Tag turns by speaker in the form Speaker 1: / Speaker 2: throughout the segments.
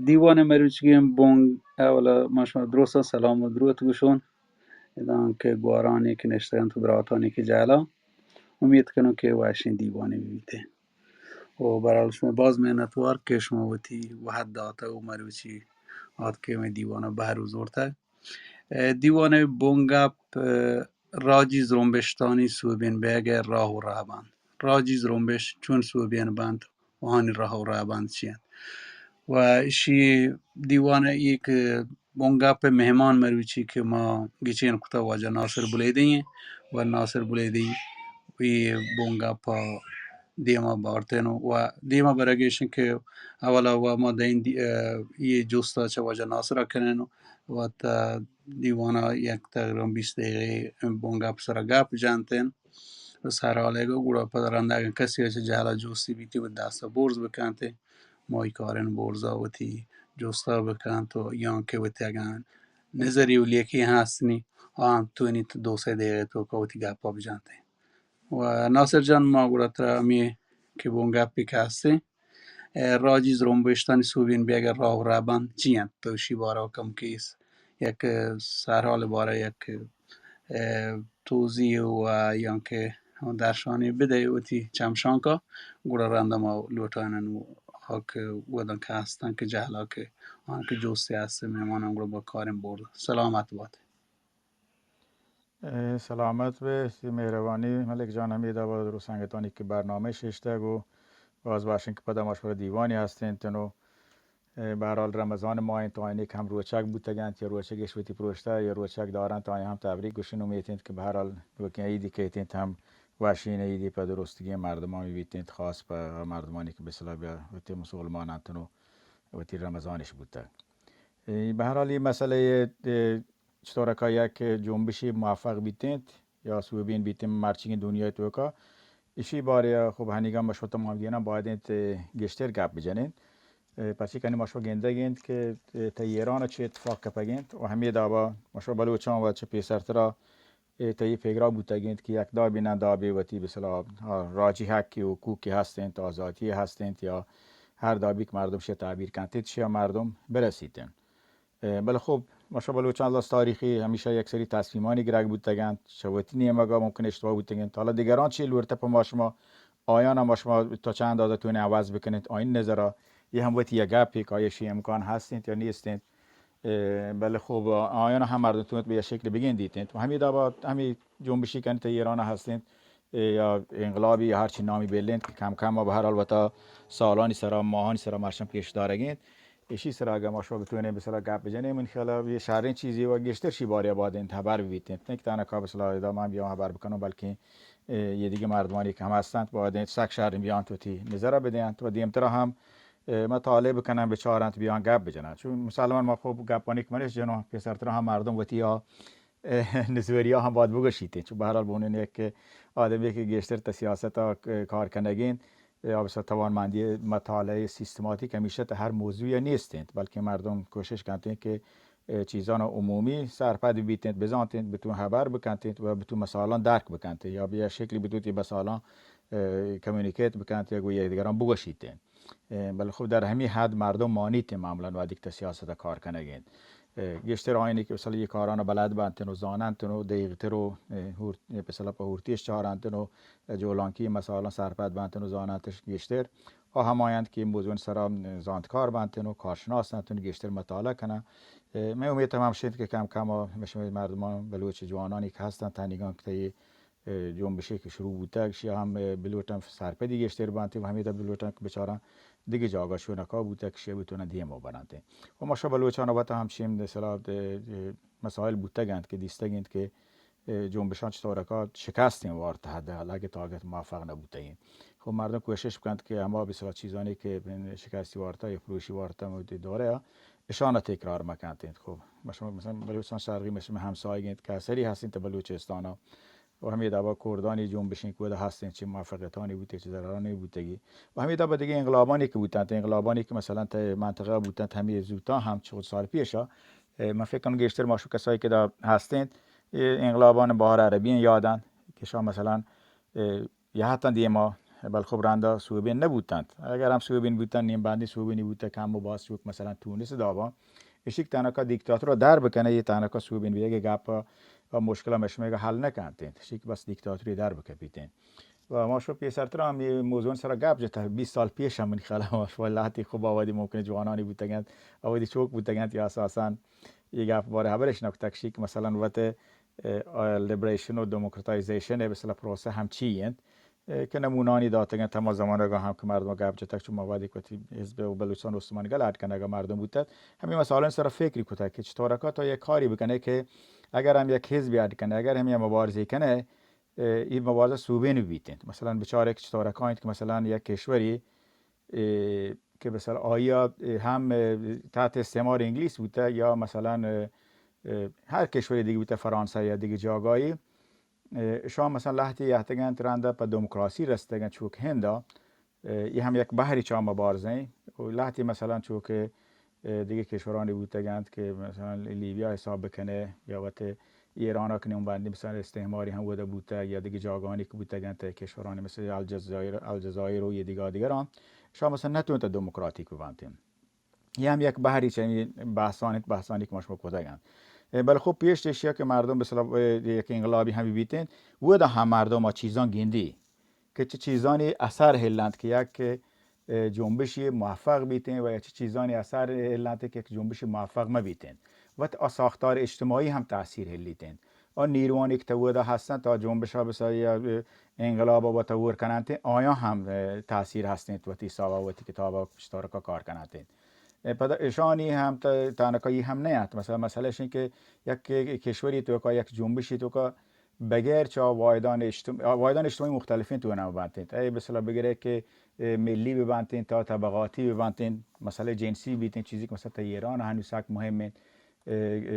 Speaker 1: دیوان مروچگیم بونگ اولا ماشما درستا سلام و درود گوشون ادان که گوارانی که نشتگن تو دراتانی که جالا امید کنم که واشین دیوانه بیبیته و برای شما باز مهنتوار که شما وطی و حد داتا و مروچی آد که می دیوانه بهر و زورتا دیوانه بونگا راجی زرمبشتانی سوبین بیگه راه و رهبند راجی زرمبش چون سوبین بند و هانی راه و رهبند چیند و ایشی دیوانه ای که بونگا په مهمان مروچی که ما گیچین کتا واجه ناصر بلیدی و ناصر بلیدی وی بونگا پا دیما بارتنو و دیما برگشن که اولا و ما دین ای جستا چه واجه ناصر کنن و تا دیوانا یک تقریبا 20 دقیقه بونگا پسر گپ جانتن و سر حاله گوڑا پدرنده اگه کسی هچه جهلا جوستی بیتی و دستا برز بکنته مای کارن برزا وتی جستا بکن تو یان که وتی اگه نظری و لیکی هستنی آن تو اینی 2-3 دقیقه تو که وتی گپا بجانته و ناصر جان ما گوڑا تا امی که بون گپی که هستی راجی زرمبشتانی سوبین بیگر راه و رابان چیند توشی بارا کم کیس یک سرحال باره یک توضیح و یا که درشانی بده اوتی چمشانکا گوڑا رنده ما لوتانن و ها که ودن که هستن که جهلا که آن که جوستی هسته میمانم گوڑا با کارم برد سلامت باد
Speaker 2: سلامت به مهربانی ملک جان حمید آباد رو سنگتانی که برنامه ششته و باز باشین که پدا مشور دیوانی هستین تنو به هر حال رمضان ما این تا که هم روچک بودتگند یا روچکش بودی پروشته یا روچک دارن تا هم تبریک گوشین امیدین که به هر حال بکن ایدی که ایتین هم واشین ایدی پا درستگی مردمان میبیتین خاص به مردمانی که به صلاح به مسلمان تنو وتی رمضانش بوده به هر حال این مسئله چطور که یک جنبشی موفق بیتند یا سو بین بیتیم مرچینگ دنیای تو که ایشی باره خوب هنیگام مشوط ماندینا باید گشتر گپ بجنین پسی کنی مشو گنده گند که تا ایران چه اتفاق کپگند و همه دابا مشو بلوچان و چه پیسرترا تا یه فکرها بودتگند که یک دا بینن دا بیوتی بسلا راجی حقی و کوکی هستند آزادی هستند یا هر دابی که مردم شه تعبیر کنتید شه مردم برسیدن بله خب ماشا بلوچان لاس تاریخی همیشه یک سری تصمیمانی گرگ بودتگند شوتی نیمگا ممکن اشتباه بودتگند حالا دیگران چی لورته پا ماشما آیان هم ماشما تا چند اندازه تونه عوض بکنید آین نظره یه هم وقتی یک گپی که آیشی امکان هستید یا نیستید بله خب آیان هم مردم تونت به یه شکل بگین دیتید و همین دابا همین جنبشی کنید ایران هستید یا انقلابی یا هرچی نامی بلند که کم کم ما به هر حال وقتا سالانی سرا ماهانی سرا مرشم پیش دارگید ایشی سرا اگه ما شما بتونیم به صلاح گپ بزنیم من خیلی یه شهرین چیزی و گشتر شی باری بعد این خبر ببینید نه که تنها که به صلاح ادامه هم بیام خبر بکنم بلکه یه دیگه مردمانی که هم هستند باید این سگ شهر بیان توتی نظر بدهند و دیمتر هم ما طالب کنم به چهارنت بیان گپ بزنند چون مسلمان ما خوب گپانی که منش جنو پسرتر هم مردم وتی یا نسوریا هم باید بگوشیده چون به هر حال بونن یک آدمی که گشتر تا سیاست کار کنگین یا بسیار توانمندی مطالعه سیستماتیک همیشه تا هر موضوعی نیستند بلکه مردم کوشش کنند که چیزان عمومی سرپد بیتند بزانند بتون خبر بکنند و بتون مثلا درک بکنند یا به شکلی بتون مثلا کمیونیکیت بکنند یا گویی دیگران بگوشیدند بله خب در همین حد مردم مانیت معمولا و دیگه سیاست کار کنگین گشتر آینی که مثلا یه کارانو بلد بانتن و زاننتن و دقیقتر و مثلا په هورتیش چهارنتن و جولانکی مثلا سرپد بانتن و زاننتش گشتر همایند که موضوع سرا زانتکار بانتن و کارشناس بانتن گشتر مطالعه کنه من امیدم هم شد که کم کم مثل مردمان بلوچ جوانانی که هستن تنیگان که جنبشی که شروع بوده شی هم بلوتن سرپدی گشتر بانتن و همیدا بلوتن که بیچاره دیگه جاگاشون کا بوده که شی بتونه دیمو بنده و ما شب بلوچان وقت همچین مثلا مسائل بودتگند که دیستگند که جنبشان چطور که شکستیم وارد حد اگه تاگت موفق نبودیم خب مردم کوشش بکنند که اما بسیار چیزانی که شکستی وارد یا فروشی وارد مورد داره اشانه تکرار مکانند خب مثلا بلوچستان شرقی مثل همسایگند که سری هستین تا بلوچستان و همین دابا کردانی جنبشی که هستن چه موفقیتانی بوده چه ضررانی بودگی و همین دابا دیگه انقلابانی که بودند انقلابانی که مثلا تا منطقه بودند همین زودتا هم 40 سال پیشا من فکر کنم گشتر ماشو کسایی که دا هستند انقلابان بهار عربی یادن که شما مثلا یا حتی دیما بل خب رنده سوبین نبودند اگر هم سوبین بودند نیم بندی سوبینی بوده کم و باز شد مثلا تونس داوا اشیک تانکا دیکتاتور در بکنه یه تانکا سوبین بیگه گپ و مشکل مشمه حل نکردند اشیک بس دیکتاتوری در بکپیتین و ما شو پیسرتر هم یه موضوع سر گپ جتا 20 سال پیش هم من خیلی والله خوب آوادی ممکنه جوانانی بودند آوادی چوک بودند یا اساسا یه گپ باره خبرش نکته شیک مثلا وقت لیبریشن و دموکراتایزیشن مثلا پروسه هم چیه که نمونانی دادن تمام زمانه هم که مردم گپ جتا چون موادی که حزب و بلوچستان عثمانی گلاد کنه اگر مردم بودند همین مسائل سر فکری کنه که چطور تا یک کاری بکنه که اگر هم یک حزب بیاد کنه اگر هم یه مبارزه کنه این مبارزه صوبه نبیتند مثلا بچاره که چطور که مثلا یک کشوری که مثلا آیا هم تحت استعمار انگلیس بوده یا مثلا هر کشوری دیگه بوده فرانسه یا دیگه جاگایی شما مثلا لحظه یحتگن ترنده په دموکراسی رستگن چوک هندا یه هم یک بحری چا مبارزه و لحظه مثلا چوک دیگه کشورانی بودند که مثلا لیبیا حساب بکنه یا وقت ایران ها که اون بندی مثلا استعماری هم بوده یا دیگه جاگانی که بودند کشورانی مثل الجزایر و یه دیگران شما مثلا نتونید دموکراتیک ببندین یه هم یک بحری چنین بحثانی که مشمول کردند بله خب پیش تشیا که مردم به اصطلاح یک انقلابی هم بیتن و ده هم مردم ها چیزان گندی که چه چیزانی اثر هلند که یک جنبشی موفق بیتن و یا چه چیزانی اثر هلند که یک جنبش موفق مبیتن و ساختار اجتماعی هم تاثیر هلیتن آن نیروانی که توده هستن تا جنبش ها بسیار انقلاب و تور کنند آیا هم تاثیر هستند و تی ساوا و تی کتاب اشتراک کار کنند اشانی هم تانکایی هم نیست مثلا مسئله این که یک کشوری تو که یک جنبشی تو که بغیر چا وایدان اجتماعی مختلفین تو نمی‌بندید ای مثلا بگیره که ملی ببندید تا طبقاتی ببندید مسئله جنسی بیتین چیزی که مثلا ایران هنوز یک مهمه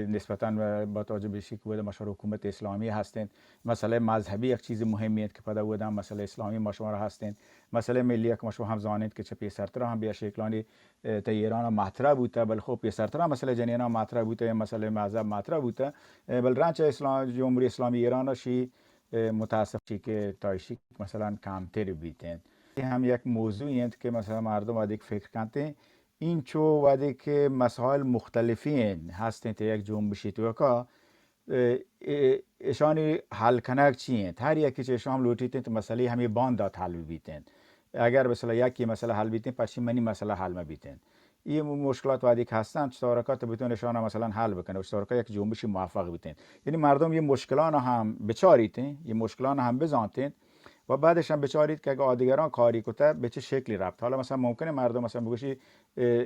Speaker 2: نسبتاً با توجه به شکل بوده مشار حکومت اسلامی هستند مسئله مذهبی یک چیز مهمی است که پدا بودن مسئله اسلامی مشار هستند مسئله ملی که مشار هم زانید که چه پیسرتر هم به شکلانی تا ایران مطرح بوده بل خب پیسرتر هم مسئله جنینا مطرح بوده مسئله مذهب مطرح بوده بل رنج اسلام جمهوری اسلامی ایران شی متاسف شی که تایشی مثلا کمتر بیتند هم یک موضوعی است که مثلا مردم ادیک فکر کنند این چو وادی که مسائل مختلفین هستند یک جنبشی تو که اشانی حل کنک چیه هر یکی چه شام لوٹیتند مسئله همه باندات حل بیتند اگر مثلا یکی مسئله حل بیتند پس منی مسئله حل مبیتند این مشکلات وادی که هستند چطورکات بتون اشان مثلا حل بکنه و چطورکات یک جنبشی موفق بیتند یعنی مردم یه مشکلان هم بچاریتند یه مشکلان هم بزانتند و بعدش هم بچارید که اگه دیگران کاری کنه به چه شکلی رفت حالا مثلا ممکنه مردم مثلا بگوشی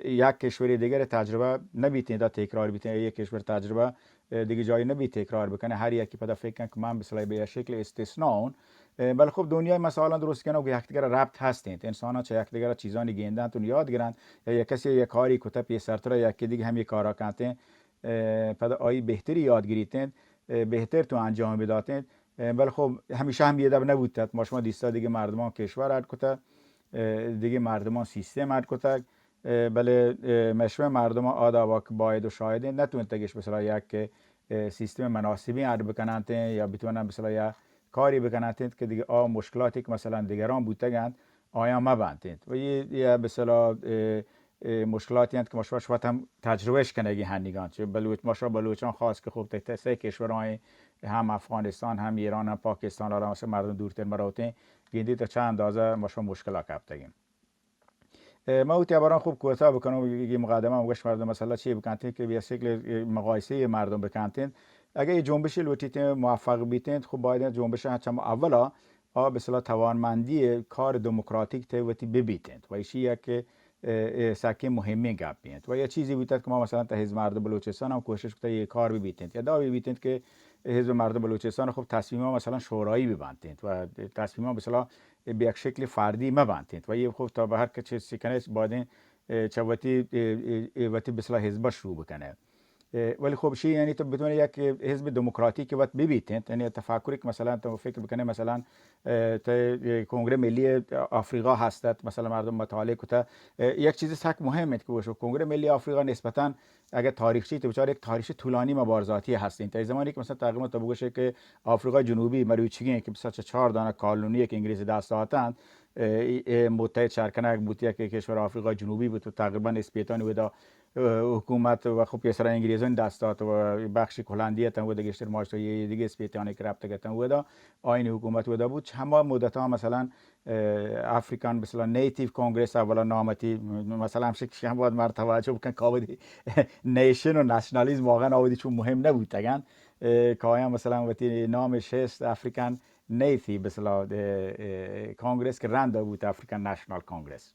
Speaker 2: یک کشور دیگر تجربه نبیتین تکرار بیتین یک کشور تجربه دیگه جایی نبی تکرار بکنه هر یکی پدا فکر کنه که من مثلا به شکل استثناء بله خب دنیای مثلا درست کنه و یک دیگر ربط هستند انسان ها چه یک دیگر چیزانی گیندن تو یاد گیرن یا یک کسی یک کاری کنه پیسرتر یکی دیگه هم یک کارا کنه پدا آیی بهتری یاد گیریتن بهتر تو انجام بداتن بله خب همیشه هم یه دب نبودت ما شما دیستا دیگه مردمان کشور ارد کتا دیگه مردمان سیستم ارد کتا بله مشروع مردمان آدابا که باید و شاهده نتونید تگیش مثلا یک سیستم مناسبی ارد بکنند یا بتونن مثلا یا کاری بکنند که دیگه مشکلاتی که مثلا دیگران بودتگند آیا مبندید و یه مثلا مشکلاتی هست که مشروع شما هم تجربهش کنگی هنگان چه بلوچان خاص که خوب تا سه کشورهای هم افغانستان هم ایران هم پاکستان را مثلا مردم دورتر مراوته گیندی تا چند اندازه مشکل کردیم ما اوتی بران خوب کوتاه بکنم یه مقدمه مگوش مردم مثلا چی بکنید که به شکل مقایسه مردم بکنید اگه یه جنبش لوتیت موفق بیتند خب باید جنبش هم اولا به اصطلاح توانمندی کار دموکراتیک توتی ببیتند و ایشی یک سکی مهمی گپ بیند و یه چیزی بوده که ما مثلا تا حزب مردم بلوچستان هم کوشش کرده یه کار ببیتند یا دا ببیتند که حزب مردم بلوچستان خب تصمیم ها مثلا شورایی ببندند و تصمیم ها مثلا به یک شکل فردی مبندند و یه خب تا به هر چیزی کنه باید چوتی وقتی به اصطلاح حزب شروع بکنه ولی خب شی یعنی تو بدون یک حزب دموکراتیک وقت ببیتند یعنی تفکری که مثلا تو فکر بکنه مثلا کنگره ملی آفریقا هستد مثلا مردم مطالعه کنه یک چیز سک مهمه که باشه کنگره ملی آفریقا نسبتا اگر تاریخچه تو بچار یک تاریخ طولانی مبارزاتی هستین تا زمانی که مثلا تقریبا تو بگوشه که آفریقا جنوبی مروچگی که مثلا 4 دانه کالونی که انگلیس دست دادن متحد شرکنک بود یک کشور آفریقای جنوبی بود و تقریبا اسپیتان و حکومت و خب پیسر انگلیزان دست داد و بخش هلندی تن و گشتر ماش یه دیگه اسپیتانی که رابطه گرفتن و آین حکومت و بود چما مدت ها مثلا افریکان مثلا نیتیو کنگرس اولا نامتی مثلا شکل هم باید مرتبه چون بکن کاودی نیشن و نشنالیزم واقعا آودی چون مهم نبود تگن که مثلا وقتی نامش هست افریکان نیتی مثلا کنگرس که رنده بود افریکان نشنال کنگرس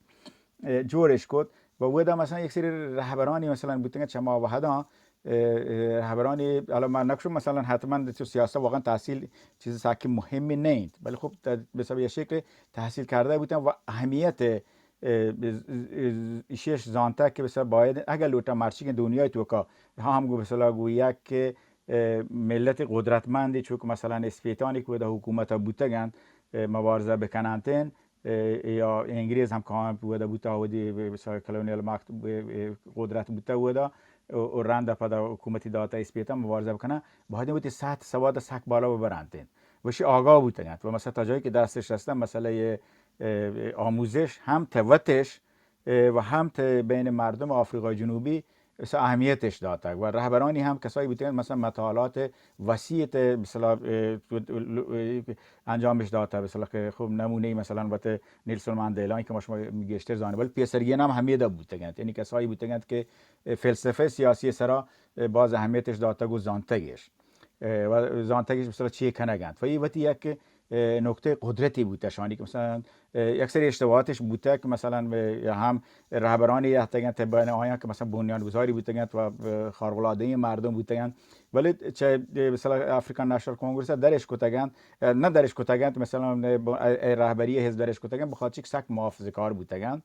Speaker 2: جورش کد و ودا مثلا یک سری رهبرانی مثلا بودن چما و هدا رهبرانی حالا من نکشم مثلا حتما تو سیاست واقعا تحصیل چیز ساکی مهمی نیست ولی خب به سبب شکل تحصیل کرده بودن و اهمیت ایشش زانتا که مثلا باید اگر لوتا مرچی که دنیای تو که هم گو مثلا گویا که ملت قدرتمندی چون مثلا اسپیتانی که دا حکومت بودن مبارزه بکننتن یا انگلیس هم کام بوده بوده و دی مثلا کلونیال ماکت قدرت بوده و رنده پدا حکومتی داتا اسپیتا مبارزه بکنه باید بودی سطح سواد سک بالا ببرندین وشی آگاه بودن و مثلا تا جایی که دستش هستن مسئله آموزش هم توتش و هم بین مردم آفریقای جنوبی اهمیتش داده و رهبرانی هم کسایی بودن مثلا مطالعات وسیع مثلا انجامش داده مثلا که خب نمونه مثلا وقت نیلسون ماندلا که ما شما گشتر زانه ولی پیسرگین هم همیده بودند یعنی کسایی بودند که فلسفه سیاسی سرا باز اهمیتش داده و زانتگیش و زانتگیش مثلا چیه کنگند و این وقتی یک نکته قدرتی بوده شانی که مثلا یک سری اشتباهاتش بوده که مثلا هم رهبرانی هستند تبعین آیا که مثلا بنیانگذاری بودند و خارق العاده مردم بودند ولی چه مثلا افریکان نشنال کنگرس درش کتگند نه درش کتگند مثلا رهبری حزب درش کتگند بخاطر چیک سک محافظه‌کار بودند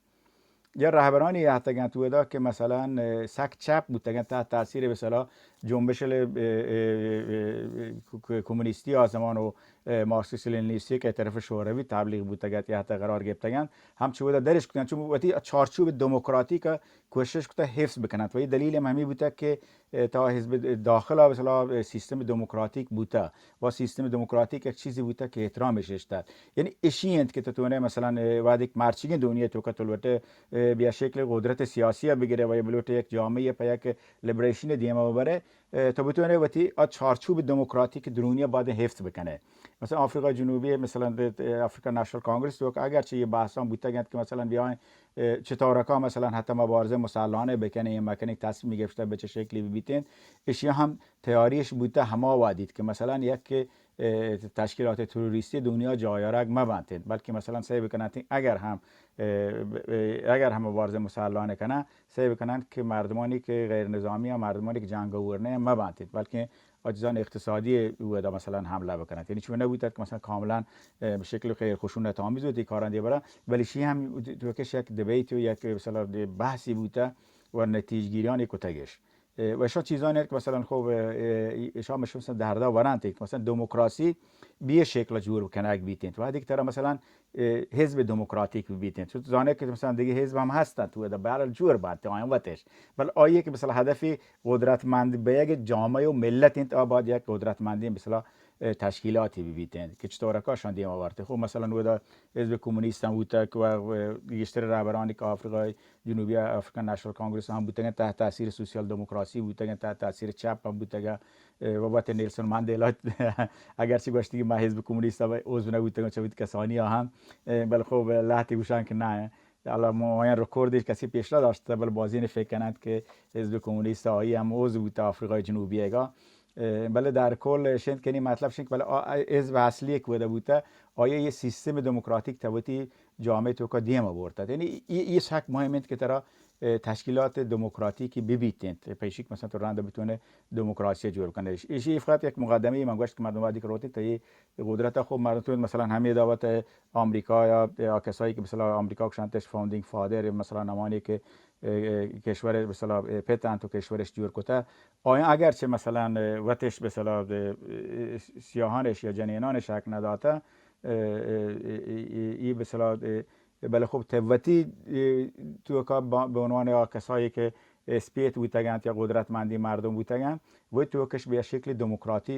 Speaker 2: یا رهبرانی هستند تو دا که مثلا سک چپ بودند تحت تاثیر مثلا جنبش کمونیستی آزمان و مارکسیسم لنینیستی که طرف شوروی تبلیغ بودند یا حتی قرار گرفتند هم چه درش کردند چون وقتی چارچوب دموکراتیک کوشش کرده حفظ بکنند و این دلیل همی بوده که تا حزب داخل مثلا سیستم دموکراتیک بوده و سیستم دموکراتیک یک چیزی بوده که احترامش داشت یعنی اشیانت که تو مثلا وادی مارچینگ دنیا تو کتولوت بیا شکل قدرت سیاسی بگیره و یا بلوت یک جامعه پا یک لیبریشن دیما ببره تا بتونه وقتی چارچوب دموکراتیک دنیا باید حفظ بکنه مثلا آفریقای جنوبی مثلا آفریکا نشنال کانگرس تو اگرچه یه بحثان بوده که مثلا بیاین چطور که مثلا حتی مبارزه مسلحانه بکنه یا مکانیک تصمیم گرفته به چه شکلی ببیتین اشیا هم تئوریش بوده همه وادید که مثلا یک تشکیلات تروریستی دنیا جایارگ مبندید بلکه مثلا سعی بکنن اگر هم مبارزه مسلحانه کنه سعی بکنن که مردمانی که غیر نظامی یا مردمانی که جنگاورانه مبندید بلکه اجزای اقتصادی او مثلا حمله بکنند یعنی چون نبود که مثلا کاملا به شکل غیر خشونت آمیز بود کارنده برای ولی شی هم تو که یک دیبیت و یک مثلا بحثی بوده و نتیجه گیریان کتگش و شما چیزانی که مثلا خب شما مثلا دردا ورانت مثلا دموکراسی به شکل جور کنه بیتین و دیگه طرف مثلا حزب دموکراتیک بیتین چون زانه که مثلا دیگه حزب هم هستند تو در برال جور بعد آیان وقتش ولی آیه که مثلا هدفی قدرتمند به یک جامعه و ملت انت آباد یک قدرتمندی مثلا تشکیلاتی بیتین که چطور کاشان دیم آورده خب مثلا ودا حزب کمونیست هم بوده و بیشتر رهبرانی که آفریقای جنوبی آفریکن نشنال کانگرس هم بودن تحت تاثیر سوسیال دموکراسی بودن تحت تاثیر چپ هم بودن و بعد نیلسون ماندلا اگرچه گوشتی ما حزب کمونیست عضو نبودن چه بود کسانی هم بل خب لحظه گوشان که نه حالا معین رکوردش کسی پیش داشته بل بازی فکر کنند که حزب کمونیست آیی هم عضو بود آفریقای جنوبی بله در کل شند کنی مطلب شند بله حزب اصلی که بوده آیا یه سیستم دموکراتیک توتی جامعه تو که دیم آورده یعنی این شک مهمه که ترا تشکیلات دموکراتیکی ببیتند پیشیک مثلا تو رنده بتونه دموکراسی جور کنه ایشی فقط یک مقدمه من گوشت که مردم وادی کروتی تا قدرت خوب مردم مثلا همه دعوت آمریکا یا کسایی که مثلا آمریکا کشانتش فاوندینگ فادر مثلا نمانی که کشور مثلا پتن تو کشورش جور کته آیا اگرچه مثلا وقتش مثلا سیاهانش یا جنینانش حق نداته این مثلا بله خب توتی تو که به عنوان کسایی که اسپیت بودند یا قدرتمندی مردم بودند و توکش به شکل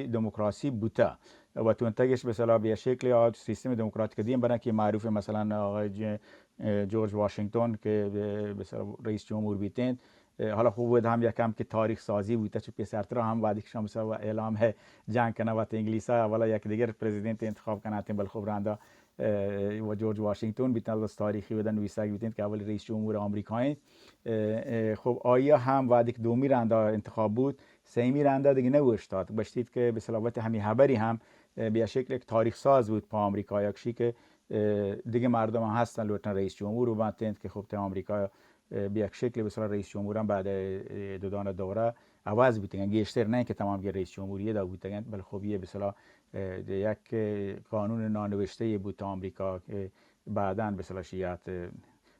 Speaker 2: دموکراسی بوده و تو انتگش به اصطلاح به شکل سیستم دموکراتیک دیم برن که معروف مثلا آقای جورج واشنگتن که به اصطلاح رئیس جمهور بیتن حالا خوب بود هم یکم که تاریخ سازی بوده چون پسرتر هم بعدی که شما مثلا اعلام ہے جنگ کنه و انگلیس ها والا یک دیگر پرزیدنت انتخاب کنه بل خوب رنده و جورج واشنگتن بیتن از تاریخی بدن نویسنگ بیتن که اول رئیس جمهور آمریکایی خب آیا هم بعدی که دومی رنده انتخاب بود سیمی رنده دیگه نوشتاد باشید که به صلاحت همین خبری هم به شکل یک تاریخ ساز بود پا آمریکا یکشی که دیگه مردم هم هستن لوتن رئیس جمهور رو بنتند که خب تا آمریکا به یک شکل به صلاح رئیس جمهور هم بعد دودان دوره عوض بودن گیشتر نه که تمام رئیس جمهوری دا بودن بل خب یه به صلاح یک قانون نانوشته بود تا آمریکا که بعداً به صلاح شیعت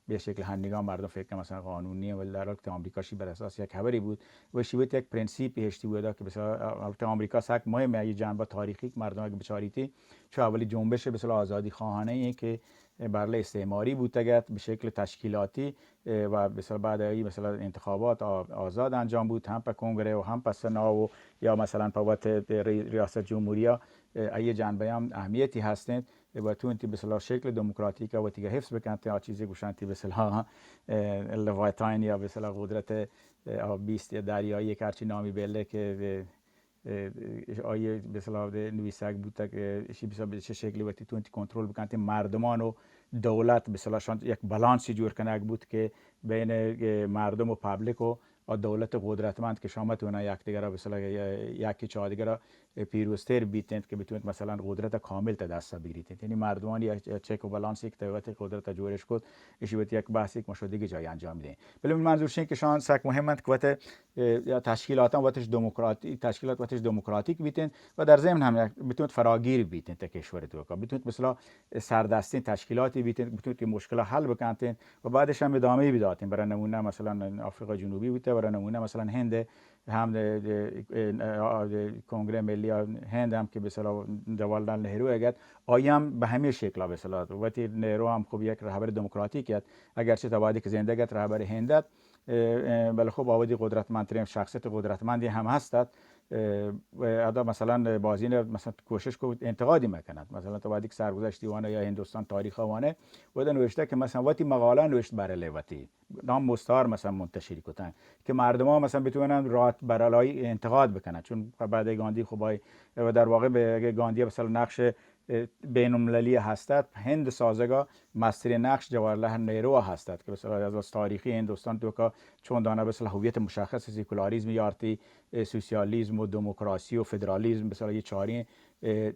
Speaker 2: به شکل هنگام مردم فکر کنم مثلا قانونی ولی در حال که آمریکا شی بر اساس یک خبری بود و شیوت یک پرینسیپ هشتی بود که مثلا آمریکا سگ مهمه یه جنبه تاریخی که مردم اگه بچاریتی چه اولی جنبش به صلاح آزادی خواهانه ای که برله استعماری بود تگت به شکل تشکیلاتی و مثلا بعد ای مثلا انتخابات آزاد انجام بود هم په کنگره و هم په سنا و یا مثلا په وقت ریاست جمهوری ای جنبه هم اهمیتی هستند و تو انتی مثلا شکل دموکراتیک و تیگه حفظ بکنت یا چیزی گوشانتی مثلا لوایتاین یا مثلا قدرت 20 دریایی که هرچی نامی بله که آیه مثلا نویسک بود که چه شکلی وقتی تو انتی کنترل بکنت مردمان و دولت مثلا یک بالانسی جور کنک بود که بین مردم و پابلیک و دولت قدرتمند که شما تو یک دیگر را مثلا یکی چهار دیگر را پیروزتر بیتند که بتوند مثلا قدرت کامل تا دست بگیرید یعنی مردمان یا چک و بالانسی که دولت قدرت جورش کرد اشیوت یک بحثی که مشودی جای انجام میدین ولی منظور شین که شان سک مهمند که وقت تشکیلات وقتش دموکراتی تشکیلات وقتش دموکراتیک بیتند و در ضمن هم بتوند فراگیر بیتند تا کشور تو کا بتوند مثلا سردستی تشکیلاتی بیتند بتوند که مشکل حل بکنند و بعدش هم ادامه بدادن برای نمونه مثلا آفریقا جنوبی بوده برای نمونه مثلا هند هم کنگره ملی هند هم که به اصطلاح جواهرلال نهرو اگه آیم به همین شکل به اصطلاح وقتی نهرو هم خوب یک رهبر دموکراتیک است اگرچه تبعیدی که زندگی رهبر هندت ولی خب آوادی قدرتمندترین شخصیت قدرتمندی هم هستد ادا مثلا بازین مثلا کوشش کو انتقادی میکند مثلا تو بعدی که سرگذشتی وانه یا هندوستان تاریخ وانه و نوشته که مثلا وقتی مقاله نوشت برای وقتی نام مستعار مثلا منتشر کردن که مردم ها مثلا بتونن راحت برای انتقاد بکنن چون بعد گاندی خوبای و در واقع به گاندی مثلا نقش بین المللی هستد هند سازگاه مستر نقش جواهرلال نهرو هستد که مثلا از تاریخی هندوستان تو که چون دانه به هویت مشخص سکولاریسم یارتی سوسیالیسم و دموکراسی و فدرالیسم مثلا یه چهاری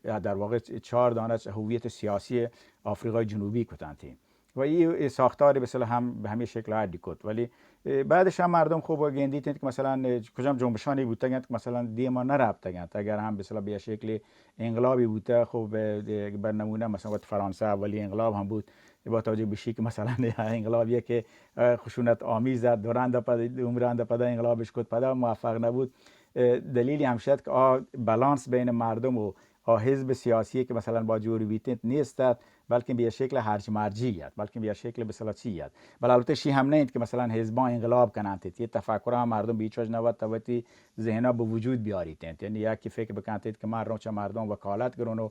Speaker 2: در واقع 4 دانه هویت سیاسی آفریقای جنوبی کتنتی و این ساختاری مثلا هم به همین شکل عادی کد ولی بعدش هم مردم خوب گندیدند که مثلا کجام جنبشانی بودند که مثلا دیما نرفتند اگر هم مثلا به شکل انقلابی بوده خب بر نمونه مثلا وقت فرانسه اولی انقلاب هم بود با توجه به که مثلا انقلابیه که خشونت آمیز دورنده پد عمرنده پد انقلابش کد پد موفق نبود دلیلی هم شد که بالانس بین مردم و حزب سیاسی که مثلا با جوری بیتند نیست بلکه به شکل هرج مرجی است بلکه به شکل به صلاحی است بل البته شی هم نه که مثلا حزبان انقلاب کنند یه تفکر هم مردم بیچ وجه نوات توتی ذهنا به وجود بیاریدند یعنی یکی فکر بکنید که من چه مردم وکالت گرون و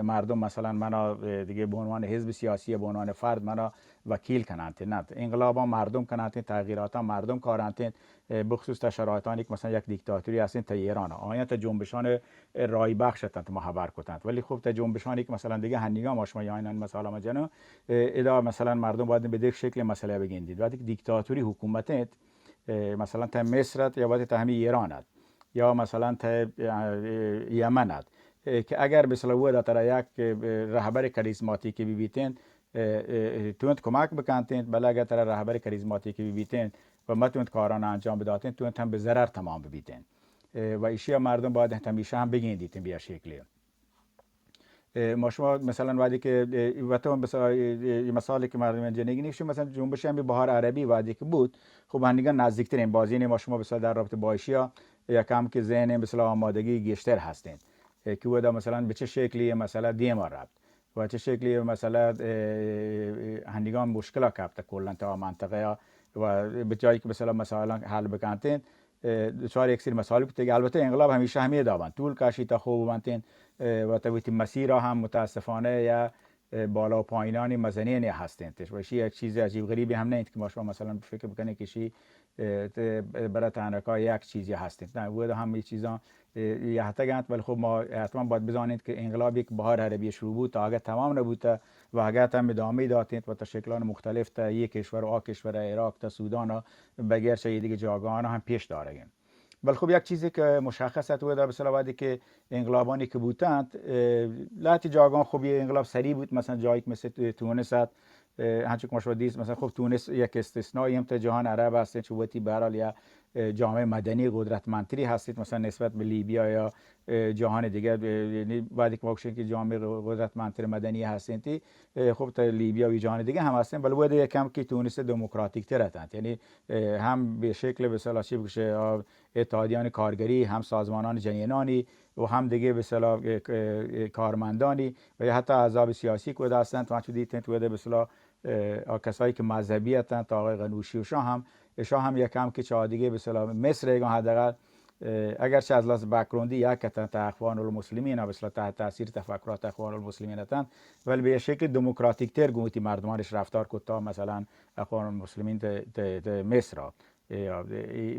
Speaker 2: مردم مثلا منو دیگه به عنوان حزب سیاسی به عنوان فرد منو وکیل کنند نه انقلاب مردم کنند تغییرات مردم کارند بخصوص شرایطانی که مثلا یک دیکتاتوری هستین تا ایران آیا تا جنبشان رای بخش تا محور کتند ولی خب تا جنبشانی که مثلا دیگه هنگام ماشما یا این مثلا مجنا ادا مثلا مردم باید به شکل مسئله بگیرید وقتی دیکتاتوری حکومت مثلا تا مصر یا باید تا همین ایران یا مثلا تا یمن که اگر به صلاح در یک رهبر کاریزماتیکی بیتند توند کمک بکنند بله اگر در رهبر کاریزماتیکی بیتند و متوند کاران انجام بداتند توند هم به ضرر تمام ببیتند و ایشیا مردم باید همیشه هم بگیندید به شکلی ما شما مثلا وقتی که وقتی مثلا مثالی که مردم جنگی نیست مثلا جنبش هم بهار عربی وقتی که بود خب هنگام نزدیکترین بازی ما شما مثلا در رابطه با ایشیا یکم که ذهن مثلا آمادگی گشتر هستند که ودا مثلا به چه شکلی مثلا دیما رفت و چه شکلی مثلا هندگان مشکل کبت کلا تا منطقه و به جایی که مثلا حل بکنتین دچار یک سری مسائل بوده. البته انقلاب همیشه همه دابن طول کشید تا خوب بنتین و تویتی مسیر هم متاسفانه یا بالا و پایینانی مزنین هستند و یک چیز عجیب غریبی هم نیست که ما شما مثلا فکر بکنید که شی برای تنرکا یک چیزی هستند. نه بود همه چیزا یه گند، ولی خب ما حتما باید بزانید که انقلاب یک بهار عربی شروع بود تا اگه تمام نبوده و اگه هم ادامه دادند و تا شکلان مختلف تا یک کشور و کشور عراق تا سودان و بغیر چه دیگه جاگان هم پیش دارن. ولی خب یک چیزی که مشخصه تو در مثلا وقتی که انقلابانی که بودند لاتی جاگان خب یه انقلاب سریع بود، مثلا جایی که مثل تونس هنچون که ما شما مثلا خب تونس یک استثنایی هم تا جهان عرب هست، چوبتی به هر حال یا جامعه مدنی قدرتمندتری هستید مثلا نسبت به لیبیا یا جهان دیگر. یعنی بعدی که واقعا که جامعه قدرتمندتر مدنی هستید خب تا لیبیا و جهان دیگه هم هستن، ولی بود یکم که تونس دموکراتیک تر هستند. یعنی هم به شکل مثلا چی بشه اتحادیان کارگری، هم سازمانان جنینانی و هم دیگه به اصطلاح کارمندانی و یا حتی احزاب سیاسی که هستند. تو چه دیدین تو به اصطلاح کسایی که مذهبی هستند تا آقای قنوشی و شاه هم یکم که چه دیگه به اصطلاح مصر ایگان حداقل اگرچه از لحاظ بک‌گراندی یک تحت اخوان المسلمین به اصطلاح تحت تاثیر تفکرات اخوان المسلمین هستند، ولی به شکل دموکراتیک تر گویی مردمانش رفتار کتا مثلا اخوان المسلمین ته مصر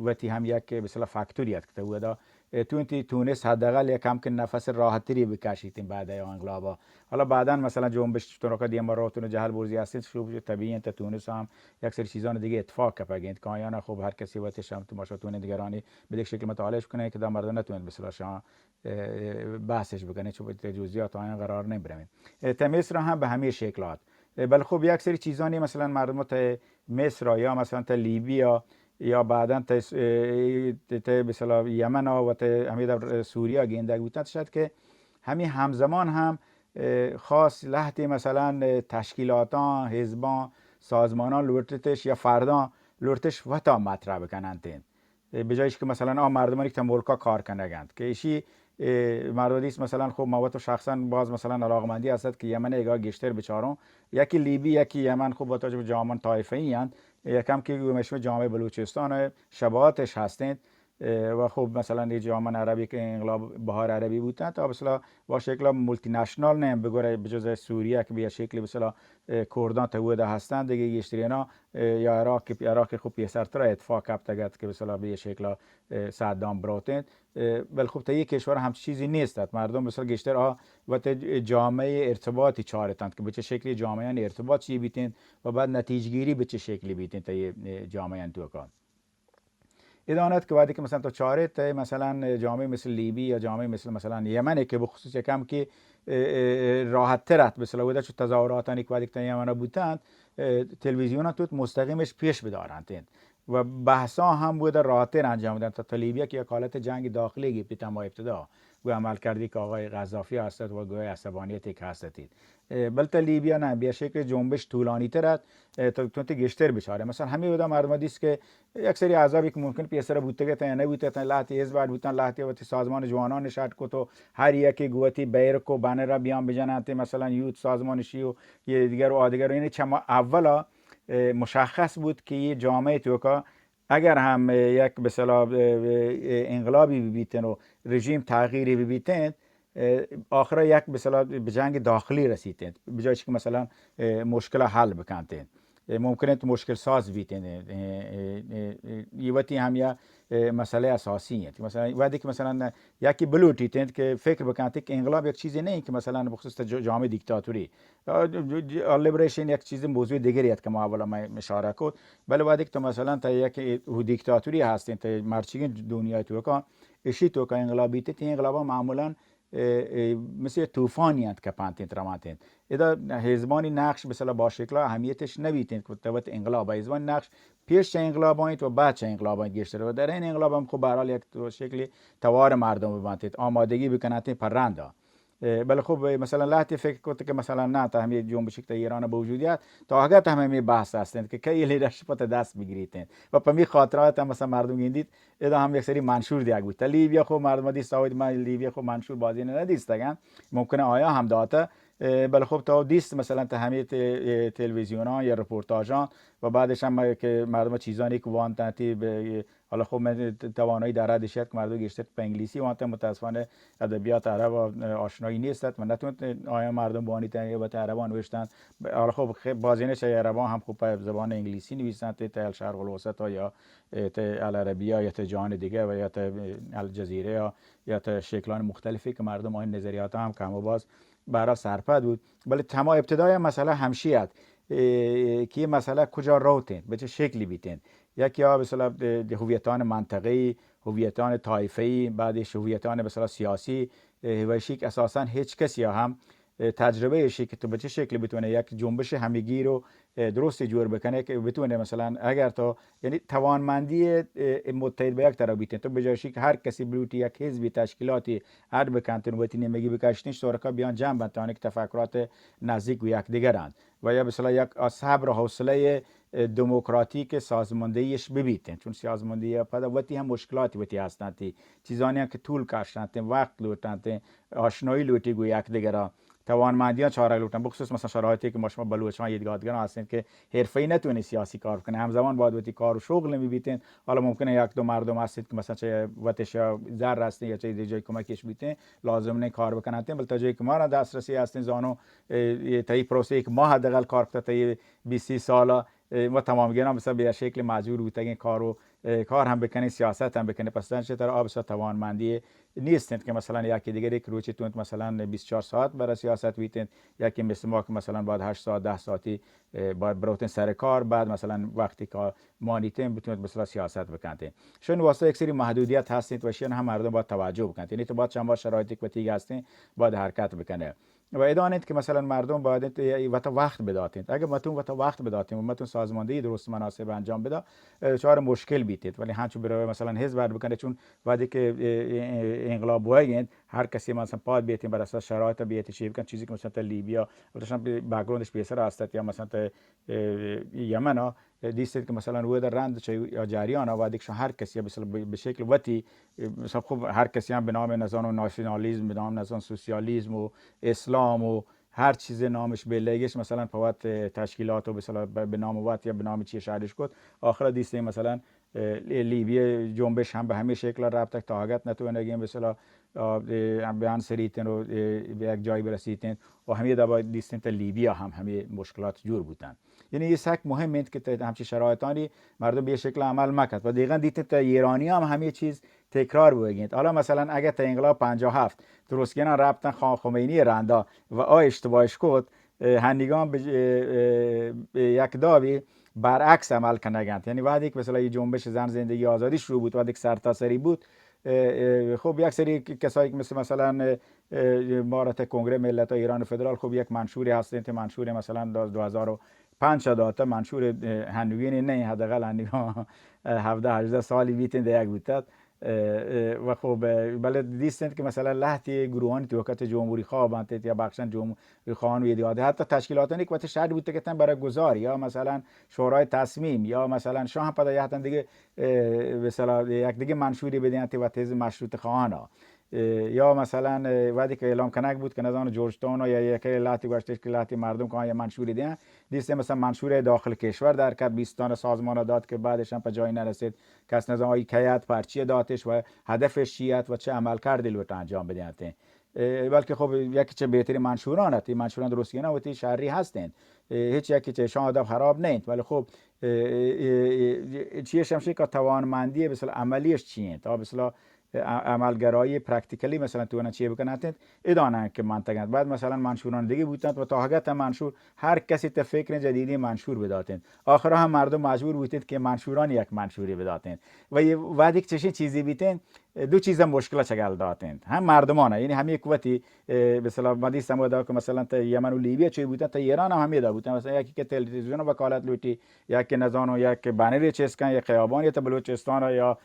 Speaker 2: وقتی هم یک به اصطلاح فاکتوری است که تو تونس حداقل یکم که نفس راحتری بکشیدیم بعد از انقلاب. حالا بعدا مثلا جنبش تونکا دی اماراتون جهل برزی هستید شروع طبیعی تا تونس هم یک سری چیزان دیگه اتفاق کپگند که آیانا خب هر کسی وقتش هم تو ماشاتون دیگرانی به یک شکل مطالعه کنه که در مردم نتونید مثلا شما بحثش بکنه چون به جزئیات آیان قرار نمیبریم. مصر هم به همین شکلات، بل خب یک سری چیزانی مثلا مردم تا مصر یا مثلا تا لیبیا یا بعدا تا مثلا یمن و تا همین در سوریه گنده بودند شد که همین همزمان هم خاص لحظه مثلا تشکیلاتان حزبان سازمانان لورتش یا فردان لورتش و تا مطرح بکنند به جایش که مثلا مردمانی که ملکا کار کنند که ایشی مردمی است مثلا خب ما تو شخصا باز مثلا علاقمندی هست که یمن ایگا گشتر بچارم یکی لیبی یکی یمن خب با توجه به جامعه طایفه‌ای اند یکم که مشمول جامعه بلوچستان شباهتش هستند و خب مثلا جامعه عربی که انقلاب بهار عربی بودند تا مثلا با شکل مولتی نشنال نه بگوره به جز سوریه که به شکل مثلا کردان تهوده هستند دیگه گشترینا یا عراق خب پیسرتر اتفاق کپتگت که مثلا به شکل صدام براتند. ولی خب تا یک کشور هم چیزی نیست مردم مثلا گشتر و جامعه ارتباطی چارتند که به چه شکلی جامعه ارتباط چی بیتند و بعد نتیجه گیری به چه شکلی بیتند تا جامعه تو کار ادانت که وقتی که مثلا تو چارت مثلا جامعه مثل لیبی یا جامعه مثلا یمن که به خصوص کم که راحت ترت مثلا ودا چه تظاهراتانی که وقتی که یمن بودند تلویزیون تو مستقیمش پیش بدارند و بحثا هم بود راحت تر انجام دادن تا لیبیا که یک حالت جنگ داخلی گرفت تا ابتدا و عمل کردی که آقای قذافی هست و گوی عصبانیتی که هستید بل تا لیبیا نه به شکل جنبش طولانی تر تا گشتر بشاره مثلا همین بودا مردم دیست که یک سری اعضابی که ممکن پیسر بوده تا نبوده تا لحظه حزب بودن لحظه وقتی سازمان جوانان نشاد کو تو هر یکی گوتی بیرکو بنر بیان بجنات مثلا یوت سازمانشی و یه دیگر و دیگر یعنی چما اولا مشخص بود که یه جامعه توکا اگر هم یک به اصطلاح انقلابی ببیتن و رژیم تغییری ببیتن آخر یک به اصطلاح به جنگ داخلی رسیدند به جایش که مثلا مشکل حل بکنند ممکنه تو مشکل ساز بیتن یه وقتی هم یا مسئله اساسی است مثلا وقتی که مثلا یکی بلوتیتند که فکر بکنند که انقلاب یک چیزی نه که مثلا بخصوص جامعه دیکتاتوری لیبریشن یک چیز موضوع دیگری است که ما اولا اشاره کرد بله وقتی که مثلا تا یک دیکتاتوری هستین تا مرچگین دنیای تو کا اشی تو کا انقلابی ته انقلابا معمولا مثل طوفانی است که پانتین تراماتین ادا حزبانی نقش به اصطلاح با شکل اهمیتش نبیتین که توت انقلاب حزبان نقش پیش انقلابات و بعد انقلابات گشتره و در این انقلاب هم خب به هر حال یک شکلی توار مردم ببندید آمادگی بکنید پرنده بله خب مثلا لحظه فکر کرد که مثلا نه تا همین جنبش که ایران به وجودیت تا اگه تا همین بحث هستند که کی لیدرشپ تا دست بگیریدن و په می خاطرات هم مثلا مردم گیندید ادا هم یک سری منشور دیگ بود لیبیا خب مردم دی سعود ما لیبیا خب منشور بازی نه دیستگن ممکنه آیا هم داته بله خب تا دیست مثلا تا همه تلویزیونان یا رپورتاجان و بعدش هم که مردم چیزانی که وانتنتی به حالا خب من توانایی در حد شد که مردم گشته به انگلیسی وانت متاسفانه ادبیات عرب آشنایی نیست و نتونت آیا مردم بانی تنیبت عربان نوشتن حالا خب بازینش عربان هم خب زبان انگلیسی نویسن تا الشرق الوسط یا تا العربیه یا تا جهان دیگه و یا تا الجزیره یا تا شکلان مختلفی که مردم این نظریات هم کم و باز برای سرپد بود ولی تمام ابتدای مسئله همشیت که مسئله کجا روتین به چه شکلی بیتین یکی ها مثلا هویتان منطقه‌ای هویتان طایفه‌ای بعدش هویتان مثلا سیاسی و شیک اساسا هیچ کسی هم تجربه شیک تو به چه شکلی بتونه یک جنبش همگی رو درست جور بکنه که بتونه مثلا اگر تو یعنی توانمندی متحد به یک طرف بیتین تو به جای که هر کسی بلوتی یک حزبی تشکیلاتی هر بکنتون و بتینه میگی بکشتین شرکا بیان جمع بتونه که تفکرات نزدیک و یک دیگرند و یا مثلا یک صبر و حوصله دموکراتیک سازماندهیش ببیتین چون سازماندهی پدا وقتی هم مشکلاتی وقتی هستند چیزانی هم که طول کشتند وقت لوتند آشنایی لوتی گو یک دیگر توانمندیان چاره لوتن بخصوص مثلا شرایطی که شما بلوچان یدگادگان هستین که حرفه‌ای نتونی سیاسی کار کنه همزمان باید وقتی کار و شغل میبیتین حالا ممکنه یک دو مردم هستید که مثلا چه وقتش زر هستین یا چه جای کمکش بیتین لازم نه کار بکنن بل تا جایی که ما را دسترسی هستین زانو تا پروسه که ما حداقل کار کرده تا 20 ساله ما تمام گیرم مثلا به شکل مجبور بودیم کار هم بکنین سیاست هم بکنین پس در چطور آبسا توانمندی نیستند که مثلا یکی دیگری که روچی تونت مثلا 24 ساعت برای سیاست بیتند یکی مثل ما که مثلا بعد 8 ساعت 10 ساعتی باید بروتن سر کار بعد مثلا وقتی که مانیتین بتونید مثلا سیاست بکنید شون واسه یک سری محدودیت هستید و شون هم مردم باید توجه بکنید یعنی تو باید چند شرایطی که تیگ هستین باید حرکت بکنه و ادانید که مثلا مردم باید وقت بداتین اگه متون وقت بداتین و متون سازماندهی درست مناسب انجام بده چهار مشکل بیتید ولی همچون برای مثلا حزب بکنه چون وقتی که انقلاب وایگند هر کسی مثلا پاد بیتین بر اساس شرایط بیت چی بکن چیزی که مثلا تا لیبیا البته بک‌گراندش بیشتر هست یا مثلا تا یمن دیستید که مثلا روی در رند یا جریان وقتی که هر کسی به شکل وقتی مثلا خب هر کسی هم به نام نظام ناسیونالیسم به نام نظام سوسیالیسم و اسلام و هر چیز نامش به لگش مثلا فوت تشکیلات و مثلا به نام وقت یا به نام چی شهرش کد آخر دیسته مثلا لیبی جنبش هم به همه شکل رابطه طاقت نتونه نگیم مثلا بیان سریتن و به یک جایی برسیدن و همه دبا دیستن تا لیبیا هم همه مشکلات جور بودن یعنی یه سک مهم است که همچین شرایطانی مردم به شکل عمل مکرد و دیگه دیدن تا ایرانی هم همه چیز تکرار بگید حالا مثلا اگه تا انقلاب 57 درست کردن رابطه خان خمینی رندا و اشتباهش کد هندگان به یک داوی برعکس عمل کنگند یعنی وقتی که مثلا یه جنبش زن زندگی آزادی شروع بود وقتی که سرتاسری بود خب یک سری کسایی که مثلا مارت کنگره ملت ایران فدرال خب یک منشوری هستند که منشور مثلا 2005 داتا منشور هنوین نه حداقل هنوین 17 18 سالی بیتند یک بودت و خب بله دیستند که مثلا لحظه گروهان توقت جمهوری خواه بانتید یا بخشن جمهوری خواهان و ایدیاده حتی تشکیلاتانی که شهر بوده که برای گذار یا مثلا شورای تصمیم یا مثلا شاه پدا یا دیگه مثلا یک دیگه منشوری بدین و تز مشروط خواهانا یا مثلا وقتی که اعلام کنک بود که نظام جورج تاون یا یک لاتی گشتش که لاتی مردم که یا منشوری دیدن دیسته مثلا منشور داخل کشور در که 20 سازمان داد که بعدش هم به جای نرسید کس نظام کیت پرچی دادش و هدفش چیت و چه عمل کرده لوت انجام بدین بلکه خب یکی چه بهتری منشوران تی منشوران درستی نه و تی شهری هستند هیچ یکی چه شان ادب خراب نیست ولی خب چیش همشه که توانمندی مثلا عملیش چیه تا مثلا عملگرایی پرکتیکلی مثلا تو چیه بکنند ادانه که منطقه بعد مثلا منشوران دیگه بودند و تا حقیقت منشور هر کسی ته فکر جدیدی منشور بداتند آخر هم مردم مجبور بودند که منشوران یک منشوری بداتند و وقتی چه چیزی بیتن دو چیز مشکل چگل داتند هم مردمانه یعنی همه قوتی مثلا مادی سمودا که مثلا تا یمن و لیبی چه بودن تا ایران هم همه دا بودن مثلا یکی که تلویزیون وکالت لوتی یکی نزانو یک بانری چسکن یک خیابان یا بلوچستان یا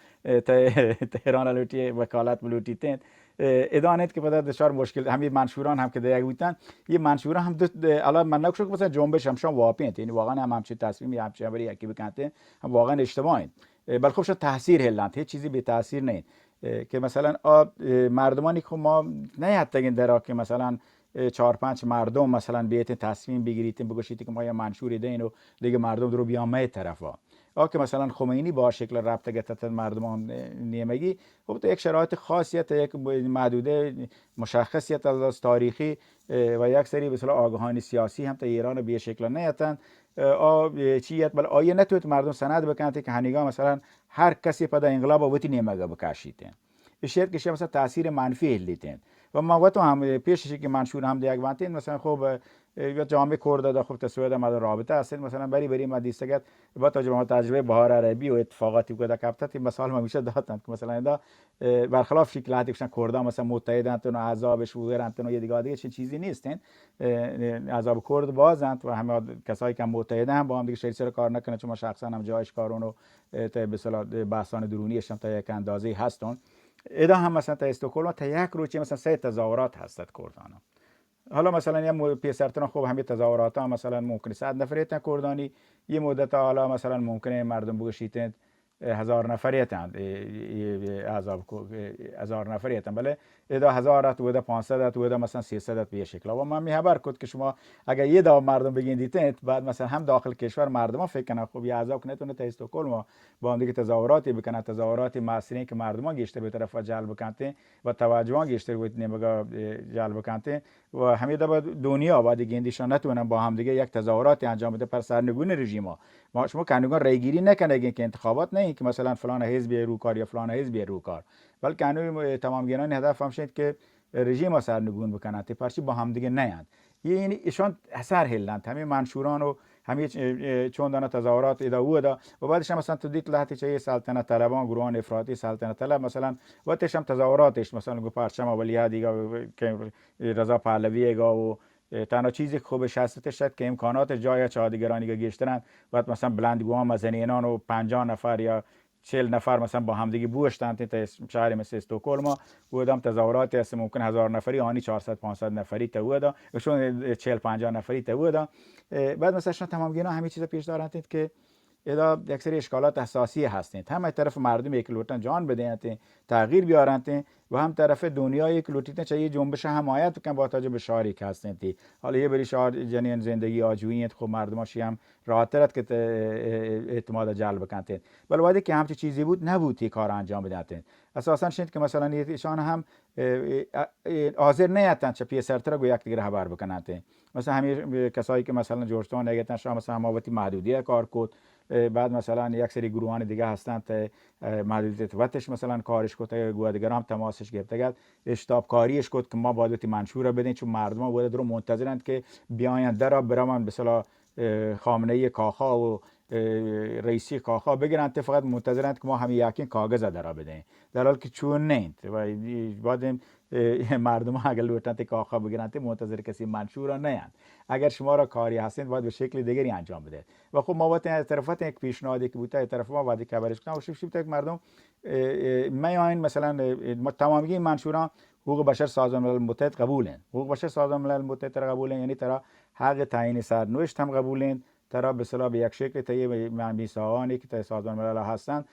Speaker 2: تهران لوتی وکالت بلوتی تند ادانت که پدر دشار مشکل همین منشوران هم که دیگه بودن یه منشورا هم الان من نکشم مثلا جنبش همشون واپینت یعنی واقعا هم همچین تصمیمی همچین بری یکی بکنته هم واقعا اشتباهی بل خب شد تاثیر هلند هیچ چیزی به تاثیر نه که مثلا مردمانی که ما نه حتی این درا که مثلا چهار پنج مردم مثلا بیایید تصمیم بگیرید بگوشید که ما یه منشوری دین و دیگه مردم درو بیامه طرفا که مثلا خمینی با شکل رابطه گرفت مردمان نیمگی خب تو یک شرایط خاصیت یک محدوده مشخصیت از تاریخی و یک سری به اصطلاح آگاهان سیاسی هم تا ایران به شکل نیتن چیت بل آیه نتوت مردم سند بکنه که هنیگا مثلا هر کسی پدا انقلاب وقتی نیمگه بکشیدن اشیاء که مثلا تاثیر منفی لیتن و ما وقت هم پیشش که منشور هم دیگ بانتین مثلا خب یا جامعه کرده دا خب تصویر ما رابطه هستن مثلا بری ما دیستگت با تجربه بهار عربی و اتفاقاتی که دا کپتت مثال ما میشه دادن که مثلا دا برخلاف شکلاتی که کرده مثلا متحدن تو عذابش و غیرن تو یه دیگه چیزی نیستن عذاب کرد بازند و همه کسایی که متحدن با هم دیگه شریک کار نکنه چون ما شخصا هم جایش کارونو تا به اصطلاح بحثان درونیش هم تا یک اندازه هستن ادا هم مثلا تا استکهلم تا یک روز مثلا 3 تظاهرات هستند کردانا حالا مثلا یه پیسرتنا خوب همین تظاهرات ها مثلا ممکنه 100 نفریتن کردانی یه مدت حالا مثلا ممکنه مردم بگشیتند 1000 نفریتند هزار نفریتن بله ادا 1000 تو ادا 500 تو ادا مثلا 300 به شکل و من میخبر کد که شما اگر یه دا مردم بگین دیتند بعد مثلا هم داخل کشور مردم فکر کنن خب یه عذاب نتونه تا استکهلم با هم دیگه تظاهراتی بکنن تظاهرات معاصرین که مردمان گشته به طرف جلب کنته و توجه گشته بود نمیگه جلب کنته و همه دا دنیا بعد گندیشان نتونن با هم دیگه یک تظاهراتی انجام بده پر سرنگون رژیم ما شما کنگان رایگیری نکنه که انتخابات نه که مثلا فلان حزب روکار یا فلان حزب روکار بلکه انو تمام گیران هدف هم شد که رژیم سرنگون بکنن پرچی با هم دیگه نیاند یعنی ایشان اثر هلند همه منشوران و همه چون دانه تظاهرات ادا و بعدش هم مثلا تو دیت لحظه چه سلطنت طلبان گروهان افراطی سلطنت طلب مثلا وقتش هم تظاهراتش مثلا گو پرچم اولیه دیگه که رضا پهلوی و تنها چیزی خوبش هستش که امکانات جای چادیگرانی که گشتن بعد مثلا بلندگوها مزنینان و 50 نفر یا 40 نفر مثلا با همدیگه بوشتن تا شهر مثل استکهلم بودم تظاهرات است ممکن 1000 نفری آنی 400 500 نفری تا بودا چون 40 50 نفری تا بودا بعد مثلا تمام گینا همه چیزا پیش دارند که ادا یک سری اشکالات اساسی هستند هم طرف مردم یک لوتن جان بدهند تغییر بیارند و هم طرف دنیای یک لوتیتن چه جنبش حمایت کن با توجه به شهری که هستند حالا یه بری شهر جنین زندگی آجویی خب مردماشی هم راحت‌تر که اعتماد جلب کنند ولی وقتی که همچین چیزی بود نبود کار انجام بدهند اساسا شد که مثلا ایشان هم حاضر نیستن چه پیسرتر گو یک دیگه خبر بکنند مثلا همین کسایی که مثلا جورجتاون نگهتن شما مثلا ماوتی محدودیت کار کرد بعد مثلا یک سری گروهان دیگه هستند محدودیت وقتش مثلا کارش کرد گوادگر هم تماسش گرفته اشتاب کاریش کرد که ما باید منشور بدیم چون مردم باید درو منتظرند که بیاین درا برام به اصطلاح خامنه‌ای کاخا و رئیسی کاخا بگیرن فقط منتظرند که ما همین یقین کاغذ درا بدیم در حالی که چون نیند و بعد مردم اگر لوتن کاخا بگیرن منتظر کسی منشور نیند اگر شما را کاری هستید باید به شکل دیگری انجام بده و خب ما وقتی از طرفات یک پیشنهادی که بوده از طرف ما وادی خبرش کنم و شیفت یک مردم میاین مثلا تمامی این منشوران حقوق بشر سازمان ملل متحد قبولن حقوق بشر سازمان ملل متحد قبولن یعنی ترا حق تعیین سرنوشت هم قبولن ترا به اصطلاح به یک شکل طی میثاقانی که سازمان ملل هستن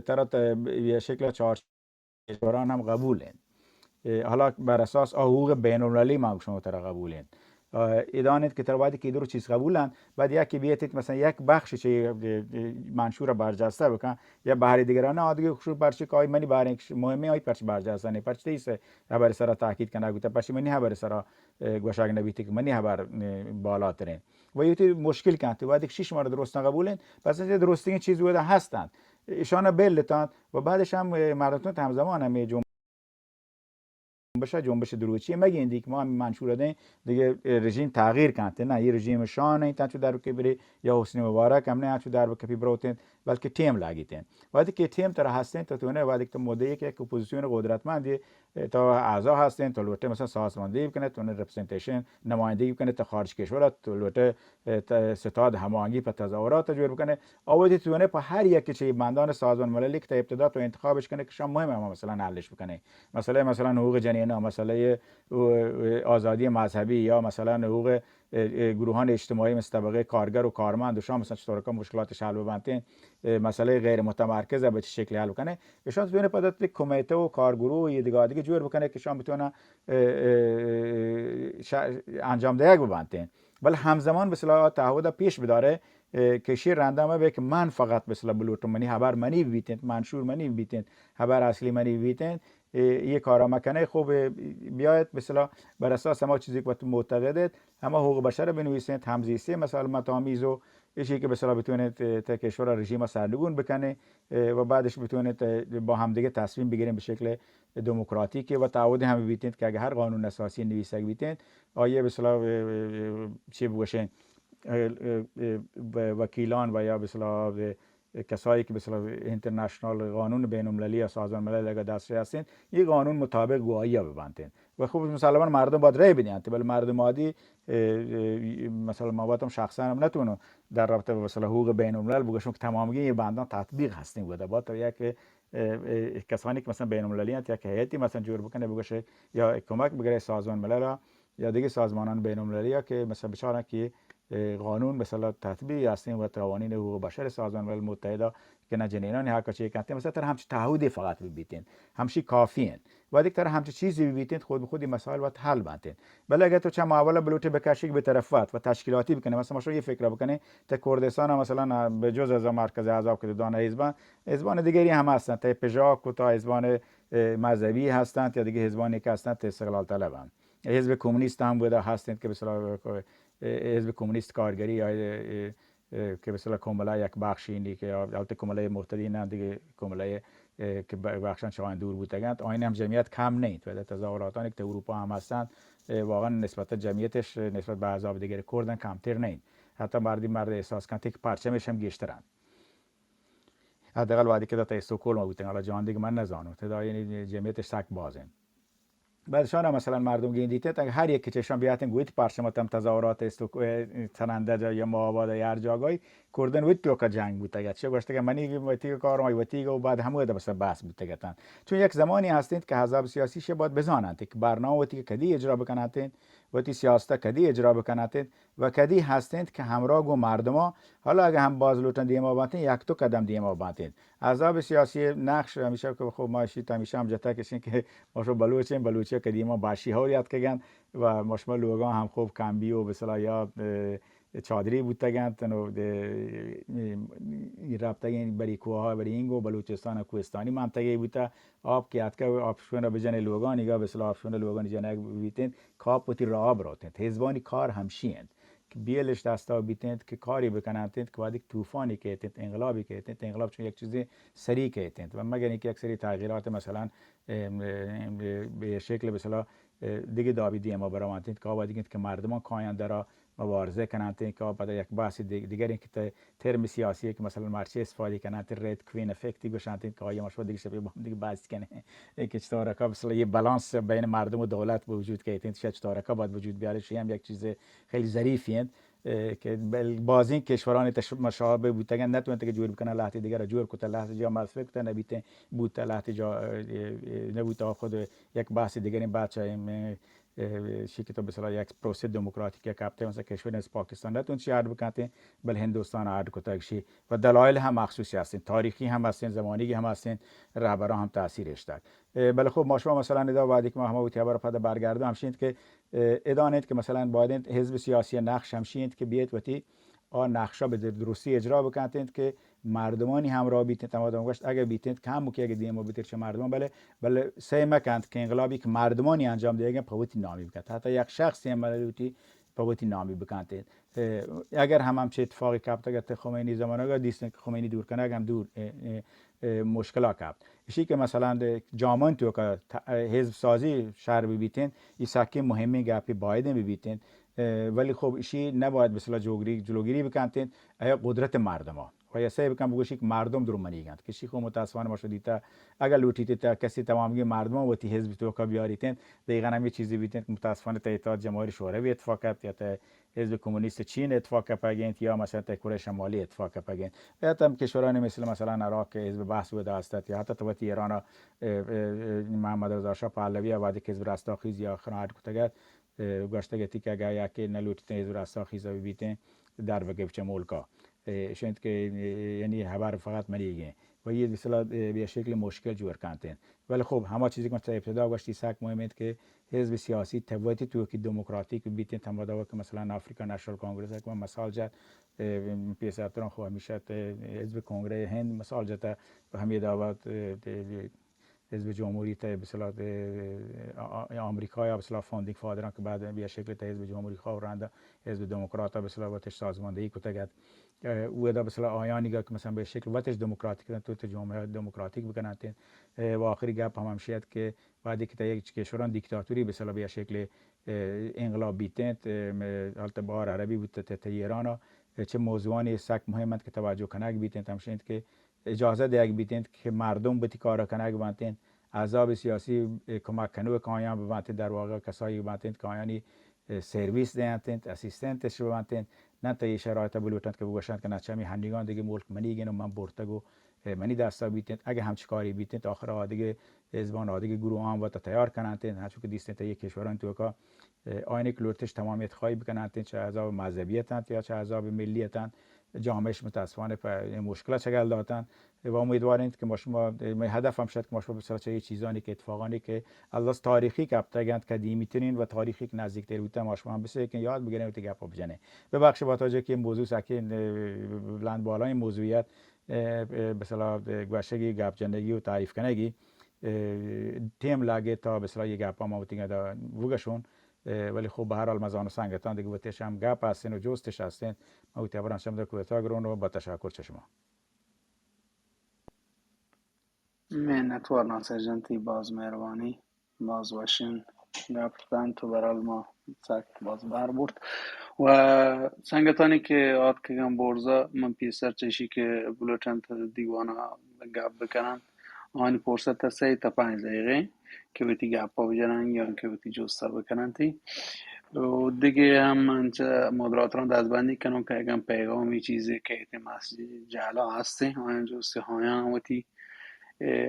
Speaker 2: ترا به شکل چهارچوبران هم قبولن حالا بر اساس حقوق بین المللی ما شما ترا قبولن ادانید که تر باید که درو چیز قبولن بعد یکی بیاتید مثلا یک بخشی چه منشور برجسته بکن یا بهره دیگرانه عادی خوشو پرچه کای منی بهره مهمه آید پرچه برجسته نه پرچه ایسه خبر سر تاکید کنه گوته پرچه منی خبر سر گوشاگ نبیتی که منی خبر بالاترین و یوتی مشکل کنه تو باید 6 مورد درست قبولن پس درستی چیز بوده هستند ایشان بلتان و بعدش هم مردم همزمان هم جنبش دروچی مگه دیگه ما منشور دادن دیگه رژیم تغییر کنه نه یه رژیم شاه نه تا چو در که بری یا حسنی مبارک هم نه چو در که پی بروتن بلکه تیم لاگیتن وقتی که تیم تر هستن تو نه وقتی که مدعی که اپوزیسیون قدرتمندی تا اعضا هستن تو لوته مثلا سازماندهی کنه تو رپرزنتیشن نمایندگی کنه تا خارج کشور تو لوته ستاد هماهنگی په تظاهرات جور کنه اوتی تو نه په هر یک چی بندان سازمان ملل که ابتدا تو انتخابش کنه که شما مهمه مثلا حلش بکنه مثلا حقوق جنین مسئله آزادی مذهبی یا مثلا حقوق گروهان اجتماعی مثل طبقه کارگر و کارمند و شام مثلا چطور که مشکلاتش حل ببندین، مسئله غیر متمرکز به چه شکلی حل کنه، شان بتونه پدات کمیته و کارگروه و دیگه جور بکنه که شان بتونه انجام دهک ببندین. ولی همزمان به اصطلاح تعهد پیش بداره که شیر رندامه به که من فقط به اصطلاح بلوتم منی خبر منی بیتین، منشور منی بیتین، خبر اصلی منی بیتین، یه کارا مکنه خوب بیاید به اصطلاح بر اساس ما چیزی که تو معتقدت اما حقوق بشر بنویسید، همزیستی مثلا متامیز و چیزی که به اصطلاح بتونید تا کشور رژیم سرنگون بکنه و بعدش بتونید با همدیگه تصمیم بگیریم به شکل دموکراتیک و تعهد هم بیتید که اگه هر قانون اساسی نویسه بیتید آیه به اصطلاح چی بگوشن وکیلان و یا به اصطلاح کسایی که به اصطلاح اینترنشنال قانون بین المللی یا سازمان ملل اگر دسترسی هستین این قانون مطابق گواهی ببندین و خوب مسلما مردم باید رای بدین، ولی مردم عادی مثلا ما باید شخصا هم نتونن در رابطه با مثلا حقوق بین الملل بگوشون که تمامی این بندان تطبیق هستین بوده باید یک کسانی که مثلا بین المللی هست یک هیئتی مثلا جور بکنه بگوشه یا کمک بگیره سازمان ملل یا دیگه سازمانان بین المللی که مثلا بچارن که قانون مثلا تطبیق هستیم و قوانین حقوق بشر سازمان ملل متحد که نه جنینان حق چه کنته مثلا تر همچین تعهدی فقط ببیتین همچی کافیه و دیگه تر همچین چیزی ببیتین خود به خودی مسائل و حل بنتین. بله اگه تو چه معامله بلوچه بکشی به طرفات و تشکیلاتی بکنه مثلا شما یه فکر بکنه تا کردستان مثلا به جز از مرکز احزاب که دانه حزبان دیگری هم هستند تا پژاک و تا حزبان مذهبی هستند یا دیگه حزبانی که هستند استقلال طلبند. حزب کمونیست هم بوده هستند که مثلا حزب کمونیست کارگری یا که مثلا کمله یک بخشی که البته کمله محتدی نه دیگه کمله که بخشان شاهن دور بودند آین هم جمعیت کم نیست و تظاهراتانی که اروپا هم هستند واقعا نسبت جمعیتش نسبت به احزاب دیگه کردن کمتر نیست، حتی مرد احساس کنند که پرچمش هم گشترند حداقل وقتی که تا استکهلم بودن حالا جهان دیگه من نزانم تا یعنی جمعیتش سک بازن. بعدشان مثلا مردم گیندیته تا هر یک چشم بیاتن گویت پارچماتم تظاهرات تننده یا مواد یا هر جاگای کردن ویت تو که جنگ بوده گه چه گوشته که منی ویتی کارم ویتی و بعد همه ده بس بحث بوده گتن چون یک زمانی هستند که حزب سیاسی شه باید بزانند که برنامه ویتی کدی اجرا بکنند ویتی سیاست کدی اجرا بکنند و کدی هستند که همراه گو مردم حالا اگه هم باز لوتن دیما باتن یک تو قدم دیما باتن حزب سیاسی نقش همیشه که خب ماشی همیشه هم جتا کشین که ماشو بلوچه قدیما باشی ها یاد کردن و مشمل لوگان هم خوب کمبی و بسلا یا چادری بودتگن تنو رابطه بری کوه بری اینگو بلوچستان کوهستانی منطقه بوده آب که اتکه آبشون بجن لوگان ایگا بسلا آبشون لوگان جنگ بیتن کاپ پتی راب روتند حزبانی کار همشیند که بیلش دستا بیتند که کاری بکنند که بعد طوفانی که انقلابی که انقلاب چون یک چیزی سریع که و مگر اینکه یک سری تغییرات مثلا به شکل مثلا دیگه داویدی ما برامانتین که آبادی که مردمان کاین درا مبارزه کنند که بعد یک بحث دیگر این که ترم سیاسی که مثلا مارچه استفاده کنند رد کوین افکتی گوشند که آیا مشو دیگه شبیه با هم دیگه بحث کنه که چطور که مثلا یه بالانس بین مردم و دولت به وجود که این چطور که باید وجود بیاره شی هم یک چیز خیلی ظریفیه که باز این کشوران مشابه بودن نتونن که جور بکنن لحظه دیگر را جور کنن لحظه جا مصرف کنن نبیته بود لحظه جا نبود خود یک بحث دیگری بچه شی که تو بسیار یک پروسه دموکراتیک کاپته مثلا کشور از پاکستان نتون چی عرض بکنه بل هندوستان عرض کنه شی و دلایل هم مخصوصی هستند تاریخی هم هستند زمانی هم هستند رهبران هم تاثیرش داشت. بله خب ما شما مثلا ادا وادی که ما هم اوتی خبر پد برگردم همشیند که ادانید که مثلا باید حزب سیاسی نقش همشیند که بیت وتی نقشا به درستی اجرا بکنند که مردمانی همراه بیتند تمام گشت اگه بیتند کم که اگه دیمو بیتر چه مردمان بله سعی مکند که انقلابی که مردمانی انجام دیگه پوتی نامی بکند حتی یک شخصی هم ملوتی پوتی نامی بکند اگر هم چه اتفاقی کپت اگر خمینی زمانه دیستن که خمینی دور کنه هم دور مشکل کپت اشی که مثلا جامن تو که حزب سازی شهر بیتین این سکی مهمی گپی باید بیتین ولی خب اشی نباید مثلا جلوگیری بکنید آیا قدرت مردم ها و یا سعی بکن بگوشی که مردم درو منیگند کسی خو متاسفانه ما شدیتا اگر لوٹیت تا کسی تمامی مردم و تی حزب تو کا بیاریتن دقیقاً هم یه چیزی بیتن که متاسفانه تا اتحاد جماهیر شوروی اتفاق یا تا حزب کمونیست چین اتفاق پگنت یا مثلا تا کره شمالی اتفاق پگن یا تا کشورانی مثلا عراق که حزب بحث بوده است یا حتی تو ایران محمد رضا شاه پهلوی و بعد که حزب رستاخیز یا خناعت کتگت گشتگتی که گایا که نلوتیتن از راستا خیزا بیتن در وقت مولکا شنت که یعنی هبار فقط مریگه و یه مثلا به شکل مشکل جور کردن ولی خب همه چیزی که ابتدا گشتی ساک مهمه که حزب سیاسی تبعیتی تو که دموکراتیک بیتن تمادا که مثلا آفریکا نشنال کانگرس که مثال جات پیشتران خو همیشه حزب کنگره هند مثال جات و همی دعوت حزب جمهوری تا مثلا آمریکا یا مثلا فاندینگ فادران که بعد به شکل تا حزب جمهوری خواه رنده حزب دموکرات مثلا وقتش سازماندهی که تگد او دا مثلا آیانی که مثلا به شکل وقتش دموکراتیک تو جامعه دموکراتیک بکنن و آخری گپ هم شد که بعدی که تا یک کشوران دیکتاتوری مثلا به شکل انقلاب بیتند حالت بار عربی بود تا ایران چه موضوعانی سک مهمند که توجه کنگ بیتند همشند که اجازه دیگ بیتند که مردم بتی کار کنگ بانتند احزاب سیاسی کمک کنو کایان بانتند در واقع کسایی بانتند کایانی سرویس دیانتند اسیستنتش بانتند نه تا یه شرایط بلوتند که بگوشند که نچمی هندگان دیگه ملک منیگن و من برتگو منی دستا بیتند اگه همچی کاری بیتند آخر آدیگه حزبان آدیگه گروه هم و تا تیار کنند هرچون که دیستند تا یک کشوران تو که آینه کلورتش تمامیت خواهی بکنند چه احزاب مذهبیتند یا چه احزاب ملیتند جامعهش متاسفانه مشکلات شکل دادن و امیدواریم که ما هدف هم شد که ما بسیار چه چیزانی که اتفاقانی که از تاریخی که ابتگند قدیمی ترین و تاریخی که نزدیکتر بوده ما هم بسیار که یاد بگیریم و گپ بزنه ببخش با توجه که موضوع ساکن بلند بالای موضوعیت مثلا گوشگی گپ جنگی و تعریف کنگی تیم لاگه تا مثلا یه گپ ما بتینه دا وگشون ولی خب به هر حال مزان سنگتان دیگه وقتش هم گپ هستن و جستش هستن ما اعتبارا شما در کوتا گرونو با تشکر چشما
Speaker 1: minnettar Sergeanti باز مهربانی باز باشین گفتن تو برال ما سک باز بر برد و سنگتانی که آد کگم برزا من پیسر چشی که بلوچن تا دیوانا گپ بکنن آنی فرصت تا 3 تا 5 دقیقه که بتی گپا بجنن یا که بتی جستا بکنن تی و دیگه هم منچه مدراتران دستبندی کنم که اگم پیغامی چیزی که ایتی مسجد جعلا هستی آن جستی های هم وتی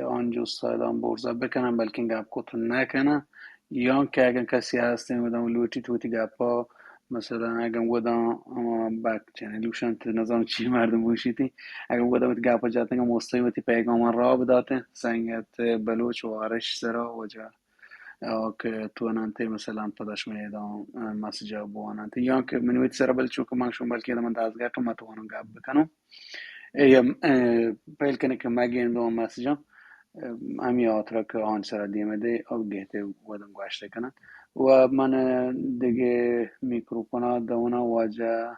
Speaker 1: آن جستایدان برزا بکنن بلکه گپ کتون نکنن یا که اگر کسی هستیم ودام لوتی توتی گپا مثلا اگر ودام بک چنلوشن تو نظام چی مردم بوشیدی اگر ودام گپا جاتن مستقیمتی پیغام را بداتن سنگت بلوچ و آرش سرا وجه که تو انانتی مثلا پداش میدام مسیج بو انانتی یا که منویت سرا بلچو که من شون بلکه من دازگاه که متوانم گپ بکنم یا پیل کنه که مگین دوم مسیجم امی آترا که آن سر دیمه دی او گهته ودم گوشته کنن و من دیگه میکروفونا دونا واجه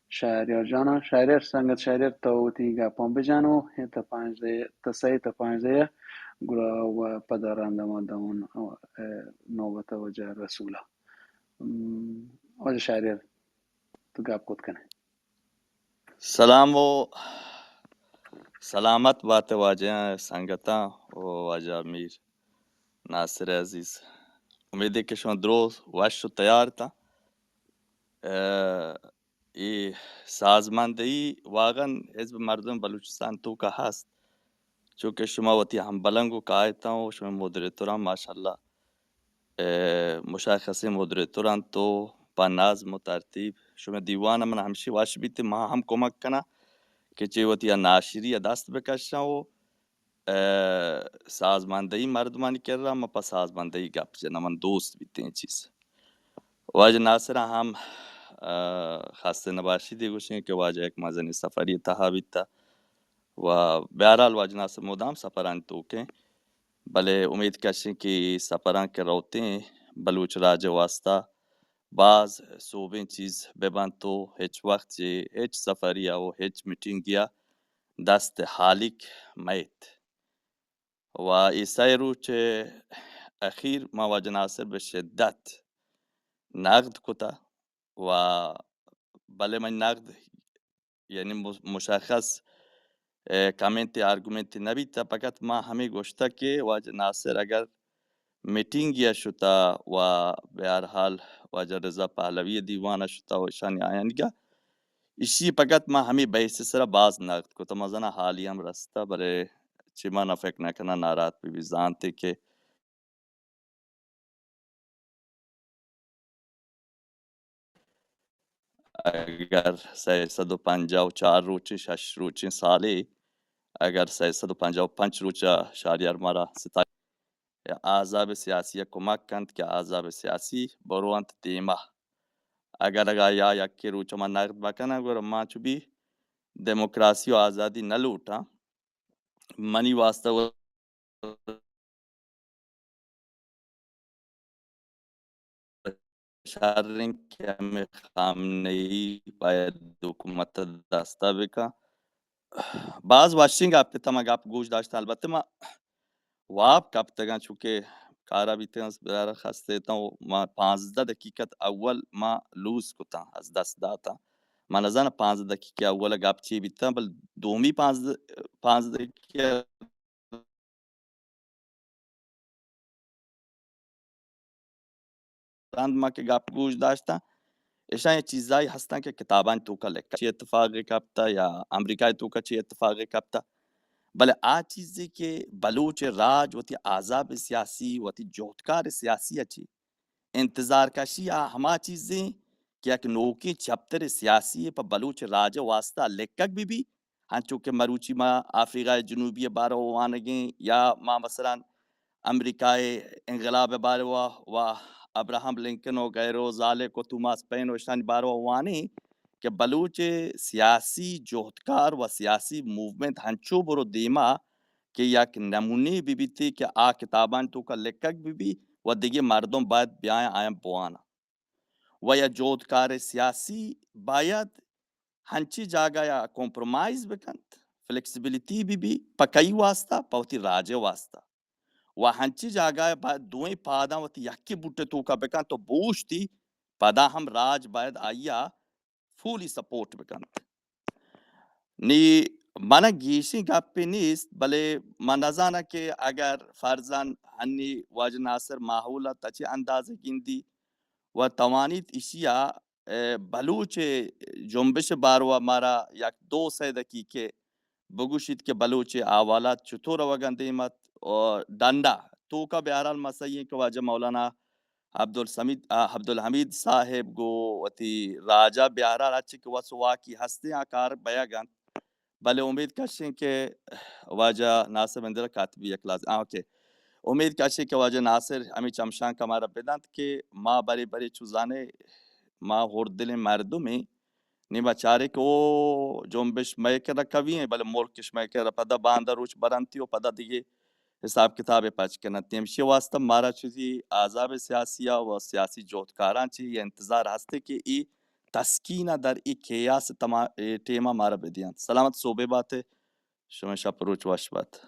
Speaker 1: شهریار جانا شهریار سنگت شهریار تاوتی گپان بجانو تا 5 دقیقه تا 3 تا 5 دقیقه گرا و پدرنده ما دون نوبت وجه رسولا واجه شهریار تو گپ کد کنه
Speaker 3: سلام و سلامت بات واجه سنگتا و واجه امیر ناصر عزیز امید ہے کہ شما درست وش و تیار تا ای سازماندهی واقعا حزب مردم بلوچستان تو کا هست چونکه شما وتی هم بلنگو قائدتا و شما مدیریتوران ماشاءالله مشخصی مدیریتوران تو با نظم و ترتیب شما دیوان من همشی واش بیتی ما هم کمک کنا که چه وتی ناشری یا دست بکشن و سازماندهی مردمانی کر رہا ما پا سازماندهی گپ جنا من دوست بیتے ہیں چیز واجہ ناصر هم خسته نباشی دی گوشیں که واجہ ایک مزنی سفری تها بیتا و بہرحال واجہ ناصر مدام سفران توکیں بلے امید کشیں کہ سفران کے روتے ہیں بلوچ راج واسطہ بعض صوبیں چیز ببان تو ہیچ وقت چے ہیچ سفری او ہیچ میٹنگ دیا دست حالک میت و ایسای رو چه اخیر ما واجه ناصر به شدت نقد کتا و بله من نقد یعنی مشخص کامنتی آرگومنتی نبیتا فقط ما همه گوشتا که واجه ناصر اگر میٹنگ یا شتا و به هر حال واجه رضا پهلوی دیوان شتا و شانی آینگا اسی فقط ما همه بحث سر باز نقد کتا مزنا حالی هم رستا برای چی ما نفکر نکنه نارات بی زانتے که اگر 354 روچه 6 روچه سالی اگر 355 روچه شهریار مرا ستای احزاب سیاسی کمک کند که احزاب سیاسی بروانت دیما اگر یا یکی روچه ما نقد بکنه گر ما چوبی دموکراسی و آزادی نلوٹا منی واسطه و شهرین که همه خامنه ای باید حکومت دسته بکن بعض واشنگ اپ تمام اپ گوش داشته البته ما واب کب تگان چونکه کارا بیته از برای خسته تا ما 15 دقیقه اول ما لوز کتا از دست داتا ما نزن 15 دقیقه اول گپ چی بیته بل دومی 15 دقیقه راند ما که گپ گوش داشته ایشان یه چیزایی هستن که کتابان تو کا لکه چی اتفاقی کپتا یا امریکای تو کا چی اتفاقی کپتا بله آ چیزی که بلوچ راج و تی احزاب سیاسی و تی جوتکار سیاسی اچی انتظار کشی ہما چیزیں کہ ایک نوکی چپتر سیاسی پر بلوچ راج واسطہ لکک بھی ہنچو کہ مروچی ما افریقہ جنوبی بارو وانگیں یا ما مثلا امریکای انقلاب بارو و ابراہم لنکن و غیرو ظالے کو توماس پین و شان بارو وانی کہ بلوچ سیاسی جوہدکار و سیاسی موومنٹ ہنچو برو دیما کہ یک نمونی بھی تھی کہ آ کتابان تو کا لکک بھی و دیگه مردم باید بیاین آیم بوانا و یا جودکار سیاسی باید هنچی جاگا یا کمپرومایز بکند فلیکسیبیلیتی بی پکی واسطه پوتی راجه واسطه و هنچی جاگا باید دوئی پادا و یکی بوٹے تو کا بکن تو بوشتی پدا هم راج باید آیا فولی سپورٹ بکند نی من گیشی گپی نیست بله من نزانه که اگر فرزن هنی واج ناصر ماحوله تچی اندازه گیندی و توانید اشیا بلوچ جنبش بارو مارا یک 2 دقیقه بگوشید که بلوچ احوالات چطور وگنده ایمت و دنده تو کا بهرحال مسئله که واجه مولانا عبدالحمید صاحب گو وتی راجا بهرحال اچھی که وسواکی هستے آکار بیاگن بله امید کشیں کہ واجہ ناصر بندر کاتبی یک لازم اوکے امید کشیں کہ واجہ ناصر ہمیں چمشان کمارا بدند کہ ما بری بری چوزانے ما ہور دل مردمی نیما چارے کہ او جنبش میکر کوی ہیں بلے ملکش میکر پدا باندر روچ برانتی و پدا دیگه حساب کتاب پچ کرنا تیمشی واسطہ مارا چیزی آزاب سیاسیہ و سیاسی جوتکاران چی یہ انتظار ہستے کہ ای تسکینہ در ای کیاس ٹیما مارا بدیان سلامت صوبے بات ہے شما شب روچ واش بات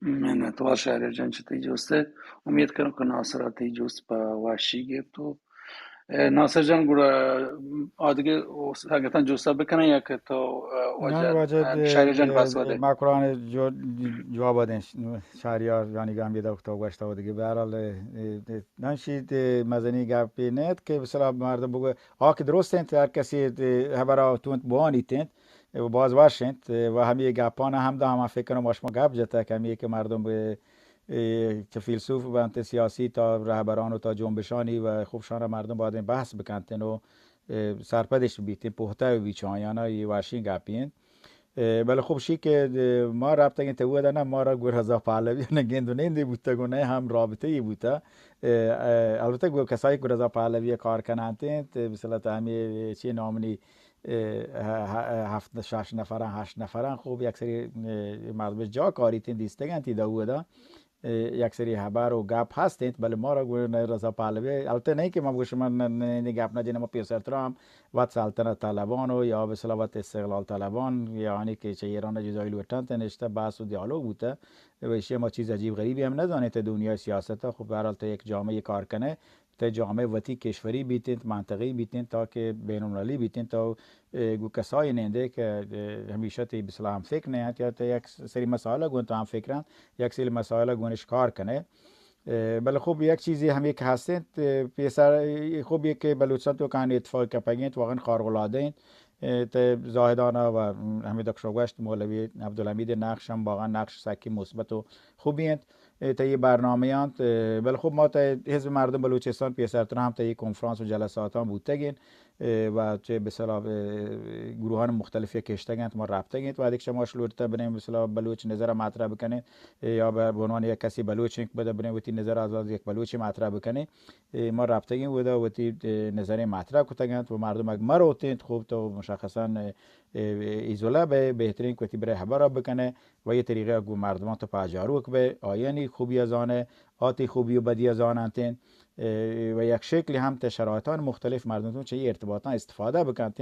Speaker 1: منتظر شهریار جان چه تیجوسته امید کنم که ناصر تیجوست با واشی گرفتو ناصر جان گوره آدیگه حقیقتا جوسته بکنه یا که تو
Speaker 2: نه
Speaker 1: وجد
Speaker 2: واجد
Speaker 1: شهریار جان پس واده
Speaker 2: مکران جواب دادن شهریار یعنی گام بیدا تو گشت و دیگه به هر حال نشید مزنی گپی نت که مثلا مردم بگو که درست انت هر کسی هبرا تو بوانی تنت و باز واشنت و همی گپانه هم ده هم فکر کنم باش ما گپ جته کمی که مردم به که فیلسوف و انت سیاسی تا رهبران و تا جنبشانی و خوبشان مردم باید بحث بکنتن و سرپدش بیتین پخته و بیچایانا یه واشین گپین بله خوب شی که ما رابطه گنته بوده نه ما را گور هزا پهلوی نگندو نیندی بوده گونه هم رابطه ای بوده البته گو کسایی گور هزا پهلوی کار کنند مثلا تا همی چی نامنی 6 نفرن 8 نفرن خوب یک سری مردم جا کاری تین دیستگن تیدا بوده یک سری خبر و گپ هستید بله ما را گویا رضا پهلوی البته نه که ما بگوشم من گپ نجنم ما پیسرترام وقت سلطنت طلبان و یا به صلاحت استقلال طلبان یعنی که چه ایران جزای لوتن تنشته بحث و دیالوگ بوده و ما چیز عجیب غریبی هم ندانید تا دنیای سیاست خب به هر حال تا یک جامعه کار کنه تا جامعه وتی کشوری بیتین منطقی بیتین تا که بین‌المللی بیتین تا گو کسایی ننده که همیشه تی بسلا هم فکر نه یا تا یک سری مسائل گون تا هم فکرن یک سری مسائل گونش کار کنه بله خوب یک چیزی هم یک هستند پیسر خوب یک که بلوچستان تو کان اتفاق کپگینت واقعا خارق العاده اند تا زاهدانه و همین دکتر گشت مولوی عبدالحمید نقش هم واقعا نقش سکی مثبت و خوبی اند طی برنامه‌اند. ولی خب ما تا حزب مردم بلوچستان پیشتر هم طی کنفرانس و جلسات هم بودتگین و چه به اصطلاح گروهان مختلفی کشتگند ما رفتگید و دیگه شما شلورتا بریم به اصطلاح بلوچ نظر مطرح بکنید یا به عنوان یک کسی بلوچ بده بریم وقتی نظر از یک بلوچ مطرح بکنید ما رفتگیم و وقتی نظر مطرح کردند و مردم اگه مروتید خوب تو مشخصا ایزولا به بهترین کتی برای خبر بکنه و یه طریقه اگه مردمان تو پاجارو که آینی خوبی از آنه آتی خوبی و بدی از آن انتین و یک شکلی هم تا شرایطان مختلف مردم چه ارتباطات استفاده بکنن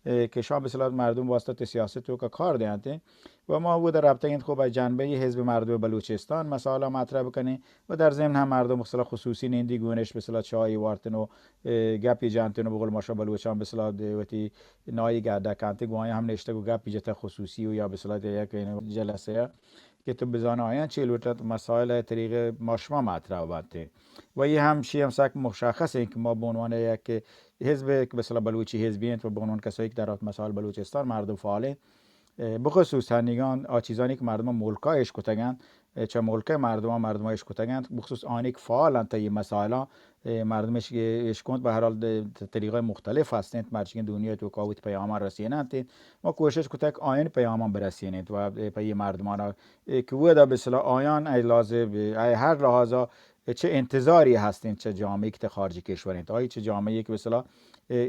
Speaker 2: که شام به صلاح مردم واسطه سیاست و کار دیانتین و ما بود رابطه خوب از جنبه حزب مردم بلوچستان مسائل مطرح بکنیم و در ضمن هم مردم مثلا خصوصی نیندی گونش به صلاح چای وارتن و گپی جانتن و بقول ماشا بلوچان به صلاح وقتی نای گرده کانتی گویا هم نشته و گپی جت خصوصی و یا به صلاح یک جلسه که تو بزانه آیان چه لوتت مسائل طریق ماشما مطرح بوده و یه هم شی هم سک مشخصه که ما به عنوان یک حزب که به اصطلاح بلوچی حزبیند و به عنوان کسایی که در مسائل بلوچستان مردم فعاله بخصوص هنگان چیزانی که مردم ملکایش کتگند چه ملکه مردم اش کتگند بخصوص آنی که فعالند تا این مسائل مردمش کند به هر حال طریقای مختلف هستند مرچین دنیا تو کاوت پیام رسینند ما کوشش کتک آین پیام برسینید و پی مردمان که و دا به اصطلاح آیان ای لازم ای هر لحاظا چه انتظاری هستین چه جامعه که خارج کشورین تا چه جامعه که به اصطلاح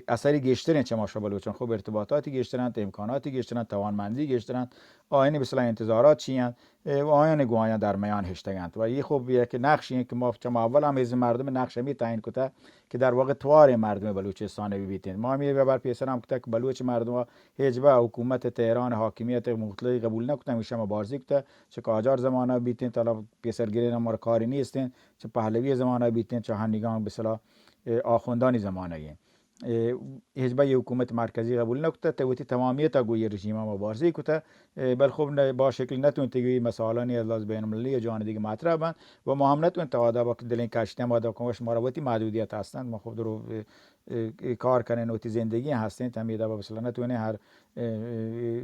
Speaker 2: اثری گشترین چه ماشا بلوچان خوب ارتباطاتی گشترن امکاناتی گشترن توانمندی گشترن آینه به اصطلاح انتظارات چیان و آینه گویان در میان هشتگند و یه خوب یک نقشی که ما چما اول هم از مردم نقش می تعیین کته که در واقع توار مردم بلوچستان ببیتین ما می بر پیسر هم کته که بلوچ مردم هجبه حکومت تهران حاکمیت مطلق قبول نکته میشه مبارزه کته چه قاجار زمانه بیتین تا پیسر گیرین ما کاری نیستین چه پهلوی زمانه بیتین چه هنگان به اصطلاح آخوندانی زمانه حزب حکومت مرکزی قبول نکته توتی تمامیت گوی رژیم مبارزه کته بل خوب با شکل نتون تگوی مسائلانی از بین المللی جهان دیگه مطرح بند و ما هم نتون تعاده با دلین کاشته ما دا کومش مروتی محدودیت هستند ما خوب درو کار کنن و زندگی هستند تمیده با مثلا نتونه هر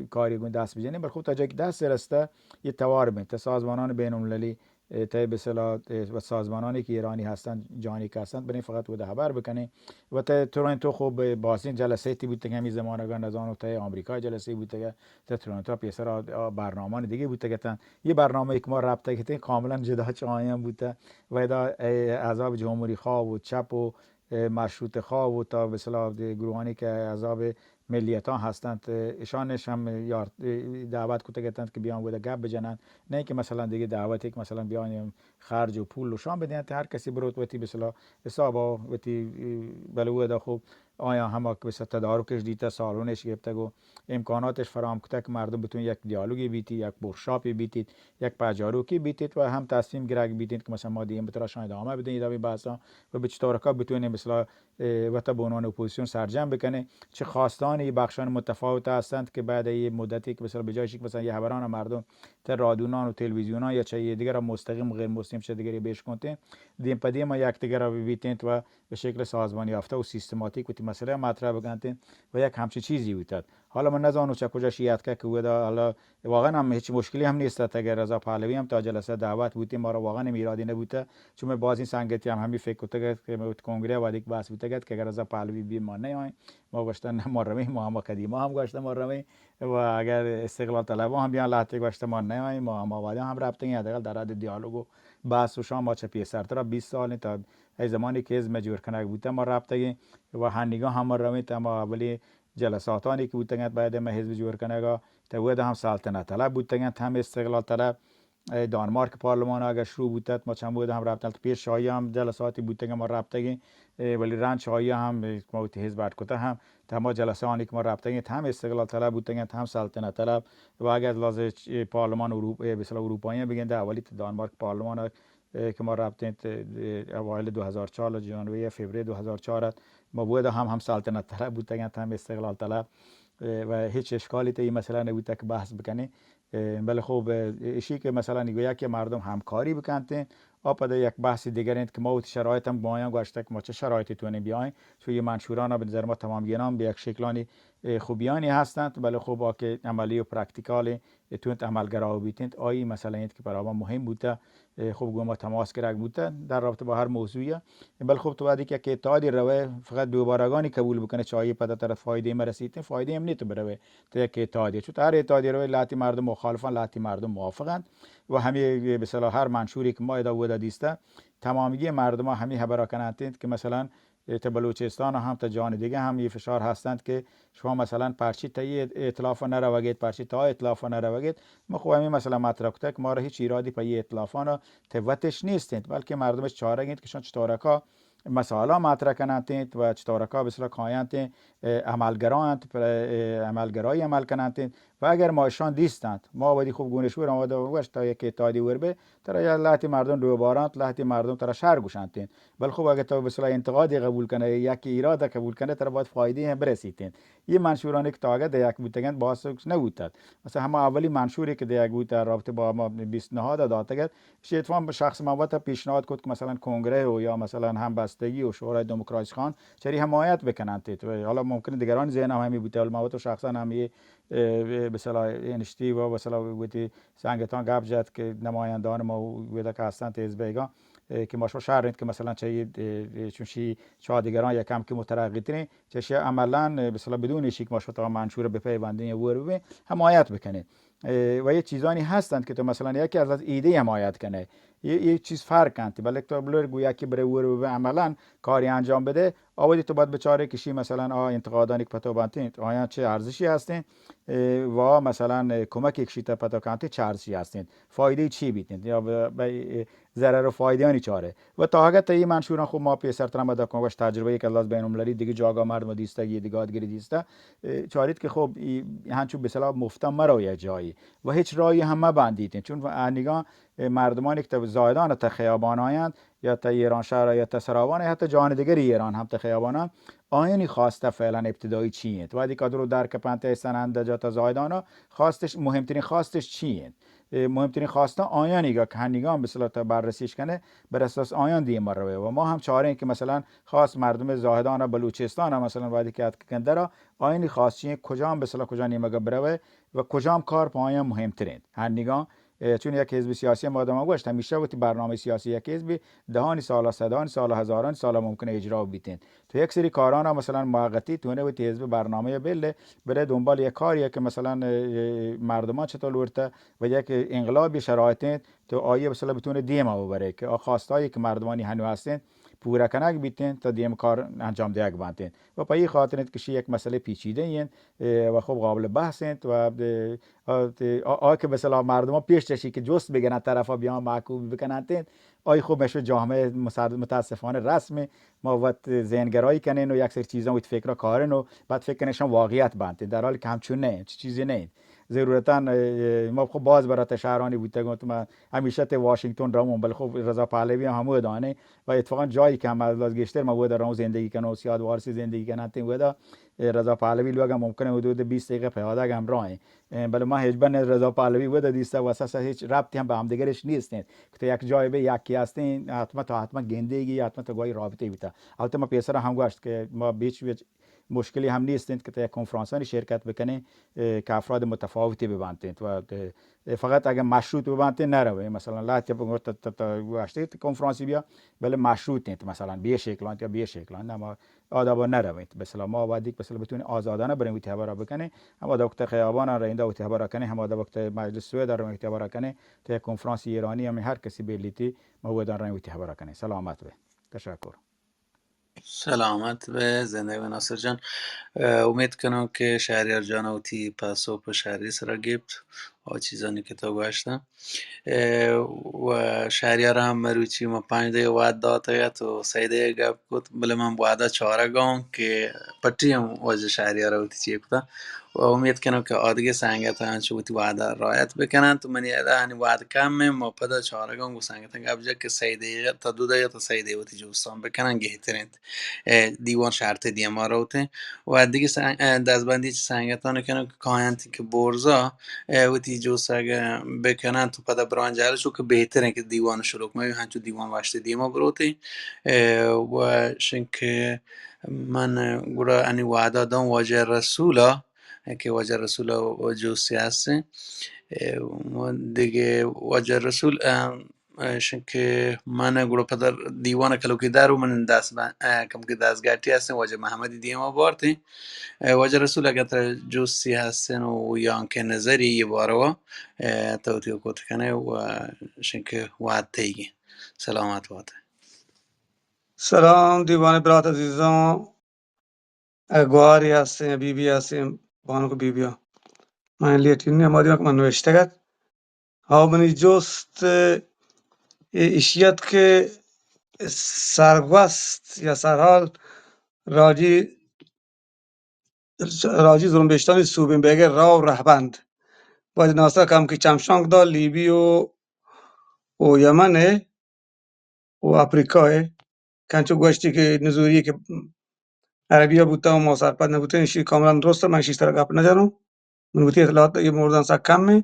Speaker 2: کاری گون دست بزنیم بل خوب تا جایی که دست رسته یه توار بین سازمانان بین المللی تا به اصطلاح و سازمانانی که ایرانی هستند جهانی که هستند برای فقط بوده خبر بکنه و تا تورنتو خوب باسین جلسه تی بود که همی زمانگان از آن تا آمریکا جلسه بود که تا تورنتو پیسر برنامه دیگه بود که یه برنامه که ما رابطه که کاملا جدا چایم بود و دا احزاب جمهوری خواه و چپ و مشروط خواه و تا به اصطلاح گروهانی که احزاب ملیت ها هستند ایشانش هم دعوت کته گفتند که بیان بوده گپ بزنن نه که مثلا دیگه دعوتی که مثلا بیان خرج و پول و شام بدن هر کسی بروت وتی به اصطلاح حساب وتی بلوه دا خوب آیا هم که به تدارکش دیتا سالونش گرفته و امکاناتش فراهم کته که مردم بتون یک دیالوگی بیتی یک ورکشاپی بیتید یک پاجاروکی بیتید و هم تصمیم گیری بیتید که مثلا ما دیگه بتراشان ادامه بدین ادامه بحثا و به چطور که بتونیم مثلا وقتا به عنوان اپوزیسیون سرجم بکنه چه خواستانی بخشان متفاوت هستند که بعد این مدتی که مثلا به جایش مثلا یه خبران مردم در رادیونان و تلویزیونان یا چه دیگر مستقیم و غیر مستقیم چه دیگری بهش کنته دیم پدیم ما یک دیگر رو ببینید و به شکل سازمانی یافته و سیستماتیک و مسئله مطرح بکنید و یک همچین چیزی بود حالا من نزانم چه کجا شیعت که ودا حالا واقعا هم هیچ مشکلی هم نیست اگر رضا پهلوی هم تا جلسه دعوت بودیم ما رو واقعا ایرادی نبوده چون باز این سنگتی هم همین فکر کرده که کنگره و دیگه بحث بوده که اگر رضا پهلوی بی ما نه ما گشتن ما روی ما قدیما هم گشتن ما روی و اگر استقلال طلبها هم بیان لاته گشتن ما نه ما وادی هم رابطه حداقل در حد دیالوگ و بحث و شام ما چه پیسر تا 20 سال تا ای زمانی که از مجور کنه بوده ما رابطه و هنگا هم روی تا ما اولی جلساتانی که بودن بعد ما حزب جور کنه تا بود هم سلطنت طلب بودن هم استقلال طلب دانمارک پارلمان اگر شروع بودت ما چند بود هم رابطه پیش شایی هم جلساتی بودن ما رابطه ولی رنج شایی هم ما حزب بعد کته هم تمام جلسه آنی که ما رابطه هم استقلال طلب بودن هم سلطنت طلب و اگر لازم پارلمان اروپا به اصطلاح اروپایی بگن در اولی دانمارک پارلمان که ما رابطه اوایل 2004 ژانویه فوریه 2004 ما بود هم سلطنت طلب بودن هم استقلال طلب و هیچ اشکالی تا این مسئله نبود که بحث بکنه بله خوب اشی که مثلا نگویا که مردم همکاری بکنن آب یک بحث دیگر است که ما وقتی شرایط هم باید گذاشته که ما چه شرایطی تونیم بیایم چون یه منشوران به نظر ما تمام گیران به یک شکلانی خوبیانی هستند ولی خب که عملی و پرکتیکال توی عملگرا بیتند آیی مثلا اینت که برای ما مهم بوده خب ما تماس گرفت بوده در رابطه با هر موضوعی بل خب تو بعدی که اتحادی روه فقط دوبارگانی قبول بکنه چایی پدا طرف فایده ما رسیدن فایده هم نیست بروه تا که اتحادی چون هر اتحادی روه لاتی مردم مخالفن لاتی مردم موافقن و همه به اصطلاح هر منشوری که ما ادا دیسته تمامی مردم ها همه خبر کنند که مثلا تا بلوچستان هم تا جان دیگه هم یه فشار هستند که شما مثلا پرچی تا ائتلاف نروگید پرچی تا ائتلاف نروگید ما خو همین مثلا مطرح کرده که ما را هیچ ایرادی پای ائتلافانا توتش نیستند بلکه مردمش چاره گید که شون چطورکا مسائل مطرح کنند و چطورکا بسیار کایند عملگرایند عملگرایی عمل کنند و اگر ماشان دیستند ما ودی خوب گونشور آماده وش تا یک اتحادی وربه ترا یا لحتی مردم دو بارانت لحتی مردم ترا شهر گوشانتین بل خوب اگر تو بسیار انتقادی قبول کنه یک ایراد قبول کنه ترا باید فایده هم برسیتین یه منشورانی که تاگه ده یک بودند باسکس نبودند مثلا همه اولی منشوری که ده یک بود در رابطه با ما 20 نهاد دادگت شیطان شخص مواد پیشنهاد کرد که مثلا کنگره و یا مثلا همبستگی و شورای دموکراسی خان چری حمایت بکنند حالا ممکن دیگران ذهن هم همی بوده مواد شخصا همی به اصطلاح انشتی و به اصطلاح بودی سنگتان گپ زد که نمایندگان ما بوده که هستند حزب که ماشو شهر که مثلا چه چونشی چه دیگران یکم که مترقیتین چه عملا به اصطلاح بدون شیک ماشو تا منشور به پیوندی ور حمایت بکنه و یه چیزانی هستند که تو مثلا یکی از ایده حمایت کنه یه چیز فرق کنه ولی تو بلور گویا که بره ور عملا کاری انجام بده آودی تو باید بچاره کشی مثلا انتقادانی که پتو بانتین آیا چه ارزشی هستین و مثلا کمک کشی تا پتو کنه چه ارزشی هستین فایده چی بیتین یا به ضرر و فایده آنی چاره و تا اگه تا این منشوران خوب ما پیسر ترم بده کنم واش تجربه یک از بین المللی دیگه جاگا مردم دیسته یه دیگه ادگیری دیسته چارید که خب هنچو به اصطلاح مفتم مرا یه جایی و هیچ رایی هم مبندیدین چون انیگا مردمانی که زایدان تا خیابان آیند یا تا ایران شهر یا تا سراوان یا حتی جان دیگر ایران هم تا خیابان آینی خواسته فعلا ابتدایی چیه تو بعدی کادر در کپنته سنند جا تا زایدانا خواستش مهمترین خواستش چیه مهمترین خواسته آیانی که هنگام به اصطلاح تا بررسیش کنه بر اساس آیان دیم روه و ما هم چاره این که مثلا خاص مردم زاهدان بلوچستان مثلا وادی که کنده را آینی خاصی کجام به اصطلاح کجا نیمه بروه و کجام کار پایان مهمترین هنگام چون یک حزب سیاسی ما آدم گوشت همیشه وقتی برنامه سیاسی یک حزب دهانی سال صدان سال هزاران سال ممکنه اجرا بیتین تو یک سری کاران مثلا موقتی تو نه وقتی حزب برنامه بله بره دنبال یک کاریه که مثلا مردمان چطور ورته و یک انقلابی شرایط تو آیه مثلا بتونه دیم ببره که خواستایی که مردمانی هنو هستن پورا کنک بیتین تا دیم کار انجام دیگ بانتین و پای خاطر که یک مسئله پیچیده این و خب قابل بحثند و که مثلا مردم پیش چشی که جست بگن طرفا بیان معکوب بکنند آی خب مشو جامعه متاسفانه رسمه ما وقت ذهنگرایی کنین و یک سری چیزا وقت فکر کارن و بعد فکر کنشون واقعیت بنده در حالی که همچون نه چیزی نه ضرورتا ما خب باز برات شهرانی بوده گفتم من همیشه تو واشنگتن رامون بل خب رضا پهلوی هم دانه و اتفاقا جایی که هم از گشتر ما بود رام زندگی کنه و سیاد وارسی زندگی کنه تیم بود رضا پهلوی لوگا ممکنه حدود 20 دقیقه پیاده هم راه بله ما هیچ بن رضا پهلوی بود دیسته و اساسا هیچ ربطی هم به هم دیگرش نیستن که تو یک جای به یکی هستین حتما گندگی حتما تو گاهی رابطه بیته البته ما پیسر هم گوشت که ما بیچ مشکلی هم نیستند که تا یک کنفرانسانی شرکت بکنه که افراد متفاوتی ببندند و فقط اگر مشروط ببندند نروه مثلا لاتی بگوشت تا گوشته کنفرانسی بیا بله مشروط نیست مثلا به شکلان یا به شکلان اما آدابا نروید مثلا ما وادی مثلا بتونی آزادانه بریم اعتبار بکنه هم وقت خیابان را ایندا اعتبار کنه هم وقت مجلس سوئد را اعتبار کنه تا کنفرانس ایرانی هم هر کسی بلیتی ما ودان را اعتبار کنه سلامت به تشکر
Speaker 1: سلامت به زنده و ناصر جان امید کنم که شهریار جان اوتی پاسو په شهری سره گفت و چیزانی که تو گوشتم و شهریار هم مروچی ما 5 دقیقه وعد داده تو 3 دقیقه گپ کد بله من وعده 4 گام که پټی هم وجه شهریار اوتی چی کده و امید کنم که آدگه سنگتان چوتی وعده رعایت بکنن تو منی هنی وعده کم ما پدا 4 گام سنگتان گپ جا که 3 دقیقه تا 2 دقیقه تا 3 دقیقه اوتی جوستان بکنن گهترند دیوان شرط دیما روته و دیگه دستبندی سنگتان کنم که کاینتی که برزا وقتی تی جوست اگه بکنن تو پدا برانجالشو که بهتره که دیوان شروع کنم هنچو دیوان واشته دیما بروتی و شنکه من گورا انی وعده دام واجه رسولا که واجه رسولا و جوستی هسته و دیگه واجه رسول شنکه من گروه پدر دیوان کلو که دارو من دست کم که دستگرتی هستن واجه محمدی دیما بارتی واجه رسول اگر تر جوستی هستن و یا که نظری یه بارو توتیو کت کنه و شنکه وعد تیگی سلامت وعد
Speaker 4: سلام دیوان برات عزیزان اگواری هستیم بی هستیم بانو کو بیا من لیتین نمادی که من نوشته کرد ها منی جست اشیت که سرگوست یا سرحال راجی زنبشتانی سوبین بگه راو رهبند باید ناسا کم که چمشانگ دا لیبی و یمنه و افریقاه کنچو گوشتی که نزوری که عربی ها بودتا و ما سرپد نبودتا این شیر کاملا درسته من شیش طرح گپ نجانم من بودی اطلاعات یه موردن سا کمه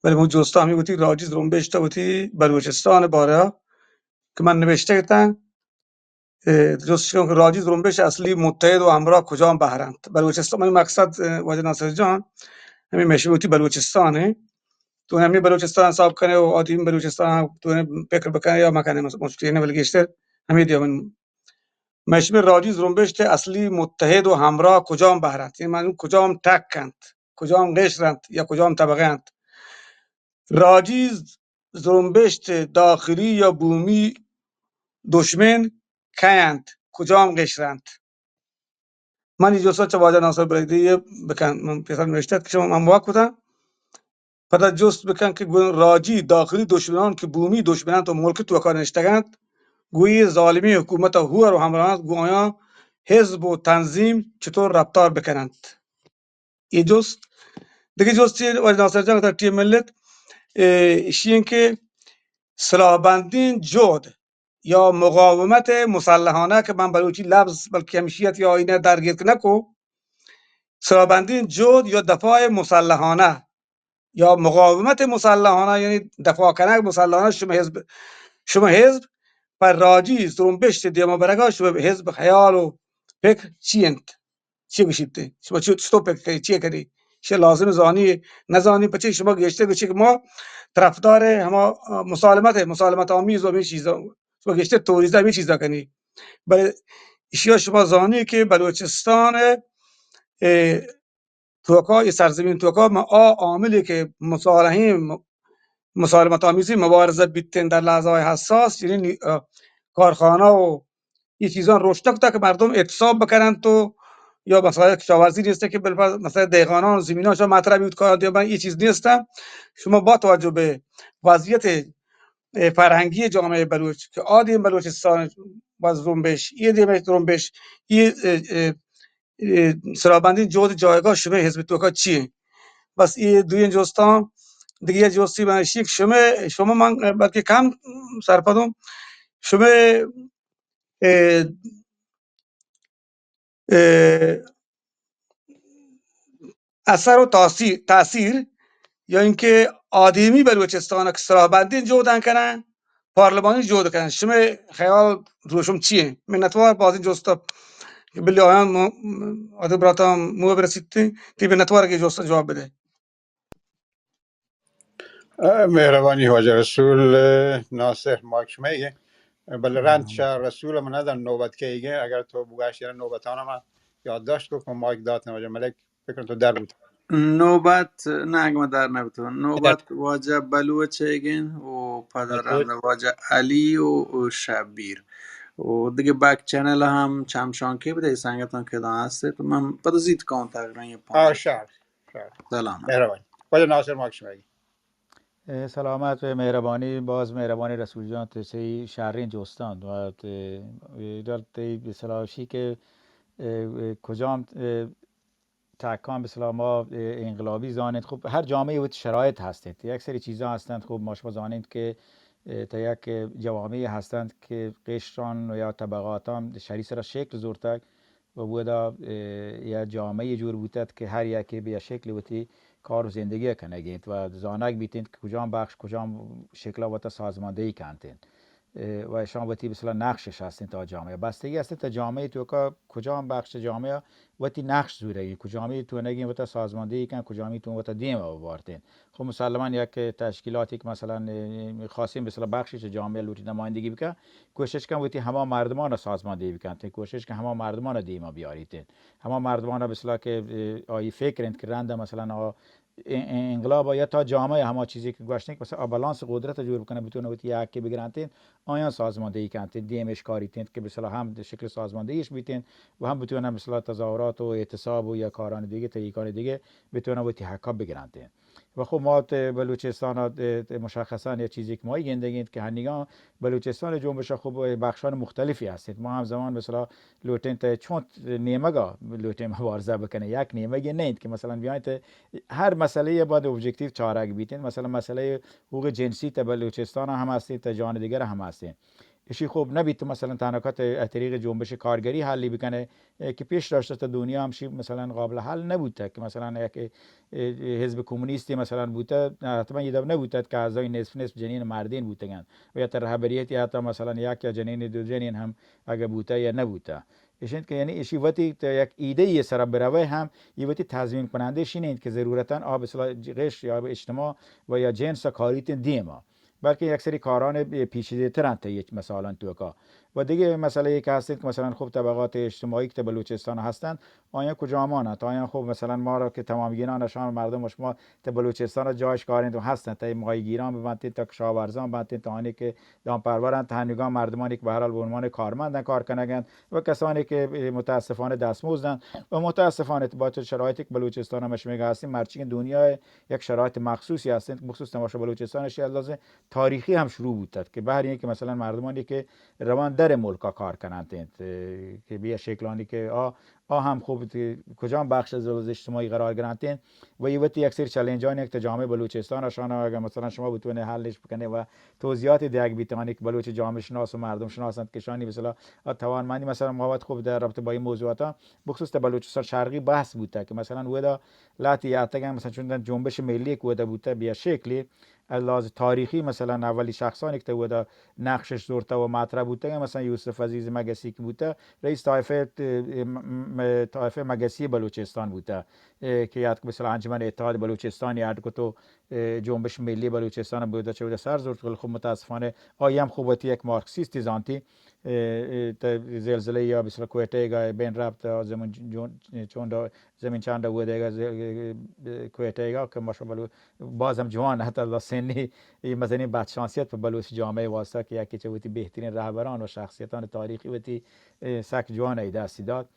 Speaker 4: ولی مو جستا همی بودی راجی زنبشتا بودی بلوچستان باره که من نوشته کتن جستشون که راجی زنبش اصلی متحد و همراه کجا بهرند بلوچستان من مقصد واجد ناصر جان همین مشروطی بلوچستانه تو همین بلوچستان حساب کنه و آدم بلوچستان تو فکر بکنه یا مکنه مشکلی نه ولی گشته همین دیگه من مشمر راجی زنبشت اصلی متحد و همراه کجا بهرند یعنی من کجام تکند کجام قشرند یا کجام طبقه اند راجی زنبشت داخلی یا بومی دشمن کیند کجام قشرند من اینجا چه واجد ناصر بریده بکن من پیسر نوشته که شما من موافق بودم پدا جست بکن که راجی داخلی دشمنان که بومی دشمنان تو ملک تو کار نشتگند گویی ظالمی حکومت هو رو همراهند گویا حزب و تنظیم چطور رفتار بکنند این جست دیگه جستی واجد ناصر جان در تیم ملت شین که سلاح بندین جهد یا مقاومت مسلحانه که من بلوچی لفظ بلکه همیشیت یا آینه درگیر نکو سلاح بندین جهد یا دفاع مسلحانه یا مقاومت مسلحانه یعنی دفاع کنک مسلحانه شما حزب پر راجی زنبشت دیما برگا شما حزب خیال و فکر چیند چی بشیده شما چطور فکر کنی چی کنی چه لازم زانی نزانی پچه شما گشته بچه که ما طرفدار همه مسالمت آمیز و این چیزا شما گشته توریزه این چیزا کنی برای اشیا شما زانی که بلوچستان توکا سرزمین توکا ما عاملی که مسالمت آمیزی مبارزه بیتن در لحظه های حساس یعنی کارخانه و این چیزان رشد تا که مردم اعتصاب بکنن تو یا مثلا کشاورزی نیسته که بالفرض مثلا دیگانان و زمیناشون مطرح بود کار دیگه این چیز نیستم شما با توجه به وضعیت فرهنگی جامعه بلوچ که عادی بلوچستان با زنبش یه دیمه زنبش یه سرابندی جهد جایگاه شما حزب توکا چیه بس این دوی جستان دیگه یه جستی منش یک شما من بلکه کم سرپدم شما اه، اه، اثر و تاثیر یا اینکه آدمی بلوچستان که سرابندی جودن کنن پارلمانی جود کنن شما خیال روشم چیه منتوار بازی جستا که بلی آیان آده براتا مو برسیدی تی منتوار که جستا جواب بده
Speaker 5: مهربانی حاج رسول ناصر مایک میگه بل رند شهر رسول من ندارم نوبت که ایگه اگر تو بگشت یعنی نوبتانه من یادداشت کن مایک داد نواجه ملک فکر تو در بود
Speaker 1: نوبت نه اگه من در نبتون نوبت واجه بلوچ ایگین و پدرنده واجه علی و شبیر و دیگه بک چنل هم چمشانکی بده سنگتان که دان هسته تو من پدا زید کن تقریبا یه 15
Speaker 5: شهر
Speaker 1: سلام
Speaker 5: مهربانی حاج ناصر مایک میگه
Speaker 2: سلامت و مهربانی باز مهربانی رسول جان تسی شهرین جستان و در به سلاشی که کجام تحکام به ما انقلابی زانید خب هر جامعه و شرایط هستند یک سری چیزا هستند خب ما شما زانید که تا یک جوامعی هستند که قشران و یا طبقاتان شریس را شکل زورتک و بودا یا جامعه جور بودد که هر یکی به شکل وتی کار و زندگی کنگید و زانک بیتین که کجام بخش کجام شکل و تا سازماندهی کنتین و شما باتی مثلا نقشش هستین تا جامعه بستگی هستین تا جامعه تو که کجام بخش جامعه وقتی نقش زورگی کجامی تو نگین وقت سازماندهی کن کجامی تو وقت دیم آوردین خب مسلمان یک تشکیلاتی که مثلا خاصین مثلا بخشی که جامعه لوتی نمایندگی بکن کوشش کن وقتی همه مردمان را سازماندهی بکن کوشش کن همه مردمان را دیم بیاریتین همه مردمان را مثلا که آیی فکرند که رنده مثلا انقلاب یا تا جامعه همه چیزی که گوشتن که مثلا بالانس قدرت جور بکنه بتونه وقتی یکی بگیرنتین آیا سازماندهی کنتین دیمش کاریتین که مثلا هم شکل سازماندهیش بیتین و هم بتونه مثلا تظاهرات و اعتصاب و یا کاران دیگه تحریکان دیگه بتونه وقتی حقا بگیرنتین و خب ما بلوچستان مشخصا یه چیزی که ما گندگیم که هنگام بلوچستان جنبش خب بخشان مختلفی هستید ما هم زمان مثلا لوتین تا چون نیمگا لوتین مبارزه بکنه یک نیمگی نیست که مثلا بیاید هر مسئله باید ابجکتیو چارگ بیتین مثلا مسئله حقوق جنسی تا بلوچستان هم هستید تا جان دیگر هم هستید اشی خوب نبید مثلا تناکات طریق جنبش کارگری حلی بکنه که پیش داشته تا دنیا همشی مثلا قابل حل نبوده که مثلا یک حزب کمونیستی مثلا بوده حتما یه دب نبوده که اعضای نصف جنین مردین بودن و یا رهبریتی حتی مثلا یک یا جنین دو جنین هم اگه بوده یا نبوده اشین که یعنی اشی وقتی یک ایده یه سر بروه هم یه وقتی تضمین کننده شینه که ضرورتا آب مثلا غش یا اجتماع و یا جنس کاریت دیما بلکه یک سری کاران پیچیده ترند تا یک مثلا توکا و دیگه مسئله که هستید که مثلا خوب طبقات اجتماعی که بلوچستان هستند آیا کجا مانند آیا خوب مثلا ما را که تمام گیران نشان مردم شما تا بلوچستان جایش کارند و هستند تا مای گیران ببندید تا کشاورزان ببندید تا آنی که دام پرورند تنگان مردمانی که به هر حال به عنوان کارمندن کار کنند و کسانی که متاسفانه دستمزدند و متاسفانه با شرایطی که بلوچستان مش میگه هستیم مرچی دنیا یک شرایط مخصوصی هستند بخصوص تماشا بلوچستانش لازم تاریخی هم شروع بود که بهر اینکه مثلا مردمانی که روان در ملک کار کنند که به شکلانی که هم خوب کجا بخش از اجتماعی قرار گرفتن و یه وقتی یک سری چالنجانی که جامعه بلوچستان اشان اگر مثلا شما بتونه حلش بکنه و توضیحات دیگه بیتانی که بلوچ جامعه شناس و مردم شناسند که شانی مثلا توانمندی مثلا مواد خوب در رابطه با این موضوعات بخصوص بلوچستان شرقی بحث بوده که مثلا ودا لاتی یاتگان مثلا چون جنبش ملی که ودا بوده به شکلی از تاریخی مثلا اولی شخصانی که ودا نقشش زورته و مطرح بوده مثلا یوسف عزیز مگسی که بوده رئیس طایفه مگسی بلوچستان بوده که یاد مثلا انجمن اتحاد بلوچستان یاد کو تو جنبش ملی بلوچستان بوده چه بوده سر زورت خب متاسفانه آیم خوبتی یک مارکسیستی زانتی زلزله یا مثلا کویته بین رفت زمین چون زمین چند بوده کویته که ماشاءالله بازم جوان حتی از سنی مثلا بعد شانسیت به بلوچ جامعه واسطه که یکی چه بودی بهترین رهبران و شخصیتان تاریخی بودی سک جوان ای دستی داد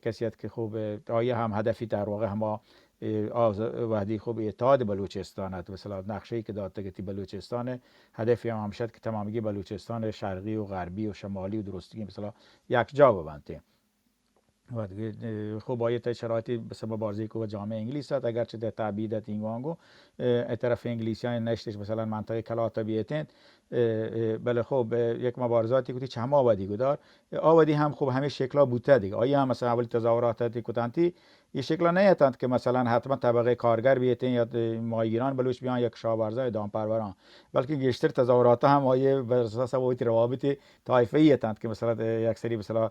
Speaker 2: کسیت که خوب آیه هم هدفی در واقع هم وحدی خوب اتحاد بلوچستان است مثلا نقشه‌ای که داده که بلوچستان هدفی هم شد که تمامی بلوچستان شرقی و غربی و شمالی و درستگی مثلا یک جا ببنده و خوب آیه شرایطی به سبب بازی که جامعه انگلیس است اگرچه در تعبیدت این وانگو طرف انگلیسیان نشتش مثلا منطقه کلات بیتن بله خب یک مبارزاتی که چه هم آوادی گدار آوادی هم خوب همه شکلا بوده دیگه آیا هم مثلا اولی تظاهراتی کتانتی این شکلا نیتند که مثلا حتما طبقه کارگر بیتن یا ماهیگیران بلوچ بیان یا کشاورزای دام پروران بلکه بیشتر تظاهرات هم آیه بر اساس اوتی روابط طایفه‌ای هستند که مثلا یک سری مثلا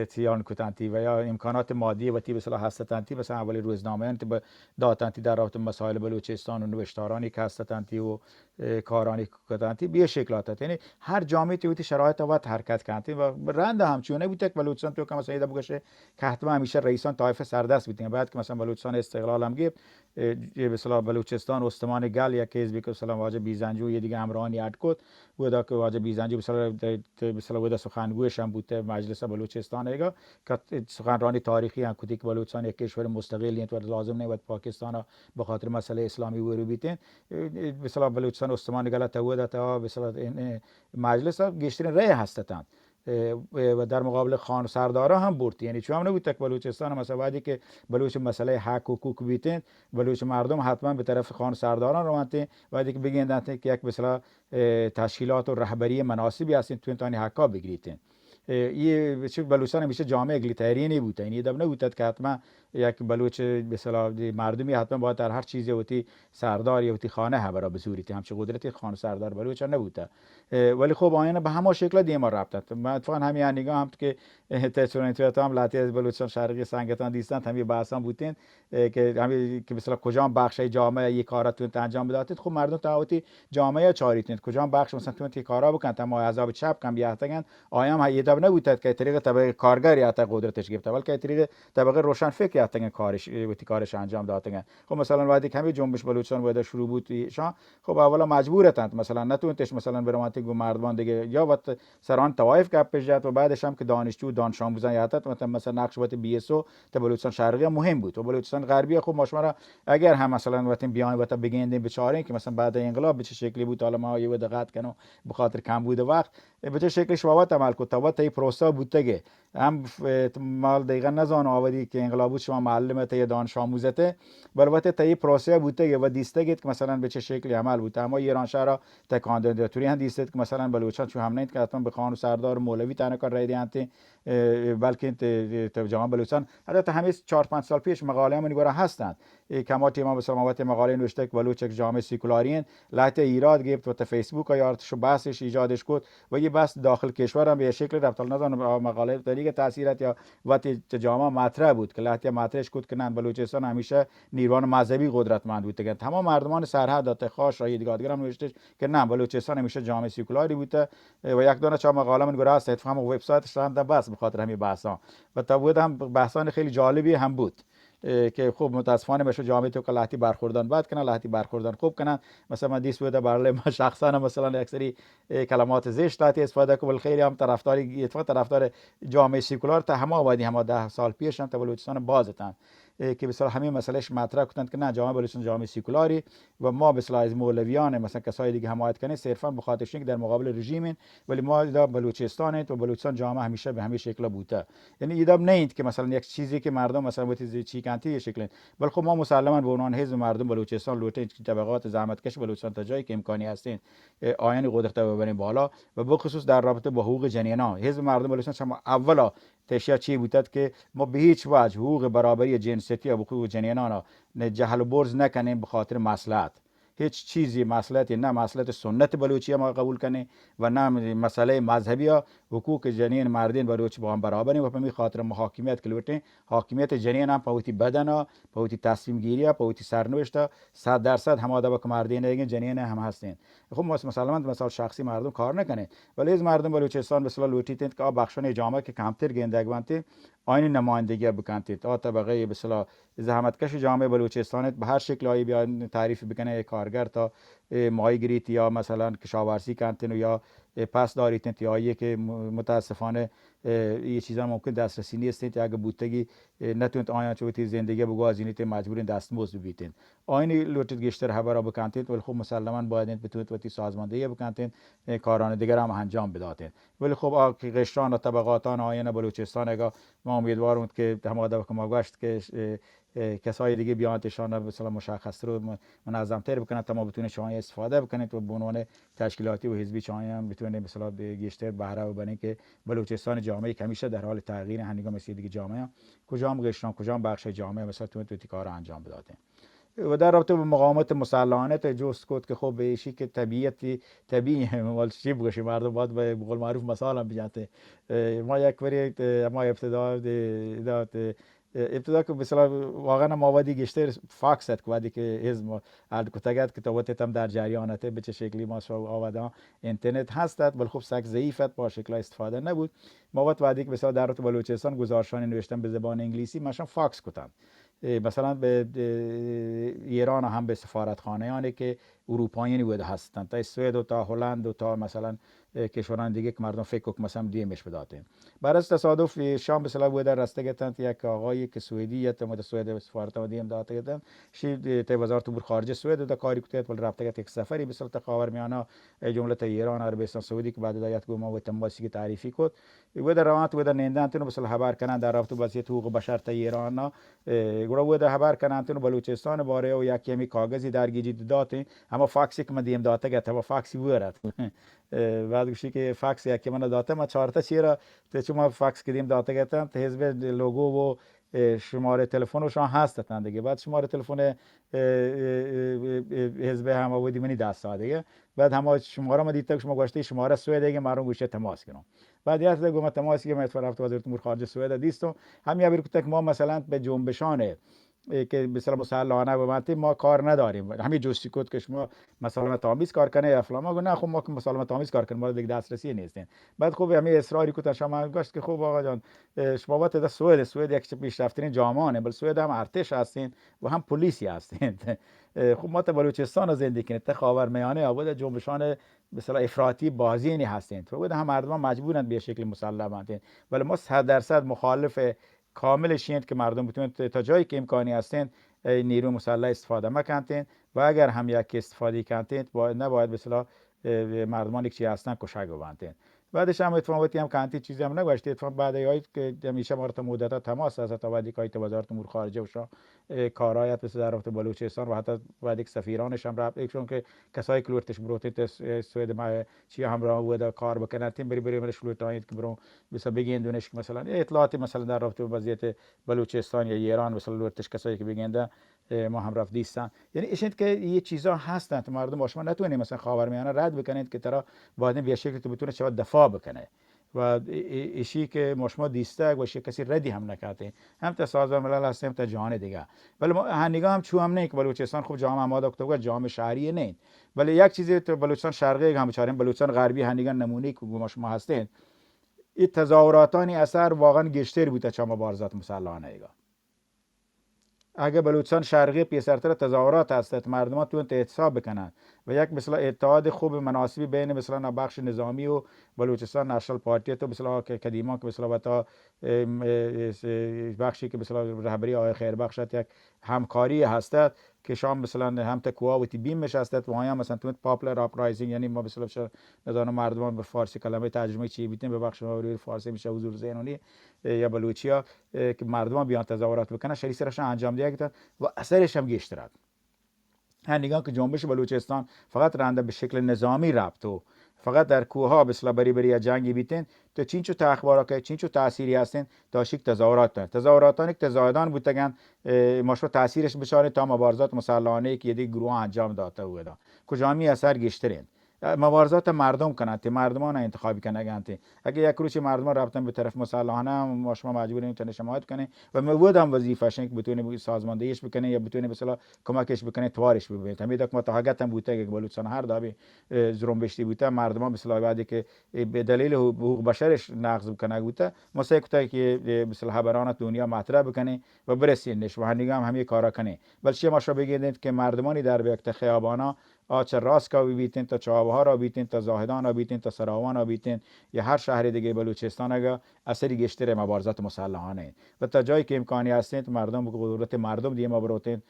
Speaker 2: تیان کتانتی و یا امکانات مادی و تی مثلا هستند مثلا اولی روزنامه‌ای که داتنتی در رابطه مسائل بلوچستان و نوشتارانی که هستند و کارانی کتانتی به شکلات یعنی هر جامعه توی شرایط و حرکت کنند و رند همچونه بوده که بلوچستان تو که مثلا ایده بگشه که حتما همیشه رئیسان طایفه سردست بودن بعد که مثلا بلوچستان استقلال هم گرفت مثلا بلوچستان استمان گل یک حزبی که مثلا واجه بیزنجو یه دیگه امرانی اد کد بوده که واجه بیزنجو مثلا بوده سخنگویش هم بوده مجلس بلوچستان ایگا که سخنرانی تاریخی هم کدی که بلوچستان یک کشور مستقل نیست و لازم نیست پاکستان به خاطر مسئله اسلامی ورو بیتن مثلا بلوچستان استمان گل تا تا مثلا مجلس گشترین رأی هستند و در مقابل خان سردارا هم برد یعنی چون هم نبود که بلوچستان مثلا وقتی که بلوچ مسئله حق و حقوق بیتن بلوچ مردم حتما به طرف خان سرداران روانته وقتی که بگیندن که یک مثلا تشکیلات و رهبری مناسبی هستین تو انتانی حقا بگیریتن یه بلوچستان همیشه جامعه اگلیترینی بوده یعنی دب نبود که حتما یک بلوچ به اصطلاح مردمی حتما باید در هر چیزی وتی سردار یا وتی خانه ها برای بزوریتی همچه قدرتی خانه سردار بلوچ نبوده ولی خب آینه به همه شکل دیما رابطه من اتفاقا همین نگاه هم که تچون تو هم لاتی از بلوچستان شرقی سنگتان دیستن همین بحثان بودین که همین که مثلا کجا بخش جامعه یک کاراتون انجام بدادید خب مردم تعهدی جامعه چاریتین کجا بخش مثلا تو تی کارا بکن تا عذاب چپ کم بیاهتگن آیام هیداب نبودد که طریق طبقه کارگر یا تا قدرتش گرفته بلکه طریق طبقه روشن فکر یا کارش وقتی کارش انجام دادن خب مثلا وقتی کمی جنبش بلوچستان بود شروع بود شان خب اولا مجبورتند مثلا نتونتش مثلا برامتی گو مردمان دیگه یا وقت سران توایف کپش جات و بعدش هم که دانشجو دانش آموزان یادت مثلا نقش وقت بی اس او تا بلوچستان شرقی مهم بود و بلوچستان غربی خب ماشما اگر هم مثلا وقتی بیان وقت بگیندیم بیچاره که مثلا بعد انقلاب به چه شکلی بود حالا ما یه دقت کنم به خاطر کم بود وقت به چه شکلی شوابت عمل کرد تا این پروسه بودتگه هم مال دقیقا نزان آوردی که انقلاب بود شما معلمت یا دانش آموزته البته تا این پروسه بودتگه و دیستگید که مثلا به چه شکلی عمل بود اما ایران شهر تکان داده توری هم دیستید که مثلا بلوچستان چون هم نه که حتما به خان سردار مولوی تنها کار رایدی انت بلکه تو جامعه بلوچستان حتی همه 4 5 سال پیش مقاله من نگاره هستند کما تیما مثلا موقت مقاله نوشته که بلوچ جامعه سکولارین لایت ایراد گرفت و تا فیسبوک یا شو بحثش ایجادش کرد و یه بحث داخل کشور هم به شکل رفت نزان مقاله طریق تاثیرات یا وقتی جامعه مطرح بود که لایت مطرحش کرد که نه بلوچستان همیشه نیروان مذهبی قدرتمند بود که تمام مردمان سرحد تا خاص را دیگر هم نوشته که نه بلوچستان همیشه جامعه سکولاری بوده و یک دونه چا مقاله من گرفت است اتفاقا وب سایتش هم بس به خاطر همین بحثا و تا بود هم بحثان خیلی جالبی هم بود که خوب متاسفانه بشه جامعه تو که لحتی برخوردن بعد کنن لحتی برخوردن خوب کنن مثلا من دیس بوده برای ما شخصا مثلا اکثری کلمات زشت لحتی استفاده کنم خیلی هم طرفدار جامعه سکولار تا همه آبادی هم 10 سال پیش هم تا بلوچستان بازتن که مثلا همین مسئلهش مطرح کردند که نه جامعه بلوچستان جامعه سکولاری و ما مثلا از مولویان مثلا کسای دیگه حمایت کنه صرفا به خاطر اینکه در مقابل رژیم ولی ما در بلوچستان و بلوچستان جامعه همیشه به همین شکل بوده یعنی ایدام نه که مثلا یک چیزی که مردم مثلا وقتی چی کانتی شکل بلکه ما مسلما به عنوان حزب مردم بلوچستان لوته طبقات زحمتکش بلوچستان تا جایی که امکانی هستین آیین قدرت ببریم بالا و به خصوص در رابطه با حقوق جنینا حزب مردم بلوچستان شما اولا تشیاع چی بودد که ما به هیچ وجه حقوق برابری جنسیتی و حقوق جنینان را جهل و برز نکنیم به خاطر مصلحت هیچ چیزی مصلحتی نه مصلحت سنت بلوچی ما قبول کنیم و نه مسئله مذهبی ها حقوق جنین مردین بلوچ با هم برابریم و به خاطر محاکمیت کلوتین حاکمیت جنین هم پوتی بدن ها پوتی تصمیم گیری ها پوتی سرنوشت 100% هماده با مردین دیگه جنین هم هستین خب مثلا شخصی مردم کار نکنه ولی از مردم بلوچستان به اصطلاح لوتیتند که بخشان جامعه که کمتر گندگوانتی آین نمایندگی بکنید تا طبقه به اصطلاح زحمتکش جامعه بلوچستان به هر شکل هایی بیان تعریف بکنه کارگر تا ماهیگیری یا مثلا کشاورزی کنتین یا پس دارید یا که متاسفانه یه چیزا ممکن دسترسی نیست اگه بودتگی نتونید آیا چوتی زندگی بگو از اینیت مجبورین دستمزد ببیتین آین لوتید گشتر خبر بکنید ولی خب مسلما باید بتونید وقتی سازماندهی بکنید کاران دیگر هم انجام بدادین ولی خب قشران و طبقاتان آین بلوچستان اگه ما امیدوارم که هماده که ما گشت که کسای دیگه بیانتشان مثلا مشخص رو منظم‌تر بکنن تا ما بتونیم شما استفاده بکنید و به عنوان تشکیلاتی و حزبی شما هم بتونه مثلا به گشتر بهره ببرین که بلوچستان جامعه کمیشه در حال تغییر هنگام مثل دیگه جامعه کجام قشران کجام بخش جامعه مثلا تو کار انجام بدادن و در رابطه با مقاومت مسلحانه جست کرد که خب به شی که طبیعی مال چی بگوشی مردم باید به قول معروف مثلا بیانته ما یک باری ما ابتدا که مثلا واقعا ماوادی گشتر فاکس که وادی که حزب الکتگات که توات هم در جریانته به چه شکلی ما شو آوادان اینترنت هستند ولی خب سگ ضعیفت با شکل استفاده نبود مواد وادی که مثلا در رابطه بلوچستان گزارشانی نوشتن به زبان انگلیسی ماشین فاکس کردن مثلا به ایران هم به سفارتخانه‌ای که اروپایی بوده هستند تا سوئد و تا هلند و تا مثلا کشوران دیگه که مردم فکر کنم مثلا دیمش بدادن بعد از تصادف شام به صلاح بوده راسته گفتند یک آقایی که سوئدی یا تمام سوئد سفارت و دیم داده گفتند شی ته وزارت امور خارجه سوئد دا کاری کرد ولی رابطه یک سفری به صلاح خاورمیانه جمله ایران عربستان سعودی که بعد دایت گما و تماسی که تعریفی کرد بوده روانت بوده نیندان تنو به صلاح خبر کنند در رابطه با حقوق بشر تا ایران گرو بوده خبر کنند تنو بلوچستان باره و یک کمی کاغذی درگیری داده اما فاکسی که من دیم داده گفت اما فاکسی بورد بعد گوشی که فاکس یک من داده ما 4 تا چیرا ته چما فاکس کردیم داده گفتم ته حزب لوگو و شماره تلفنشان هستن دیگه. بعد شماره تلفن حزب هم آوردی منی دست دیگه. بعد همه شماره ما دیدم شما گوشته شماره سوئد دیگه مردم گوشه تماس کنم. بعد یاد دیگه ما تماس که من رفت وزارت امور خارجه سوئد دیستم همین ابر که ما مثلا به جنبشان که مثلا مسلحانه به ما کار نداریم، همین جزئی کد که شما مسالمت آمیز کار کنه یا فلان، ما نه خب ما که مسالمت آمیز کار کنیم ما دیگه دسترسی نیستیم. بعد خوب همین اصراری که شما گشت که خوب آقا جان شما وقت در سوئد یک پیشرفت‌ترین جامعه بل سوئد هم ارتش هستین و هم پلیسی هستین. خب ما تا بلوچستان زندگی کنید تا خاورمیانه آباد جنبشان مثلا افراطی بازینی هستین تو هم مردم مجبورند به شکل مسلح باشند، ولی ما 100% مخالف کامل شیند که مردم بتونن تا جایی که امکانی هستند نیرو مسلح استفاده مکنند و اگر هم یک استفاده کردند نباید به اصطلاح مردمان یک چی هستن کشک ببندند. بعدش هم اتفاقاتی هم کانتی چیزی هم نگوشته اتفاق بعد هایی که همیشه ما تا مدت تماس از تا بعدی که وزارت امور خارجه و کارایت مثل در رابطه بلوچستان و حتی بعد یک سفیرانش هم رفت چون که کسایی که لورتش بروتیت سوئد ما چی همراه بود کار بکنن تیم بری ملش لورتایید که برو مثلا بگین دونش که مثلا اطلاعاتی مثلا در رابطه با وضعیت بلوچستان یا ایران مثلا لورتش کسایی که بگنده ما هم رفت دیستن. یعنی ایشند که یه چیزا هستن که مردم با شما نتونید مثلا خاورمیانه رد بکنید که ترا بعد به شکلی تو بتونه چه دفاع بکنه و ایشی که شما دیسته و کسی ردی هم نکرده هم تا سازمان ملل هست هم تا جهان دیگه. ولی ما هنگام هم چو هم نه که بلوچستان خوب جامعه آماده اکتبر جامعه شهری نه، ولی یک چیزی تو بلوچستان شرقی هم بچاریم بلوچستان غربی هنگام نمونه که شما هستین این تظاهراتانی اثر واقعا گشتر بوده چه مبارزات مسلحانه ایگا. اگه بلوچستان شرقی پیشرتر تظاهرات هست مردم تو احتساب بکنن و یک مثلا اتحاد خوب مناسبی بین مثلا بخش نظامی و بلوچستان نشنال پارتی تو مثلا که قدیما که مثلا تا بخشی که مثلا رهبری آقای خیربخش یک همکاری هست که شام مثلا هم تکوا و بیم میشه است و هم مثلا تو پاپولار اپرایزینگ یعنی ما مثلا نظام مردمان به فارسی کلمه ترجمه چی بیتیم به بخش روی فارسی میشه حضور ذهنی یا بلوچیا که مردم بیان تظاهرات بکنن شری سرش انجام دیگه و اثرش هم گشترد. هنگام که جنبش بلوچستان فقط رنده به شکل نظامی رفت و فقط در کوه به اصطلاح بری جنگی بیتن تو چین چو اخبارا که چین چو تأثیری هستن تا شک تظاهراتان که تظاهران بودن ماشو تأثیرش بشاره تا مبارزات مسلحانه که یک گروه انجام داده بود کجا می اثر گشترین مبارزات مردم کنند مردمان انتخابی کنند. اگه یک روز مردمان رفتن به طرف مسلحانه ما شما مجبوریم تا حمایت کنیم و مواد هم وظیفه‌اش که بتونه سازماندهیش بکنه یا بتونه مثلا کمکش بکنه توارش ببینید همین که متحققت هم بوده که بلوچستان هر دابی زرومبشتی بوده مردمان مثلا بعدی که به دلیل حقوق بشرش نقض بکنه بوده ما سعی کنیم که مثلا خبران دنیا مطرح بکنه و برسینش و هنگام همین کارا کنه. بلکه ما شما بگید که مردمانی در بیت خیابانا چه راسکا بیتین تا چابها را بیتین تا زاهدان را بیتین تا سراوان را بیتین یا هر شهر دیگه بلوچستان اگه اثری گشتر مبارزات مسلحانه و تا جایی که امکانی هستند مردم به قدرت مردم دیگه ما بروتین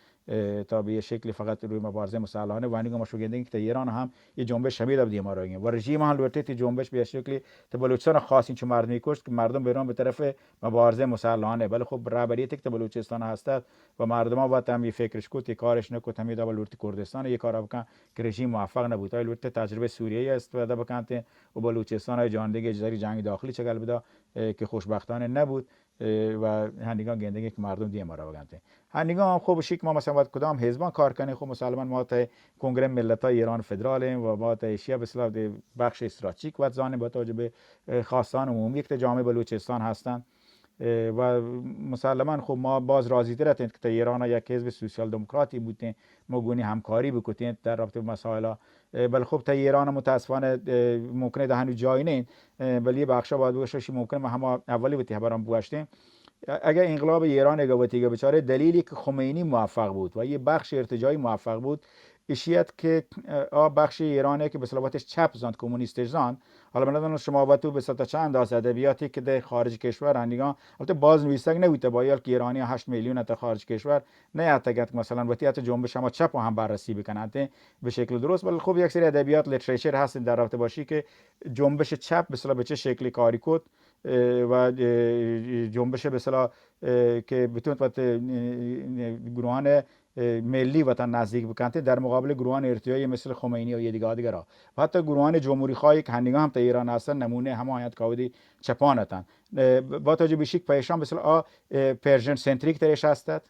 Speaker 2: تا به شکلی فقط روی مبارزه مسلحانه و انگار ما شوگندگی که ایران هم یه جنبش شمید اب دیگه ما رو و رژیم هم لورتی جنبش به شکلی تا بلوچستان خاص این چه مردمی کشت که مردم بیرون به طرف مبارزه مسلحانه ولی خب رهبریت که بلوچستان هست و مردم ها باید هم فکرش کنند کارش نکنند همین دو لورتی کردستان یه کار بکن که رژیم موفق نبود ای لورتی تجربه سوریه استفاده بکنند و بلوچستان های جاندگی جزیره جنگ داخلی چگل بده که خوشبختانه نبود و هنگام گندگی که مردم دیگه ما را بگنده هنگام خوب شیک ما مثلا باید کدام حزبان کار کنه خب مسلمان ما تا کنگره ملت‌های ایران فدرالیم و ما تا اشیا به اصطلاح بخش استراتژیک و زانه با توجه به خواستان عمومی که جامعه بلوچستان هستند و مسلمان خب ما باز راضی تر هستیم که تا ایران یک حزب سوسیال دموکراتی بودیم ما گونی همکاری بکنیم در رابطه با مسائل ولی خب تا ایران متاسفانه ممکنه ده هنوز جایی نه ولی بخشا باید بگوشش ممکنه ما هم اولی بودیم برام بوشتیم اگر انقلاب ایران اگه بیچاره دلیلی که خمینی موفق بود و یه بخش ارتجاعی موفق بود اشیت که بخش ایرانه که به صلاحاتش چپ زاند کمونیست زاند حالا من شما با تو به صلاح چند از ادبیاتی که در خارج کشور هنگام البته باز نویسنگ نبوده با که ایرانی 8 میلیون تا خارج کشور نه اتگت مثلا وقتی جنبش هم چپ هم بررسی بکنند به شکل درست ولی خب یک سری ادبیات لیترچر هست در رابطه باشی که جنبش چپ به صلاح به چه شکلی کاری کرد و جنبش به اصطلاح که بتوند گروهان ملی وطن نزدیک بکنته در مقابل گروهان ارتجاعی مثل خمینی و دیگرها و حتی گروهان جمهوری خواهی که هنگام هم تا ایران هستن نمونه حمایت کاودی چپانتن با توجه به شیک پیشان مثل پرژن سنتریک درش هستد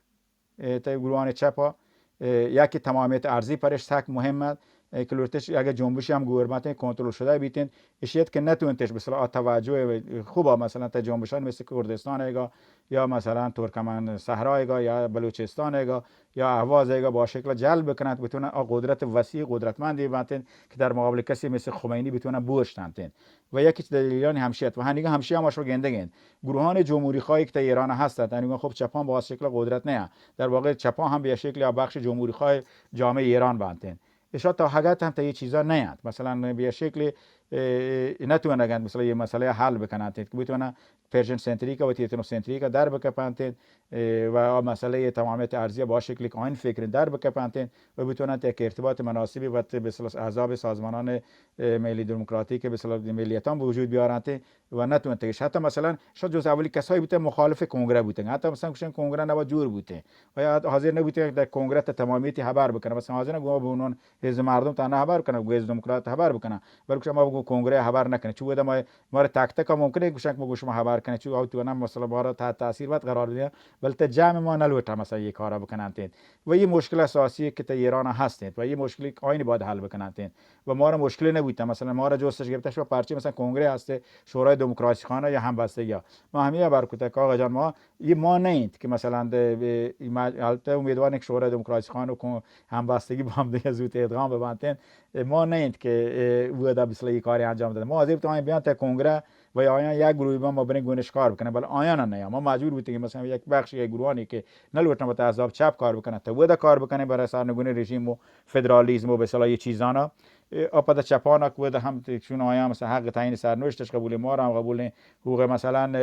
Speaker 2: تا گروهان چپا یکی تمامیت ارزی پرش تک مهمه که لورتش اگر جنبشی هم گورمنت کنترل شده بیتین اشیت که نتونتش مثلا توجه خوبه مثلا تا جنبشان مثل کردستان ایگا یا مثلا ترکمن صحرا ایگا یا بلوچستان ایگا یا اهواز ایگا با شکل جلب کنند بتونن قدرت وسیع قدرتمندی بتن که در مقابل کسی مثل خمینی بتونن بوشتن و یکی دلیلان همشیت و هنیگه همشی هم اشو گندگن گروهان جمهوری خواهی که در ایران هستند هنیگه خب چپان با شکل قدرت نه در واقع چپان هم به شکل یا بخش جمهوری خواهی جامعه ایران بانتن اشاره تا حقیقت هم تا یه چیزا نیاد مثلا به شکل نتونه نگند مثلا یه مسئله حل بکنند که بتونه پرژن سنتریکا و تیتنو سنتریکا در بکپانتن و مسئله تمامیت ارضی با شکلی که این فکر در بکپانتن و بتونن تا ارتباط مناسبی و مثلا احزاب سازمانان ملی دموکراتیک مثلا ملیتان به وجود بیارند و نتونه تگش حتی مثلا شاید جز اولی کسایی بوده مخالف کنگره بودن حتی مثلا کشن کنگره نبا جور بوده و یا حاضر نبوده در کنگره تمامیتی خبر بکنه مثلا حاضر نگو به اونون حزب مردم تنها خبر کنه حزب دموکرات خبر بکنه بلکه شما بگو کنگره خبر نکنه چون بده ما تک تک ممکنه گوشک بگو شما خبر کنه چون او تو مثلا بارا تحت تاثیر وقت قرار بده بلکه جمع ما نلوته مثلا یک کارا بکنن و این مشکل اساسی که در ایران هستید و این مشکلی آینی باید حل بکنن و ما را مشکلی نبوده مثلا ما را جستش گرفتش و پرچه مثلا کنگره هسته شورای دموکراسی خانه یا همبستگی ما همین برکوته که آقا جان ما این ما نیست که مثلا البته امیدوارم که شورای دموکراسی خانه و همبستگی با هم دیگه زود ادغام ببندن ما نیست که ودا مثلا کاری انجام داده ما حاضر بودیم بیان تا کنگره و یا آیان یک گروهی ما بریم گونش کار بکنه ولی آیان نه ما مجبور بودیم مثلا یک بخش یک گروهانی که نلوتن با احزاب چپ کار بکنه تا ودا کار بکنه برای سرنگونی رژیم و فدرالیسم و به اصطلاح چیزانا اپا چپانا که ودا هم چون آیان مثلا حق تعیین سرنوشتش قبول ما را هم قبول حقوق مثلا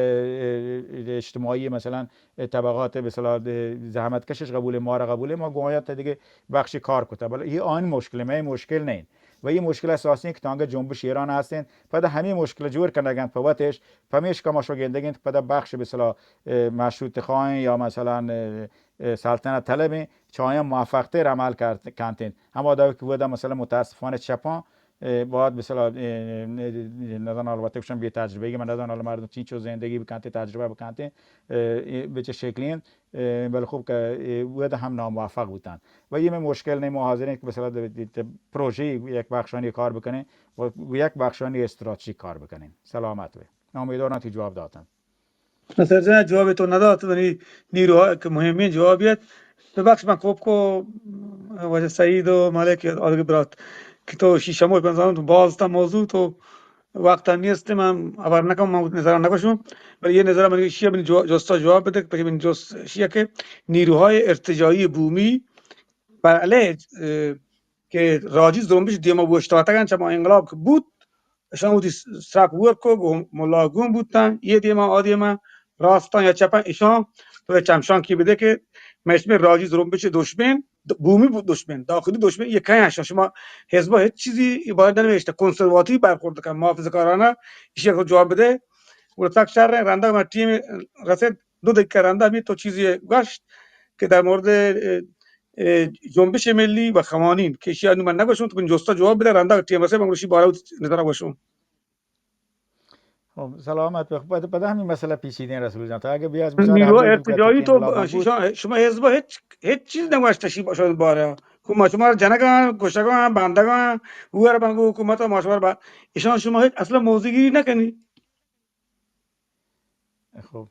Speaker 2: اجتماعی مثلا طبقات به اصطلاح زحمت کشش قبول ما را قبول ما گویا تا دیگه بخش کار کنه ولی این آن مشکل نه و این مشکل اساسی که تانگه جنبش ایران هستند پدا همین مشکل جور کنگن پواتش پمیش که ما شو گندگن پدا بخش به اصطلاح مشروط خواهن یا مثلا سلطنت طلبی چایم موفق تر عمل کردن اما دا که بوده مثلا متاسفانه چپان باید مثلا ندان البته کشم بی تجربه من ندان حالا مردم چی چو زندگی بکنته تجربه بکنته به چه شکلین ولی خوب که بوده هم ناموفق بودن و یه مشکل نه حاضرین که مثلا پروژه یک بخشانی کار بکنه و یک بخشانی استراتژیک کار بکنین سلامت به امیدوارم که جواب دادم
Speaker 4: مثلا جواب تو نداد ولی نیروها که مهمین جوابیت ببخش من خوب کو وجه سعید و ملک آدم برات که تو شیشمو بنظرم تو باز تا موضوع تو وقت نیست من خبر نکنم من نظر نگوشم ولی یه نظر من شیعه بین جستا جواب بده که بین جست شیعه که نیروهای ارتجاعی بومی بر علیه که راجی زنبش دیما بوشتاتگان چما انقلاب که بود شما بودی سرک ورکو ملاگون بودن یه دیما آدیما راستان یا چپن ایشان تو چمشان کی بده که مشمه راجی زنبش دشمن بومی بود دشمن داخلی دشمن یکی هستن شما حزب هیچ چیزی باید نمیشته کنسرواتیو برخورد کنه محافظه‌کارانه ایشون رو جواب بده و تک شهر رنده ما تیم رسید 2 دقیقه رنده می تو چیزی گشت که در مورد جنبش ملی و خوانین که شیعه من نگوشم تو جستا جواب بده رنده تیم رسید من روشی بالا نظر باشم
Speaker 2: خب سلامت بعد همین مسئله پیچیده رسول جان تا اگه بیاز مثال
Speaker 4: نیرو
Speaker 2: هفته دو
Speaker 4: ارتجاعی
Speaker 2: که انقلاب
Speaker 4: تو
Speaker 2: هم بود
Speaker 4: شما حزب هیچ چیز نگوشته باشد باره حکومت شما جنگان کشتگان بندگان هوار بنگو حکومت ماشوار با ایشان شما هیچ اصلا موضوع گیری نکنی
Speaker 2: خب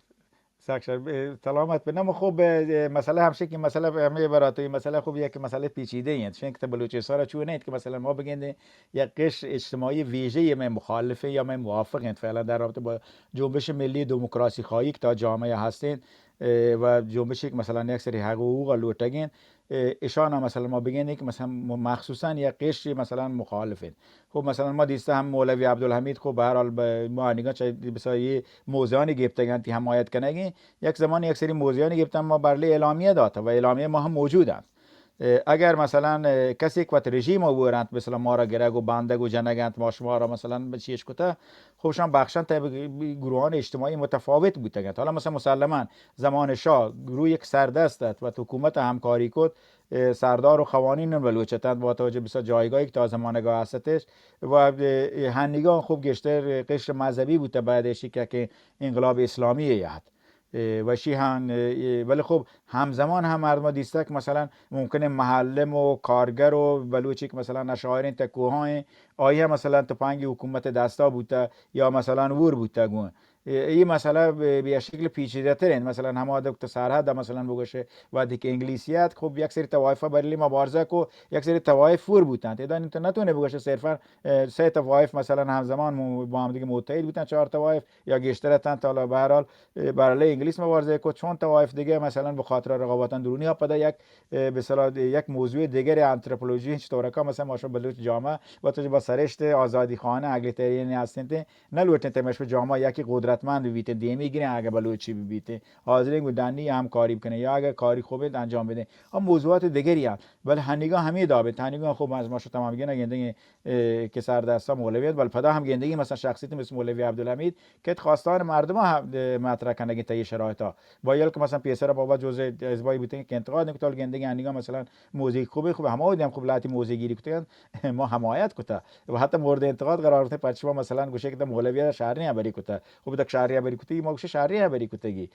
Speaker 2: سکشر سلامت به نام خوب مسئله همشه که مسئله همه برای مسئله خوب یک مسئله پیچیده است چون که بلوچستان را چون نیست که مثلا ما بگیم یک قشر اجتماعی ویژه من مخالفه یا من موافقیم فعلا در رابطه با جنبش ملی دموکراسی خواهی که تا جامعه هستین و جنبشی که مثلا یک سری حقوق لوتگین ایشان هم مثلا ما بگیم که مثلا مخصوصا یک قشری مثلا مخالفین خب مثلا ما دیسته هم مولوی عبدالحمید خب به هر حال ما نگاه چه بسایی موضوعانی گفتگن تی حمایت کنگی یک زمان یک سری موضوعانی گفتن ما برلی اعلامیه داده و اعلامیه ما هم موجود است اگر مثلا کسی که رژیم آورند مثلا ما را گرگ و بندگ و جنگند ما شما را مثلا به چیش کته خوبشان بخشن تا گروهان اجتماعی متفاوت بودند حالا مثلا مسلما زمان شاه گروه یک سردست و حکومت همکاری کرد سردار و خوانین بلوچستان با توجه به جایگاهی که تا زمانگاه هستش و هنگام خوب گشتر قشر مذهبی بوده بعدش که انقلاب اسلامی یاد و شیهان ولی خب همزمان هم مردم دیسته که مثلا ممکنه معلم و کارگر و بلوچی که مثلا نشاعرین تکوهای آیه مثلا تپانگی حکومت دستا بوده یا مثلا ور بوده گون این مسئله به شکل پیچیده ترین مثلا همه دکتر سرحد مثلا بگوشه و دیگه انگلیسیات خب یک سری توایف برای مبارزه کو یک سری توایف فور بودن تا اینترنت نتونه بگوشه صرفا سه توایف مثلا همزمان با هم دیگه متحد بودن 4 توایف یا گشترتن تا به هر حال برای انگلیس مبارزه کو چون توایف دیگه مثلا به خاطر رقابت درونی ها پدا یک به اصطلاح یک موضوع دیگر آنتروپولوژی چطورکا مثلا ماشو بلوچ جامعه و تو با سرشت آزادی خانه اگلیتریانی هستند نه لوتن تمش جامعه یکی قدرتمند بیت دیمی گیره اگه بلوچی بیت حاضرین گودانی هم کاری بکنه یا اگه کاری خوبه انجام بده هم موضوعات دیگری هم ولی هنگا همه دابه هنگا خوب از ماشو تمام گینا گنده که سر دستا مولویت ولی پدا هم گندگی مثلا شخصیت مثل مولوی عبدالحمید که خواستان مردم مطرح کنه که تا شرایطا با یال که مثلا پیسر بابا جزء ازبای بوده که انتقاد نکتال گندگی هنگا مثلا موزیک خوبه همه هم خوب لاتی موزیک گیری کتن ما حمایت کتا و حتی مورد انتقاد قرار گرفته پرچما مثلا گوشه که مولوی شهری بری کتا خوب دک شهری بری کتی ما گوشه شهری بری کتگی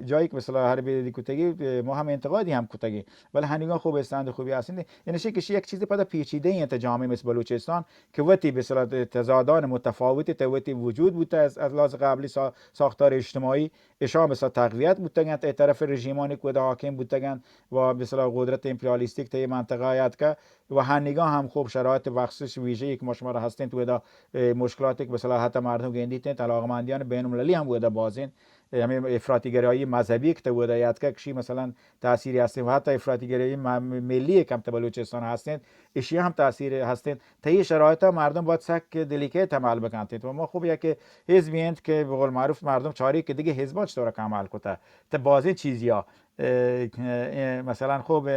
Speaker 2: جایی که مثلا هر بری کتگی ما هم انتقادی هم کتگی ولی هنگا خوب استند خوبی هستند یعنی که یک چیزی پدا پیچیده این جامعه مثل بلوچستان که وقتی به اصطلاح تضادان متفاوتی توتی وجود بوده از لحاظ قبلی ساختار اجتماعی اشام مثلا تقویت بودن تا طرف رژیمانی که حاکم بودن و به اصطلاح قدرت امپریالیستیک تا منطقه یاد که و هنگا هم خوب شرایط بخشش ویژه‌ای که ما شما را هستین تو مشکلاتی که به اصطلاح حتی مردم گندیتن علاقمندیان بین‌المللی هم بوده بازین همین افراطیگرایی مذهبی که بوده یاد که کشی مثلا تأثیری هستن و حتی افراطیگرایی ملی کم تا بلوچستان هستن اشیا هم تأثیر هستن تا این شرایط مردم باید سک دلیکیت عمل بکنند و ما خوب یک حزبیند که به قول معروف مردم چاری که دیگه حزبات چطور عمل کنه تا بازی چیزیا مثلا خوب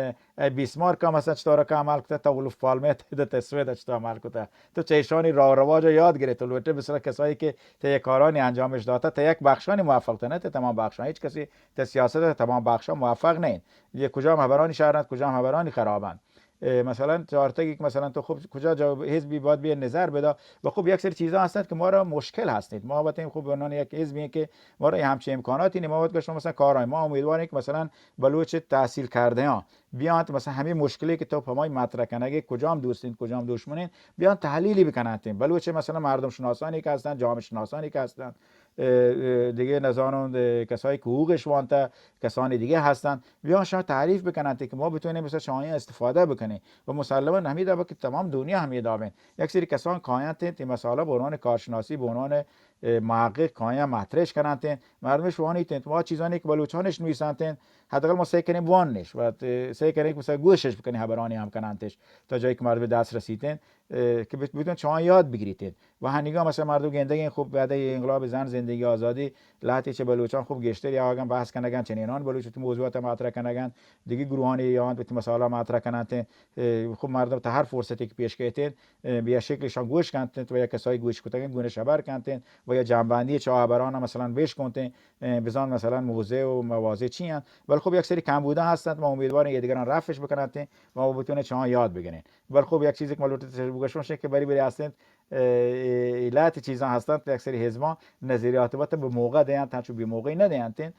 Speaker 2: بیسمارک مثلا چطور عمل کنه تا ولف پالمه تا تسوید چطور عمل کنه تو چشانی راه رواج یاد گرفت البته مثلا کسایی که تا کارانی انجامش داده تا یک بخشانی موفق نه تمام بخشان هیچ کسی تا سیاست تمام بخشا موفق نه یک کجا خبرانی شهرند کجا خبرانی خرابند مثلا چهارتایی که مثلا تو خوب کجا حزبی باید بیاد نظر بده و خوب یک سری چیزا هستند که ما را مشکل هستید ما البته خوب به عنوان یک حزبی که ما را همچین امکاناتی ما باید که مثلا کارای ما امیدواریم که مثلا بلوچ تحصیل کرده ها بیان مثلا همین مشکلی که تو پمای مطرح کنه کجا هم دوستین کجا هم دشمنین بیان تحلیلی بکنند بلوچ مثلا مردم شناسانی که هستند جامعه شناسانی که هستند دیگه نزانون کسایی که حقوقش وانته کسانی دیگه هستن بیان شما تعریف بکنند که ما بتونیم مثلا شما استفاده بکنیم و مسلما همین که تمام دنیا همین دارن یک سری کسان کایانت تی مسائل به عنوان کارشناسی به عنوان محقق کایان مطرح کنند مردمش وانی تند ما چیزانی که بلوچانش نویسند حداقل ما سعی کنیم وانش و سعی کنیم مثلا گوشش بکنیم خبرانی هم کنندش تا جایی که مردم دست رسیدن که بتونن شما یاد بگیرید و هنگام مثلا مردم گندگی خوب بعد انقلاب زن زندگی آزادی لحظه چه بلوچان خوب گشتر یا آگم بحث کنگن چنینان بلوچ تو موضوعات مطرح کنگن دیگه گروهانی یا به مثلا مطرح کنند خوب مردم تا هر فرصتی که پیش کردن به شکلشان گوش کردن و یا کسای گوش کردن گونه خبر کردن و یا جنبندی چه خبران مثلا بهش کردن بزن مثلا موزه و مواضع چی ان ولی خب یک سری کم بوده هستند ما امیدواریم یه دیگران رفعش بکنند و ما بتونه شما یاد بگیرین ولی خب یک چیزی که مالوت بگوشون شه که بری هستند علت چیزا هستند یک سری حزبان نظریات به موقع دیان تا چون به موقعی ندیانتین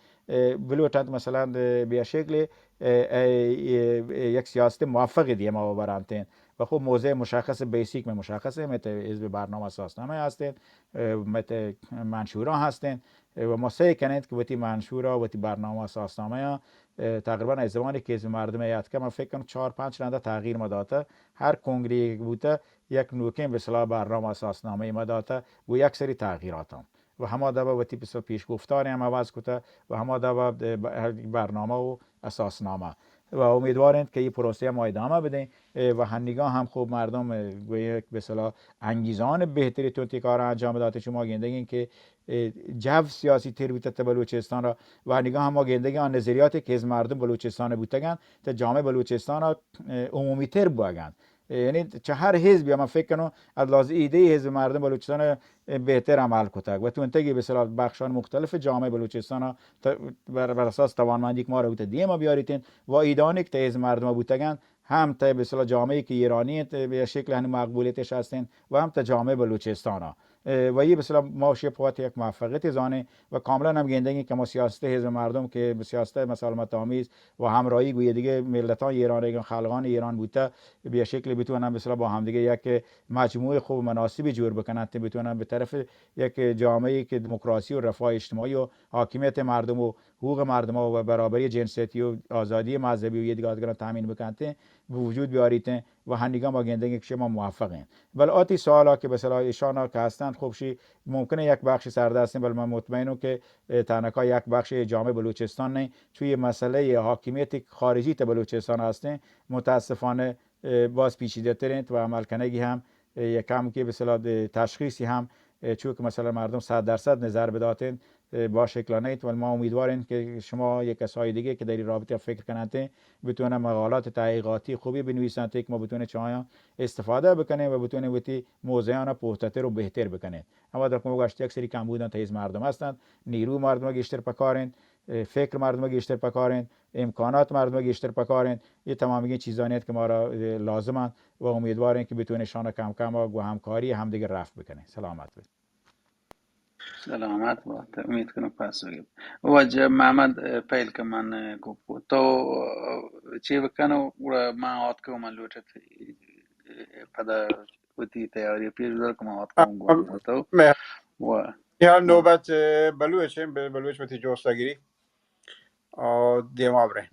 Speaker 2: بلوتند مثلا به شکل یک سیاست موفق دیگه ما برانتین و خب موضع مشخص بیسیک مشخصه مثل حزب برنامه اساسنامه هستند مثل منشورا هستند و ما سعی کنید که وقتی منشورا وقتی برنامه اساسنامه تقریبا از زمانی که حزب مردم یاد که من فکر کنم 4-5 رنده تغییر ما داده هر کنگره بوده یک نوکه به اصطلاح برنامه اساسنامه ما داده و یک سری تغییرات هم و همه دبا و تیپ پیش گفتاری هم عوض کته و همه دبا برنامه و اساسنامه و امیدواریم که این پروسه ما ادامه بدیم و هنگام هم خوب مردم گویا به اصطلاح انگیزان بهتری تو کار انجام داده شما گندگین که جو سیاسی تربیت بلوچستان را و هنگام هم ما گندگی آن نظریاتی که از مردم بلوچستان بودن تا جامعه بلوچستان را عمومی تر بودن یعنی چه هر حزبی من فکر کنم از لحاظ ایده حزب مردم بلوچستان بهتر عمل کتک و تو انتگی به اصطلاح بخشان مختلف جامعه بلوچستان بر اساس توانمندی که ما رو دیما بیاریتین و ایدانی که حزب مردم بودن هم تا به اصطلاح جامعه که ایرانی به شکل هن مقبولیتش هستن و هم تا جامعه بلوچستان و یه به اصطلاح ما شبه یک موفقیت زانه و کاملا هم گندگی که ما سیاست حزب مردم که به سیاست مسالمت آمیز و همراهی گویا دیگه ملت‌های ایران خلقان ایران بوده به شکلی بتونن به اصطلاح با هم دیگه یک مجموعه خوب مناسبی جور بکنن تا بتونن به طرف یک جامعه که دموکراسی و رفاه اجتماعی و حاکمیت مردم و حقوق مردم و برابری جنسیتی و آزادی مذهبی و یه دیگه تامین بکنن وجود بیاریتن و هنگام آگندگی که شما موفقین. ولی آتی سوالا که به اصطلاح ایشانا که هستند خوبشی ممکنه یک بخش سردستیم ولی من مطمئنم که تنها یک بخش جامعه بلوچستان نه توی مسئله حاکمیت خارجی تا بلوچستان هستن متاسفانه باز پیچیده ترین و عمل کنگی هم یکم که به اصطلاح تشخیصی هم چون که مثلا مردم 100% نظر بداتن با شکلانه ولی ما امیدواریم که شما یک کسای دیگه که در این رابطه فکر کنند بتونن مقالات تحقیقاتی خوبی بنویسن تا که ما بتونه چایا استفاده بکنه و بتونه وقتی موضوعانا پختتر و بهتر بکنه. اما در کوم گشت یک سری کم بودن تا از مردم هستند نیرو مردم گشتر پکارن فکر مردم گشتر پکارن امکانات مردم گشتر پکارن یه تمامی چیزانیت که ما را لازمند و امیدواریم که بتونه شان کم کم و همکاری همدیگه رفع بکنه. سلامت باشید.
Speaker 1: سلامت باشه. امید کنم پس بگیم واجه محمد پیل که من گفت تو چی بکنه و من آت که من لوچت پدا وتی تیاری پیش دار که من آت که گوام تو و
Speaker 5: یا نوبت بلوچه بلوچ متی جوستگیری دیما بره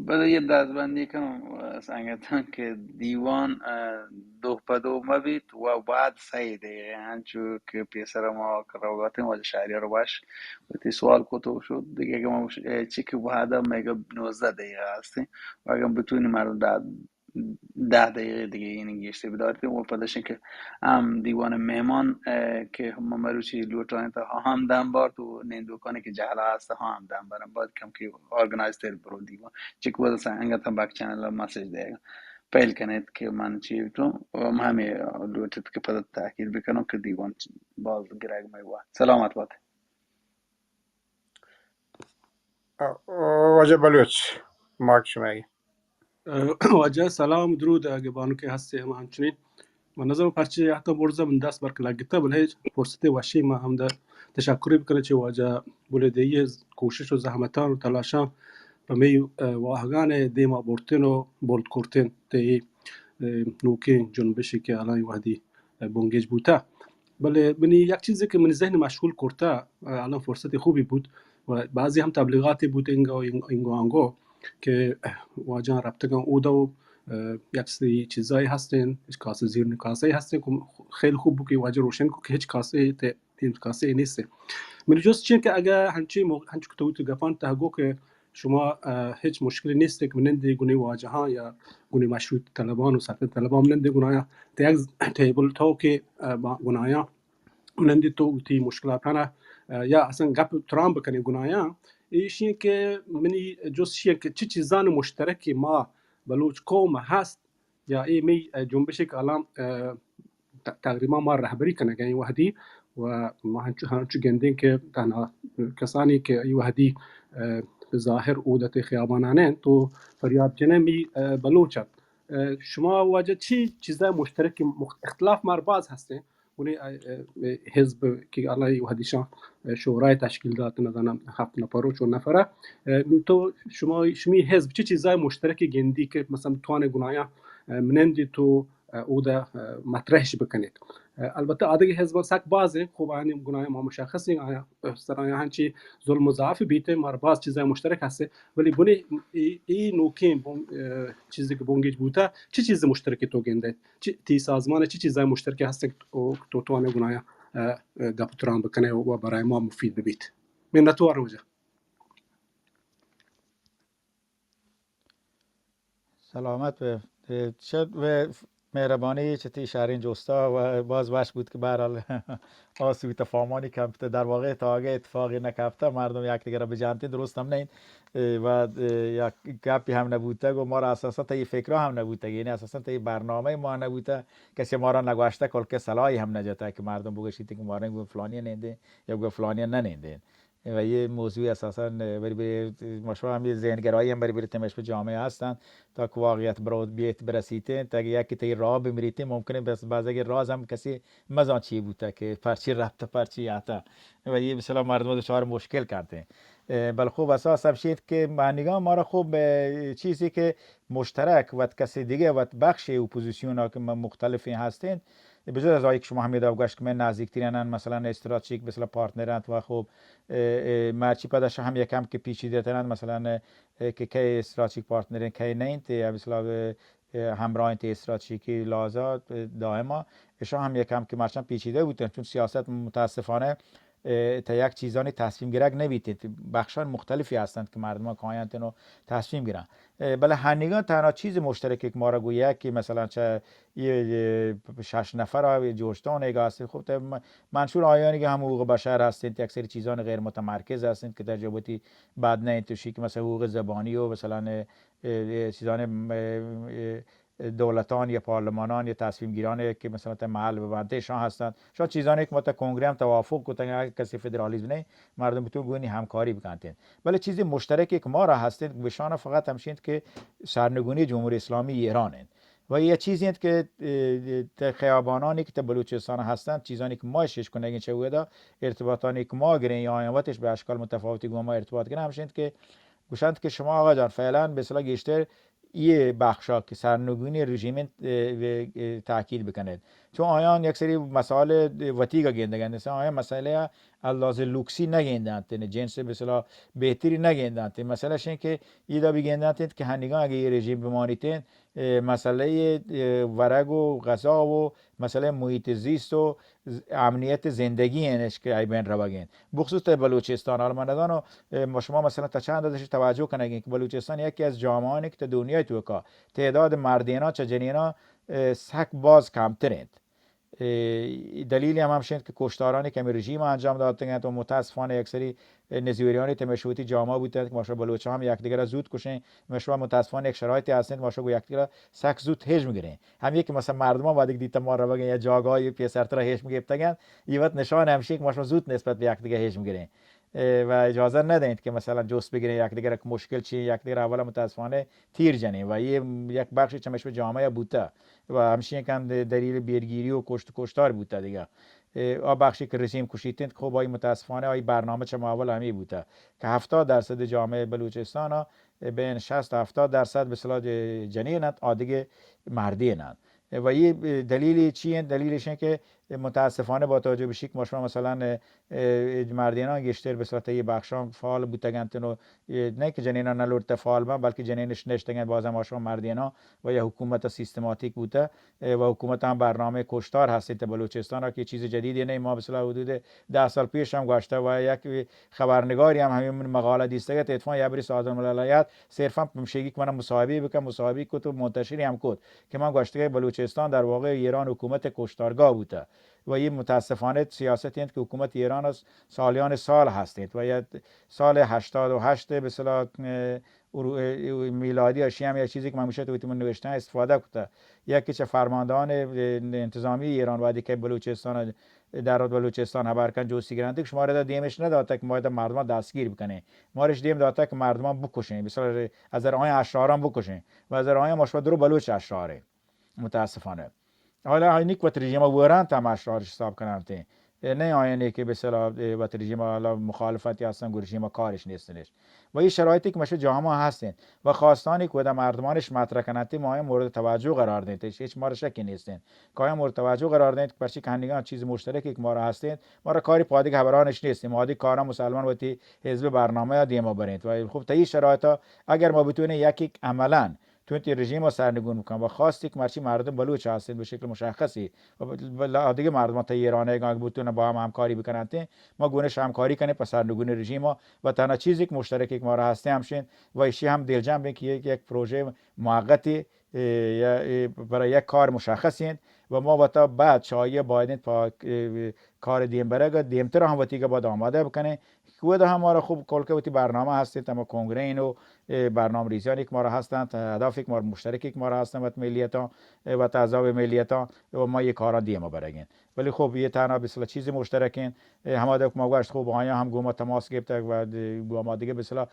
Speaker 1: بده یه دستبندی کنم سنگتان که دیوان دو پدو مبید و بعد 3 دقیقه هنچو که پیسر ما کراغاتیم و شهری رو باش و سوال کتو شد دیگه که ما چی که بعد میگه 19 دقیقه هستیم و اگر بتونیم مردم 10 دقیقه دیگه این گشته بداریم و پدشن که هم دیوان مهمان که هم مروچی لوٹانه تا هم دم بار تو نیندوکانه که جهلا هسته هم دم برم باید کم که ارگنایز تر برو دیوان چی که بود انگار تا بک چنل مسیج دیگه پیل کنید که من چی بیتون و همه لوٹت که پدت تحکیل بکنم که دیوان باز گرگ میوه سلامت باد
Speaker 5: واجه بلوچ مارک شمایی
Speaker 6: واجه سلام درود اگه بانو که هستی هم همچنین من نظرم پرچه حتی برزه من دست برک لگیته بله فرصت وشی ما هم ده تشکری بکنه چه واجه بولیدهی کوشش و زحمتان و تلاشان بمی واهگان دیما بورتین و بولد کورتین تی نوکین جنبشی که الان وحدی بونگیج بوده بله منی یک چیزی که من ذهن مشغول کرده الان فرصت خوبی بود و بعضی هم تبلیغاتی بود اینگو آنگو که واجه ربطگان اودا و یک سری چیزایی هستن کاسه زیر کاسه هستن که خیلی خوب بود که واجه روشن کو که هیچ کاسه تیم کاسه نیست من جز چیه که اگر هنچی که تو گفان تهگو که شما هیچ مشکلی نیست که مننده گونه واجه ها یا گونه مشروط طلبان و سلطنت طلبان مننده گونه تا یک تیبل تو که گونه مننده تو تی مشکلات هنه یا اصلا گپ ترام بکنه گونه ایشین که منی جز چیه که چی چیزان مشترکی ما بلوچ قوم هست یا ای می جنبشی که الان تقریبا ما رهبری کنه یعنی وحدی و ما هنچو گندین که تنها کسانی که ای وحدی به ظاهر عودت خیابانانه تو فریاد جنمی بلوچت شما واجه چی چیزای مشترک اختلاف مرباز هسته اونی حزب که الان وحدیشان شورای تشکیل داد ندانم 7 نفر و 4 نفره تو شمی حزب چی چیزای مشترک گندی که مثلا توان گنایا منندی تو او ده مطرحش بکنید البته عادی حزب سک بازه خوب آنی گناه ما مشخصی آیا سرای هنچی ظلم و ضعف بیته مار باز چیزای مشترک هسته ولی بونه ای نوکین چیزی که بونگیج بوده چه چیز مشترکی تو گنده تی سازمان چه چیزای مشترکی هسته تو آنی گناه گپتران بکنه و برای ما مفید ببید منتوار وجه
Speaker 2: سلامت و شد و مهربانی چتی شهرین جستا و باز وش بود که به هر حال آسوی تفاهمانی کمپته در واقع تا اگه اتفاقی نکفته مردم یکدیگر را بجانتی درست هم نین و یک گپی هم نبوده و ما را اساسا تا این فکرها هم نبوده، یعنی اساسا تا این برنامه ما نبوده، کسی ما را نگوشته کل که صلاحی هم نجاته که مردم بگوشید که ما را گفت فلانی نینده یا گفت فلانی ننینده و یه موضوع اساسا بری مشروع هم ذهنگرایی هم بری تمش به جامعه هستن تا که واقعیت برود بیت برسیته تا یکی تی راه بمیریته ممکنه بس بعض اگر راز هم کسی مزان چی بوده که پرچی رفته پرچی آتا و یه مثلا مردم دچار مشکل کرده. بل خوب اساس هم شید که معنیگان ما را خوب چیزی که مشترک و کسی دیگه و بخش اپوزیسیون ها که مختلفی هستند بجز از آیه که شما همید آگوش که من نزدیکترینن مثلا استراتژیک مثلا پارتنرند و خوب مرچی پدش هم یکم که پیچیده ترند مثلا که کی استراتژیک پارتنرین کی نه تی مثلا همراه تی استراتژیکی لازم دائما اشا هم یکم که مرچم پیچیده بودن چون سیاست متاسفانه تا یک چیزانی تصمیم گیرک نبیتید بخشان مختلفی هستند که مردم کایانت رو تصمیم گیرن بله هنگان تنها چیز مشترکی که ما را گویه که مثلا چه یه 6 نفر جوشتان ایگه هستید خب منشور آیانی که هم حقوق بشر هستند یک سری چیزان غیر متمرکز هستند که تجربتی بعد نه توشی که مثلا حقوق زبانی و مثلا چیزان دولتان یا پارلمانان یا تصمیم گیران که مثلا تا محل ببنده شان هستند شاید چیزانی که ما تا کنگره هم توافق کردن اگر کسی فدرالیسم نه مردم بتون گونی همکاری بکنند ولی چیزی مشترکی که ما را هستند بشان فقط همشیند که سرنگونی جمهوری اسلامی ایرانند و یه چیزی که خیابانانی که بلوچستان هستند چیزانی که ما شش کنگین چه بوده ارتباطانی که ما گرین یا آیاماتش به اشکال متفاوتی ما ارتباط گرین همشیند که گوشند که شما آقا جان فعلا به اصطلاح گشتر یه بخشا که سرنگونی رژیم تاکید بکنید چون آیان یک سری مسائل وتیگا گندگند مثلا آیان مسئله الاز لوکسی نگندند جنس به اصطلاح بهتری نگندند مسئله شین که ایدا بگندند که هنگام اگه یه رژیم بمانیتین مسئله ورگ و غذا و مسئله محیط زیست و امنیت زندگی اینش که ای بین رواگین بخصوص بلوچستان حالا من ندانم شما مثلا تا چند ازش توجه کنید که بلوچستان یکی از جامعانی که دنیای توکا تعداد مردینا چه جنینا سک باز کمترند دلیلی هم همشند که کشتارانی که رژیم انجام دادند و متاسفانه یک سری نزیوریانی تمشوتی جامعه بودند که ماشا بلوچا هم یکدیگر زود کشن ماشا متاسفانه یک شرایطی هستند ماشا یکدیگر سک زود هج میگیرن هم یک مثلا مردم بعد دیت ما را بگن یا جاگای پیسرتر هج میگفتگن ایوت نشان همشه که ماشا زود نسبت به یکدیگر هج میگیرن و اجازه ندهید که مثلا جوس بگیرن یکدیگر که مشکل چی یکدیگر اول متاسفانه تیر جنین و یک بخشی چمش به جامعه بوده و همچنین کم دلیل بیرگیری و کشتار بوده دیگه بخشی که رژیم کشیدند خب آی متاسفانه آی برنامه چه اول همی بوده که 70% جامعه بلوچستان بین 60 تا 70% به اصطلاح جنینند آدیگه مردینند و یه دلیلی چیه دلیلش اینه که متاسفانه با توجه به شیک مثلا مردینا گشتر به صورت یه بخشان فعال بودند و نه که جنینا نلورت فعال با بلکه جنینش نشتگن بازم ماشون مردینا و یه حکومت سیستماتیک بوده و حکومت هم برنامه کشتار هستید بلوچستان را که چیز جدیدی نه ما به اصطلاح حدود 10 سال پیش هم گذشته و یک خبرنگاری هم همین مقاله دیسته که اتفاقا یبری سازمان ملل صرفا میشه که من مصاحبه بکنم مصاحبه کت و منتشری هم کد که من گذشته بلوچستان در واقع ایران حکومت کشتارگاه بوده و این متاسفانه سیاستی است که حکومت ایران از سالیان سال هستید و سال 88 به اصطلاح میلادی اشی هم یه چیزی که من میشه تو نوشتن استفاده کرده یکی چه فرماندهان انتظامی ایران وادی که بلوچستان در بلوچستان هبرکن جوسی گرانده شما را دیمش نداده که ما مردم دستگیر بکنه مارش دیم داده که مردم بکشن مثلا از راه اشراران بکشن و از راه مشوا درو بلوچ اشراره متاسفانه حالا هنیک وقت رژیم وران تام اشرارش حساب کنند نه آینه که به اصطلاح وقت رژیم حالا مخالفتی هستن رژیم کارش نیستنش و این شرایطی که مشه جامعه هستن و خواستانی که در مردمانش مطرح کنند ما مورد توجه قرار دهند هیچ ما را شکی نیستن که مورد توجه قرار دهند که برچی کنندگان چیز مشترکی که ما را هستند ما را کاری پادی خبرانش نیستیم ما دی کارا مسلمان و تی حزب برنامه دیما برند و خب تا این شرایط اگر ما بتونه یک عملاً تو رژیم رو سرنگون میکنم و خواستی که مرچی مردم بلوچ هستند به شکل مشخصی و دیگه مردم تا ایران اگه بتونه با هم همکاری بکنند ما گونش همکاری کنیم پس سرنگون رژیم و تنها چیزی که مشترکی که ما را هستیم همشین و ایشی هم دلجنب که یک پروژه موقتی برای یک کار مشخصین و ما وقتا بعد شایع باید پا کار دیم برگه دیمتر هم وقتی که باید آماده بکنه خود همارا خوب کل که وقتی برنامه هستید تمام کنگره اینو برنامه ریزیان یک مارا هستند هدف یک مار مشترک یک مارا هستند و ملیتا و تعذاب ملیتا و ما یک کارا دیما برگین ولی خب یه تنها بسیار چیزی مشترکین هماده که ما گشت خوب آیا هم گوما تماس گرفته و گوما دیگه بسیار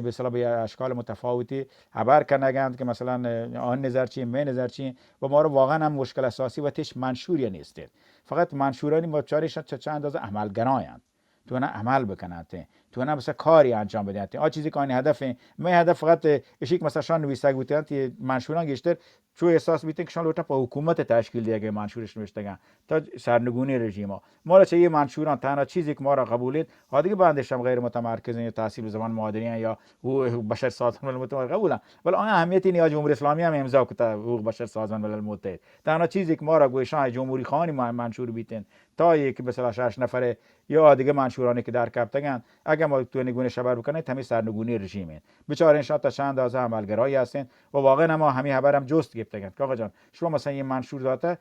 Speaker 2: بسیار به اشکال متفاوتی خبر کنگند که مثلا آن نظر چی من نظر چی و ما رو واقعا هم مشکل اساسی و تش منشوری نیستید فقط منشورانی ما چارش چند اندازه عملگرایند تو نه عمل بکنند تو نه مثلا کاری انجام بدهند آ چیزی که آن هدف ما هدف فقط اشیک مثلا شان نویسگ بودند منشوران گشتر چو احساس بیتن که شان لوتا با حکومت تشکیل دیگه منشورش نوشتگان تا سرنگونی رژیم ما را چه یه منشوران تنها چیزی که ما را قبولید ها دیگه بندش هم غیر متمرکز یا تحصیل زبان مادری یا حقوق بشر سازمان ملل متحد قبولن ولی آن اهمیتی نیاز جمهوری اسلامی هم امضا کرده حقوق بشر سازمان ملل متحد تنها چیزی که ما را گوشان جمهوری خانی منشور بیتن تا یک مثلا 6 نفره یا دیگه منشورانی که در کپتگن اگه ما تو نگونه شبر بکنه تمی سرنگونی رژیمه بیچاره ان تا چند اندازه عملگرایی هستن و واقعا ما همین خبرم جست گرفتگن که آقا جان شما مثلا این منشور داده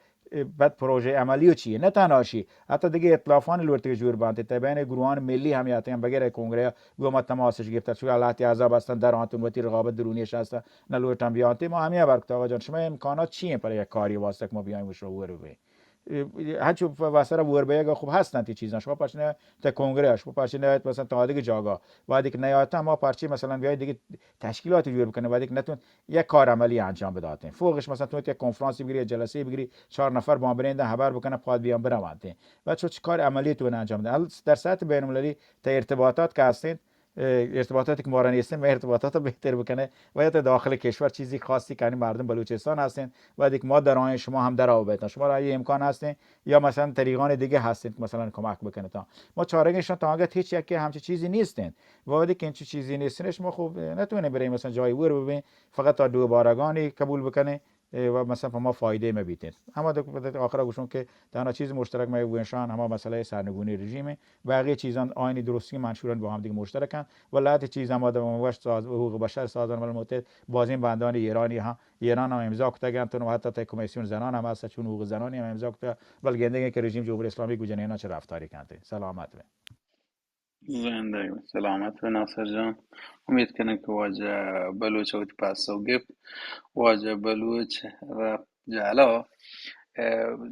Speaker 2: بعد پروژه عملی چیه نه تنهاشی حتی دیگه اطلافان لورت جور بانته تبین گروهان ملی هم یاتن بغیر کنگره گوما تماسش گرفته شو الهتی عذاب هستن در آنتون وتی رقابت درونیش هست نه لورت هم بیانته ما همین خبر آقا جان شما امکانات چیه برای یک کاری واسه که ما بیایم شروع رو هرچی واسه وربیگا خوب هستن تی چیزا شما پاشنه تا کنگره شما پاشنه مثلا تا دیگه جاگا بعد که نیات ما پارچی مثلا بیاید دیگه تشکیلاتی جور بکنه بعد که نتون یک کار عملی انجام بداتین فوقش مثلا تو یک کنفرانسی بگیری جلسه بگیری 4 نفر با هم برنده خبر بکنه پاد بیان برامانته و چه کار عملی تو انجام بده در سطح بین المللی تا ارتباطات که هستین ارتباطاتی که ما را نیستیم و ارتباطات رو بهتر بکنه و یا داخل کشور چیزی خاصی که مردم بلوچستان هستین و دیگه ما در آن شما هم در آوبتن شما را امکان هستین یا مثلا طریقان دیگه هستین که مثلا کمک بکنه تا ما چارگشون تا اگه هیچ یکی همچی چیزی نیستین وادی که این چیزی نیستنش ما خوب نتونه بریم مثلا جای ور ببین فقط تا دو بارگانی قبول بکنه و مثلا ما فایده میبینید اما در آخر گوشون که تنها چیز مشترک ما بگوینشان همه مسئله سرنگونی رژیمه بقیه چیزان آینی درستی منشوران با هم دیگه مشترکن و لات چیز هم آدم موشت حقوق بشر سازمان ملل متحد بازین بندان ایرانی ها ایران هم امضا کرده تو و حتی تا کمیسیون زنان هم هست چون حقوق زنانی هم امضا کرده بلکه دیگه که رژیم جمهوری اسلامی گوجه اینا چه رفتاری کرده سلامت به
Speaker 1: زنده باشی. سلامت به ناصر جان. امید کنم که واجه بلوچ و پاسو گفت واجه بلوچ و جالا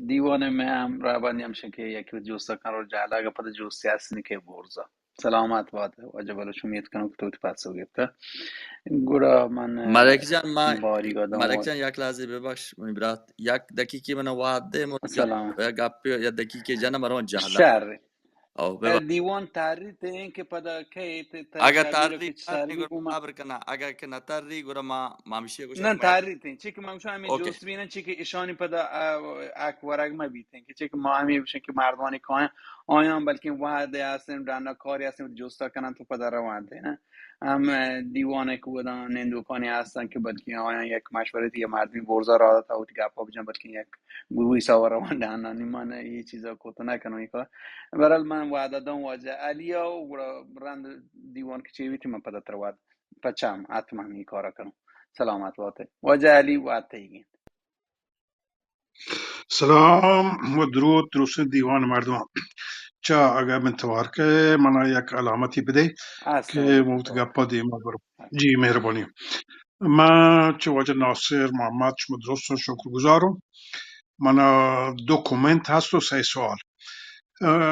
Speaker 1: دیوانه میں ہم رابانی ہم شکے یک جوسا کن رو جالا کا پتہ جو سیاسی کے بورزا سلامت باد واجه بلوچ امید کنم که تو پاسو گفت گورا من
Speaker 3: ملک جان ما
Speaker 1: باری
Speaker 3: ملک
Speaker 1: قدم
Speaker 3: جان یک لحظه ببخش من برات یک دقیقه من وعده مر
Speaker 1: سلام
Speaker 3: گپ یا دقیقه جان مرون جهلا
Speaker 1: شر
Speaker 3: او ببخش
Speaker 1: دیوان تحریر این که پدا که
Speaker 3: اگر
Speaker 1: شبیه
Speaker 3: تحریک
Speaker 1: پیچ
Speaker 3: کردی
Speaker 1: سروی
Speaker 3: گور
Speaker 1: بوما
Speaker 3: صبر کنه اگر که نتری گور ما میشه گوشم
Speaker 1: نه
Speaker 3: باید
Speaker 1: تحریر تین چی که ما همین
Speaker 3: اوکی
Speaker 1: جوست بینن چی که ایشانی پدا اک ورق ما بیتن که چی که ما همین بشن که مردانی که آیان بلکه وعده هستن دانا کاری هستن جوستا کنن تو پدا روانده نه هم دیوانه که بودن نندوکانی هستن که بلکه آیان یک مشورت یا مردمی برزا را داد تا گپا بجن بلکه یک گروهی سوار روانده هنانی من یه چیزا کوتو نکنم این کار برال من وعده دام واجه علیا و رند دیوان که چی بیتی من پدا ترواد پچم حتما این کارا کنم سلامت باته واجه علی و عطیگین
Speaker 7: سلام و درود دوستان دیوان مردم چا اگر من توار که من یک علامتی بده
Speaker 1: هستم
Speaker 7: که
Speaker 1: واجه
Speaker 7: موت
Speaker 1: تفضل
Speaker 7: گپا دیما برو جی مهربانی من چه واجه ناصر محمد شما درست شکر گزارم من دوکومنت هست و 3 سوال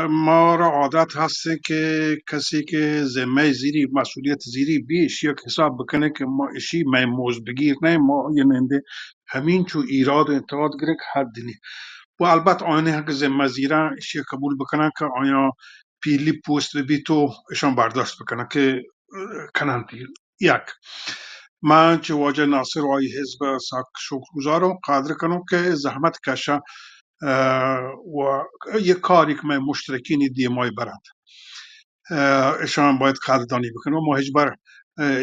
Speaker 7: ما را عادت هست که کسی که ذمه زیری مسئولیت زیری بیش یک حساب بکنه که ما اشی میموز بگیر نه ما یننده همین چو ایراد و انتقاد گرک حد نی و البته آینه که ذمه زیرا اشی قبول بکنن که آیا پیلی پوست بی تو اشان برداشت بکنن که کنن دیل یک من چه واجه ناصر و آی حزب ساک شکر گزارم قادر کنم که زحمت کشه و یک کاری که من مشترکین دیمای برند اشان باید قدردانی بکنه و ما هیچ بر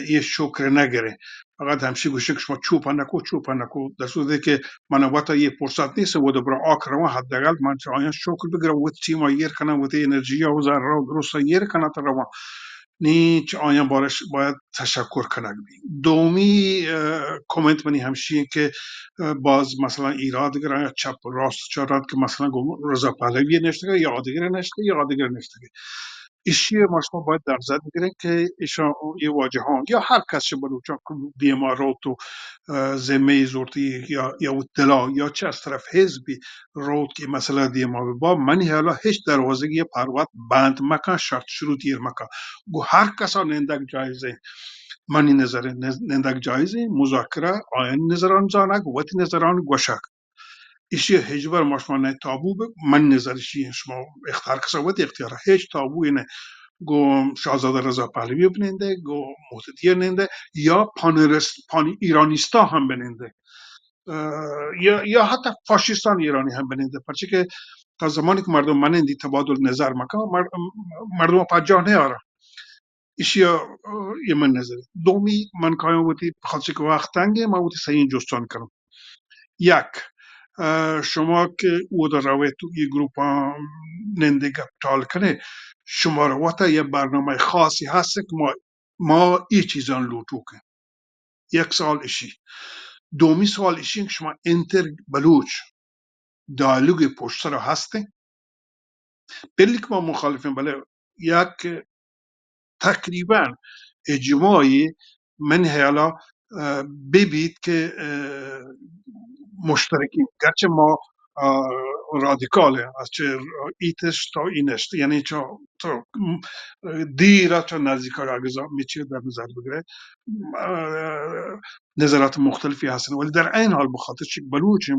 Speaker 7: یه شکر نگره فقط همشی گوشه که شما چوپا نکو در صورتی که من وقتا یه فرصت نیست و دو برا آکر و حداقل من چه آیا شکر بگیرم و تیم ها یر کنم و تی انرژی ها و ذره و درست یر کنم تا روان نی چه آیان بارش باید تشکر کنگ بی دومی کومنت منی همشیه که باز مثلا ایراد گرن یا چپ و راست چراد که مثلا رضا پهلوی نشته یا آدگر نشته یا آدگر نشته ایشی ماشما باید در نظر بگیرن که ایشان یه واجه ها یا هر کس چه بلوچان که دیما رو تو زمه زورتی یا اطلاع یا چه از طرف حزبی رو که مثلا دیما با منی حالا هیچ دروازه یه پروات بند مکان شرط شروط یر مکان گو هر کسا نندک جایزه منی نظر نندک جایزه مذاکره آین نظران زانک وقتی نظران گوشک ایشی هجبر ماشما نه تابو من نظرشی شما اختیار کسا وقتی اختیار هیچ تابو نه گو شاهزاده رضا پهلوی بنینده گو محتدی بنینده یا پان ایرانیستا هم بنینده یا حتی فاشیستان ایرانی هم بنینده پرچه که تا زمانی که مردم منندی تبادل نظر مکن مردم پجاه نیاره ایشی یه من نظره دومی من کایم بودی بخاطر که وقت تنگه ما بودی سعین جستان کنم یک شما که او در روی تو ای گروپ ننده گپتال کنه شما رو وقتا یه برنامه خاصی هست که ما ای چیزان لوتو که یک سال اشی دومی سوال اشی که شما انتر بلوچ دیالوگ پشت سر هسته بلی که ما مخالفیم بله یک تقریبا اجماعی من حالا ببید که مشترکیم گرچه ما رادیکاله از چه ایتش تا اینش یعنی چه تا دیره تا نزدیکا اگزا میچه در نظر بگیره نظرات مختلفی هستن ولی در این حال بخاطر چه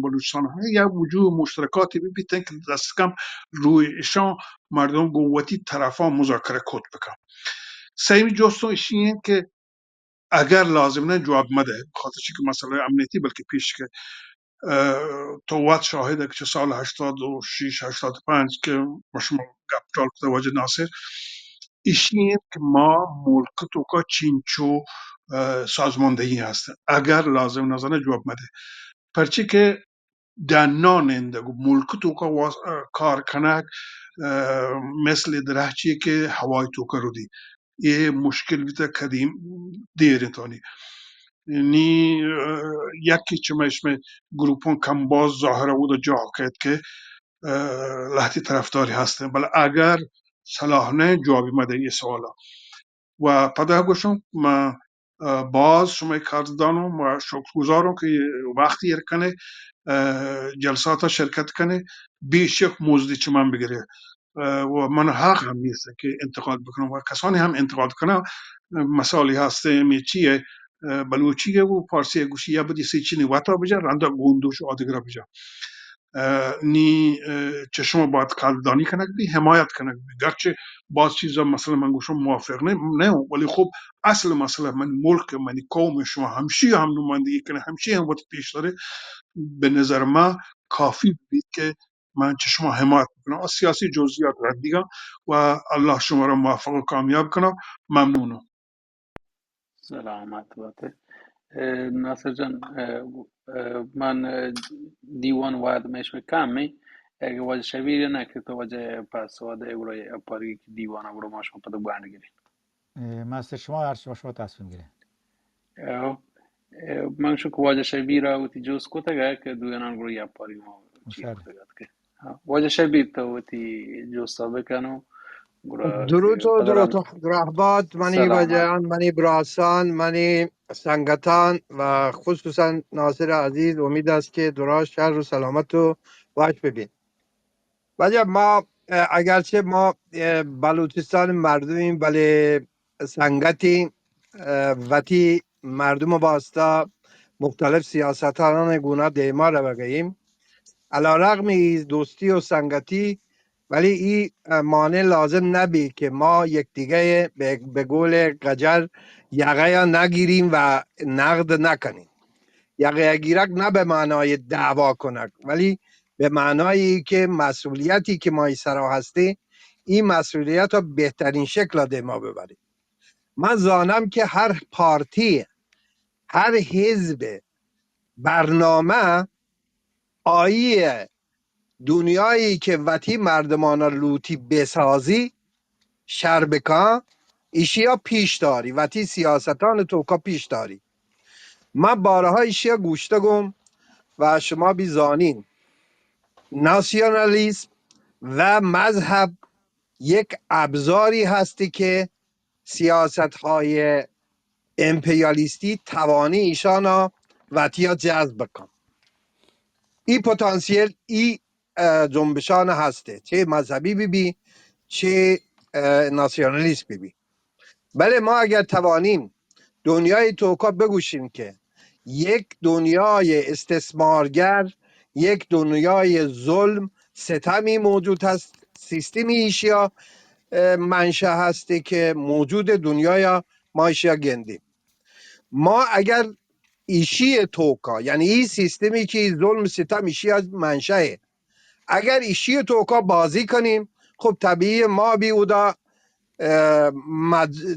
Speaker 7: بلوچستان یا وجود مشترکاتی ببینن که دست کم روی ایشان مردم قوتی طرفا مذاکره کد بکن سعی جستو ایشین که اگر لازم نه جواب مده بخاطر که مسئله امنیتی بلکه پیش که تو وقت شاهده که سال 86 85 که شما گپتال توجه ناصر ایشین که ما ملک تو که چینچو سازماندهی هست اگر لازم نزنه جواب مده پرچه که در ناننده ملک تو که کار کنک مثل درهچی که هوای تو که رو دی یه مشکل بیتا کدیم دیرتانی نی یکی چما اسم گروپون کم باز ظاهره بود و جا کرد که لحظی طرفداری هستن بله اگر صلاح نه جوابی مده یه سوالا و پده گوشم ما باز شما کاردانم و شکرگزارم که وقتی کنه جلسات شرکت کنه بیش یک موضوعی چه من بگیره و من حق هم نیست که انتقاد بکنم و کسانی هم انتقاد کنم مسائلی هسته میچیه بلوچیه و پارسی گوشی یا بدی سی چینی وطا بجا رنده گوندوش و آدگرا بجا نی چشم باید قدردانی کنک بی حمایت کنک بی گرچه باز چیزا مثلا من گوشم موافق نه ولی خب اصل مسئله من ملک من قوم شما همشی هم نمایندگی کنه همشی هم وقت پیش داره به نظر من کافی بید که من چشم حمایت کنم از سیاسی جزئیات رد دیگه و الله شما را موفق و کامیاب کنم ممنونم
Speaker 1: سلامت باشه. ناصر جان من دیوان واد مش کمی اگه واجه شبیه نه که تو واجه پس واده اولای اپاری که دیوان اولو ماشون پدو گرین
Speaker 2: مستر شما هر شما تصمیم گیرین
Speaker 1: من شو که واجه شبیه را وتی جوز کتا که دویانان گروه اپاری ما چی
Speaker 2: مشاله
Speaker 1: کتا که واجه شبیه تا وتی جوز سابه کنو گروه
Speaker 8: درود و درود
Speaker 1: پدران
Speaker 8: و رهبات منی
Speaker 1: سلامت
Speaker 8: بجان منی براسان منی سنگتان و خصوصا ناصر عزیز امید است که دراز شهر و سلامت رو باش ببین ولی ما اگرچه ما بلوچستان مردمیم ولی سنگتی وتی مردم باستا مختلف سیاستان گونه دیما رو بگیم علا رغم دوستی و سنگتی ولی این مانع لازم نبی که ما یکدیگه به قول قجر یقه یا نگیریم و نقد نکنیم یقه گیرک نه به معنای دعوا کنک ولی به معنای که مسئولیتی که ما سرا هستی این مسئولیت رو بهترین شکل ده ما ببریم من زانم که هر پارتی هر حزب برنامه آیه دنیایی که وتی مردمان لوتی بسازی شر بکن ایشیا پیش داری و تی سیاستان توکا پیش داری. من بارها ایشیا گوشته گم و شما بیزانین ناسیونالیسم و مذهب یک ابزاری هستی که سیاست های امپریالیستی توانی ایشانا و تیا جذب بکن. این پتانسیل این جنبشان هسته، چه مذهبی بی چه ناسیونالیست بی. بله ما اگر توانیم دنیای توکا بگوشیم که یک دنیای استثمارگر، یک دنیای ظلم ستمی موجود هست، سیستمی ایشیا منشه هستی که موجود دنیای ما ایشیا گندیم. ما اگر ایشی توکا یعنی این سیستمی که ظلم ستم ایشی از منشأه، اگر ایشی توکا بازی کنیم خب طبیعی ما بی اودا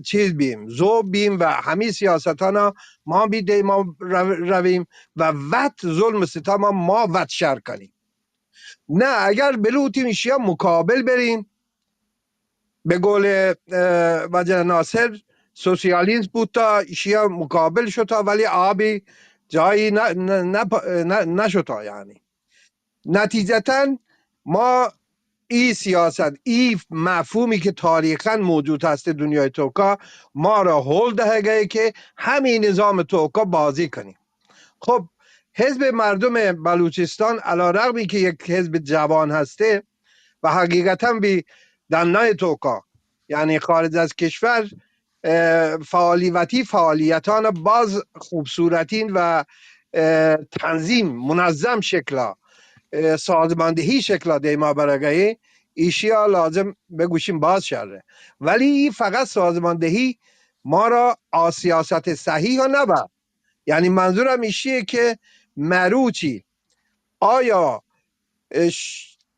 Speaker 8: چیز بیم زوب بیم و همین سیاستانا ما بیده ما رویم و وقت ظلم ستم ما وقت شر کنیم. نه اگر بلوتیم ایشیا مقابل بریم، به قول وجه ناصر سوسیالیسم بود تا ایشیا مقابل شد تا ولی آبی جایی نشد. یعنی نتیجتا ما این سیاست این مفهومی که تاریخا موجود هست دنیای توکا ما را هل دهگه که همین نظام توکا بازی کنیم. خب حزب مردم بلوچستان علی رغمی که یک حزب جوان هسته و حقیقتا بی دنای توکا یعنی خارج از کشور فعالیتان باز خوبصورتین و تنظیم منظم شکلا سازماندهی شکلا دیما برگهی ایشیا لازم بگوشیم باز شده، ولی این فقط سازماندهی ما را سیاست صحیح ها نبود. یعنی منظورم ایشیه که مروچی آیا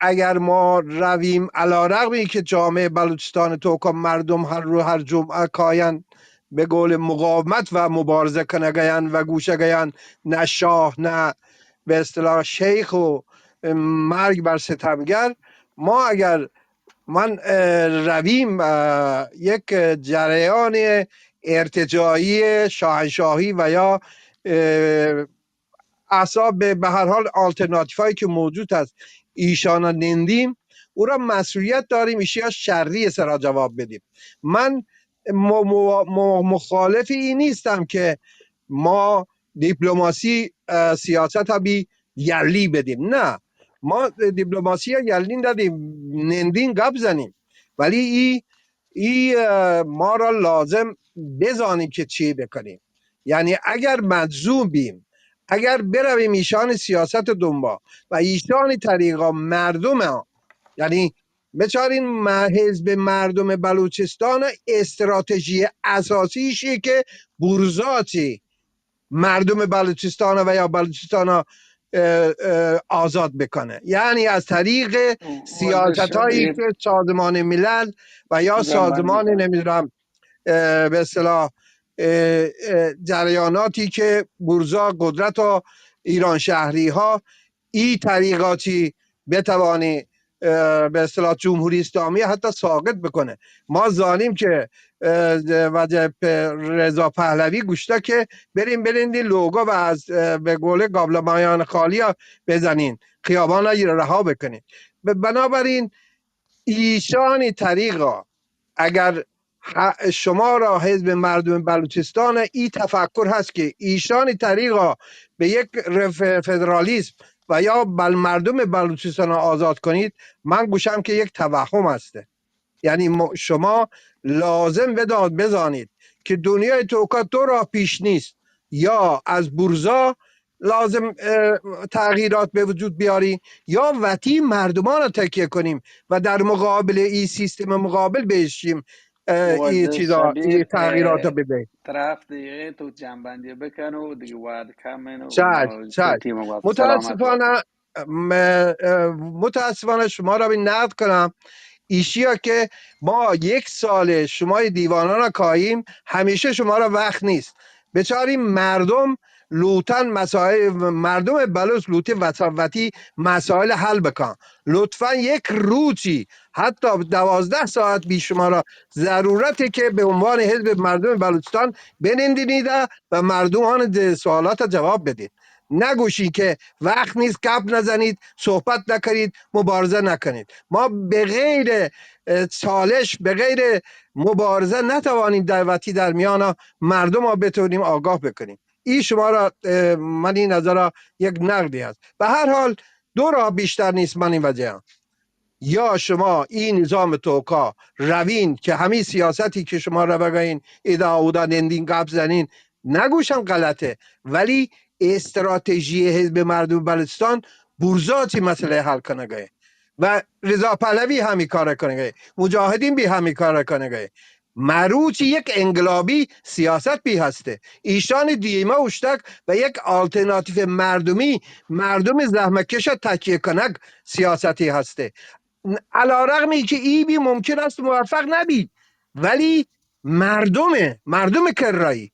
Speaker 8: اگر ما رویم علا رغمی که جامعه بلوچستان توکا مردم هر رو هر جمعه کاین به قول مقاومت و مبارزه کنگین و گوشه گین نه شاه نه به اصطلاح شیخ و مرگ بر ستمگر، ما اگر من رویم یک جریان ارتجاعی شاهنشاهی و یا احساب به هر حال آلترناتیف هایی که موجود هست ایشانا نندیم او را مسئولیت داریم ایشیا شرعی سرا جواب بدیم. من مخالف این نیستم که ما دیپلماسی سیاست ها بی یلی بدیم، نه ما دیپلماسی ها یلی ندیم نندین گپ زنیم، ولی ما را لازم بزانیم که چی بکنیم. یعنی اگر مجزوم بیم، اگر برویم ایشان سیاست دنبال و ایشان طریقا مردم ها، یعنی بچارین حزب مردم بلوچستان استراتژی اساسیشی که بورژواسی مردم بلوچستان و یا بلوچستان آزاد بکنه، یعنی از طریق سیاست هایی که سازمان ملل و یا
Speaker 1: جنبندی
Speaker 8: سازمان
Speaker 1: کن.
Speaker 8: نمیدونم به اصطلاح جریاناتی که بورژوا قدرت و ایران شهری ها این طریقاتی بتوانی به اصطلاح جمهوری اسلامی حتی ساقط بکنه. ما زانیم که وجه رضا پهلوی گوشته که بریم دی لوگو و از به قول قابل مایان خالی ها بزنین خیابان ها رها بکنین. بنابراین ایشان طریقا اگر شما را حزب مردم بلوچستان این تفکر هست که ایشان طریقا به یک فدرالیسم و یا مردم بلوچستان آزاد کنید، من گوشم که یک توهم هسته. یعنی شما لازم بزانید که دنیای توکا دو راه پیش نیست، یا از بورژوا لازم تغییرات به وجود بیاری یا وطی مردمان رو تکیه کنیم و در مقابل این سیستم مقابل بشیم این
Speaker 1: واجه
Speaker 8: چیزا این
Speaker 1: شبیه
Speaker 8: تغییرات رو بده.
Speaker 1: طرف دیگه تو جنبندی بکن و دیگه وعد کم و ما
Speaker 8: چش
Speaker 1: تیم وقت سلامت باش.
Speaker 8: متاسفانه متاسفانه شما را به نقد کنم ایشیا که ما یک سال شما دیوانان را کاییم، همیشه شما را وقت نیست. بچاری مردم لوتن مسائل مردم بلوچ لوتی وطاوتی مسائل حل بکن. لطفا یک روزی حتی 12 ساعت بیشمار را ضرورتی که به عنوان حزب مردم بلوچستان بنندینید و مردم آن سوالات جواب بدید. نگوشی که وقت نیست، گپ نزنید، صحبت نکنید، مبارزه نکنید. ما به غیر چالش، به غیر مبارزه نتوانیم دعوتی در میان مردم را بتونیم آگاه بکنیم. این شما را من این نظر را یک نقدی است. به هر حال دو راه بیشتر نیست. من این وجه هم. یا شما این نظام توکا روین که همین سیاستی که شما را بگین ایدا اودا نندین گپ زنین نگوشم غلطه، ولی استراتژی حزب مردم بلوچستان برزاتی مسئله حل کنه گه و رضا پهلوی همی کار کنه گه، مجاهدین بی همی کار کنه گه. مروچ یک انقلابی سیاست بی هسته، ایشان دیما اشتک و یک آلترناتیو مردمی، مردم زحمتکش تکیه کنک سیاستی هسته. علا رغمی که ای بی ممکن است موفق نبید، ولی مردم کرایی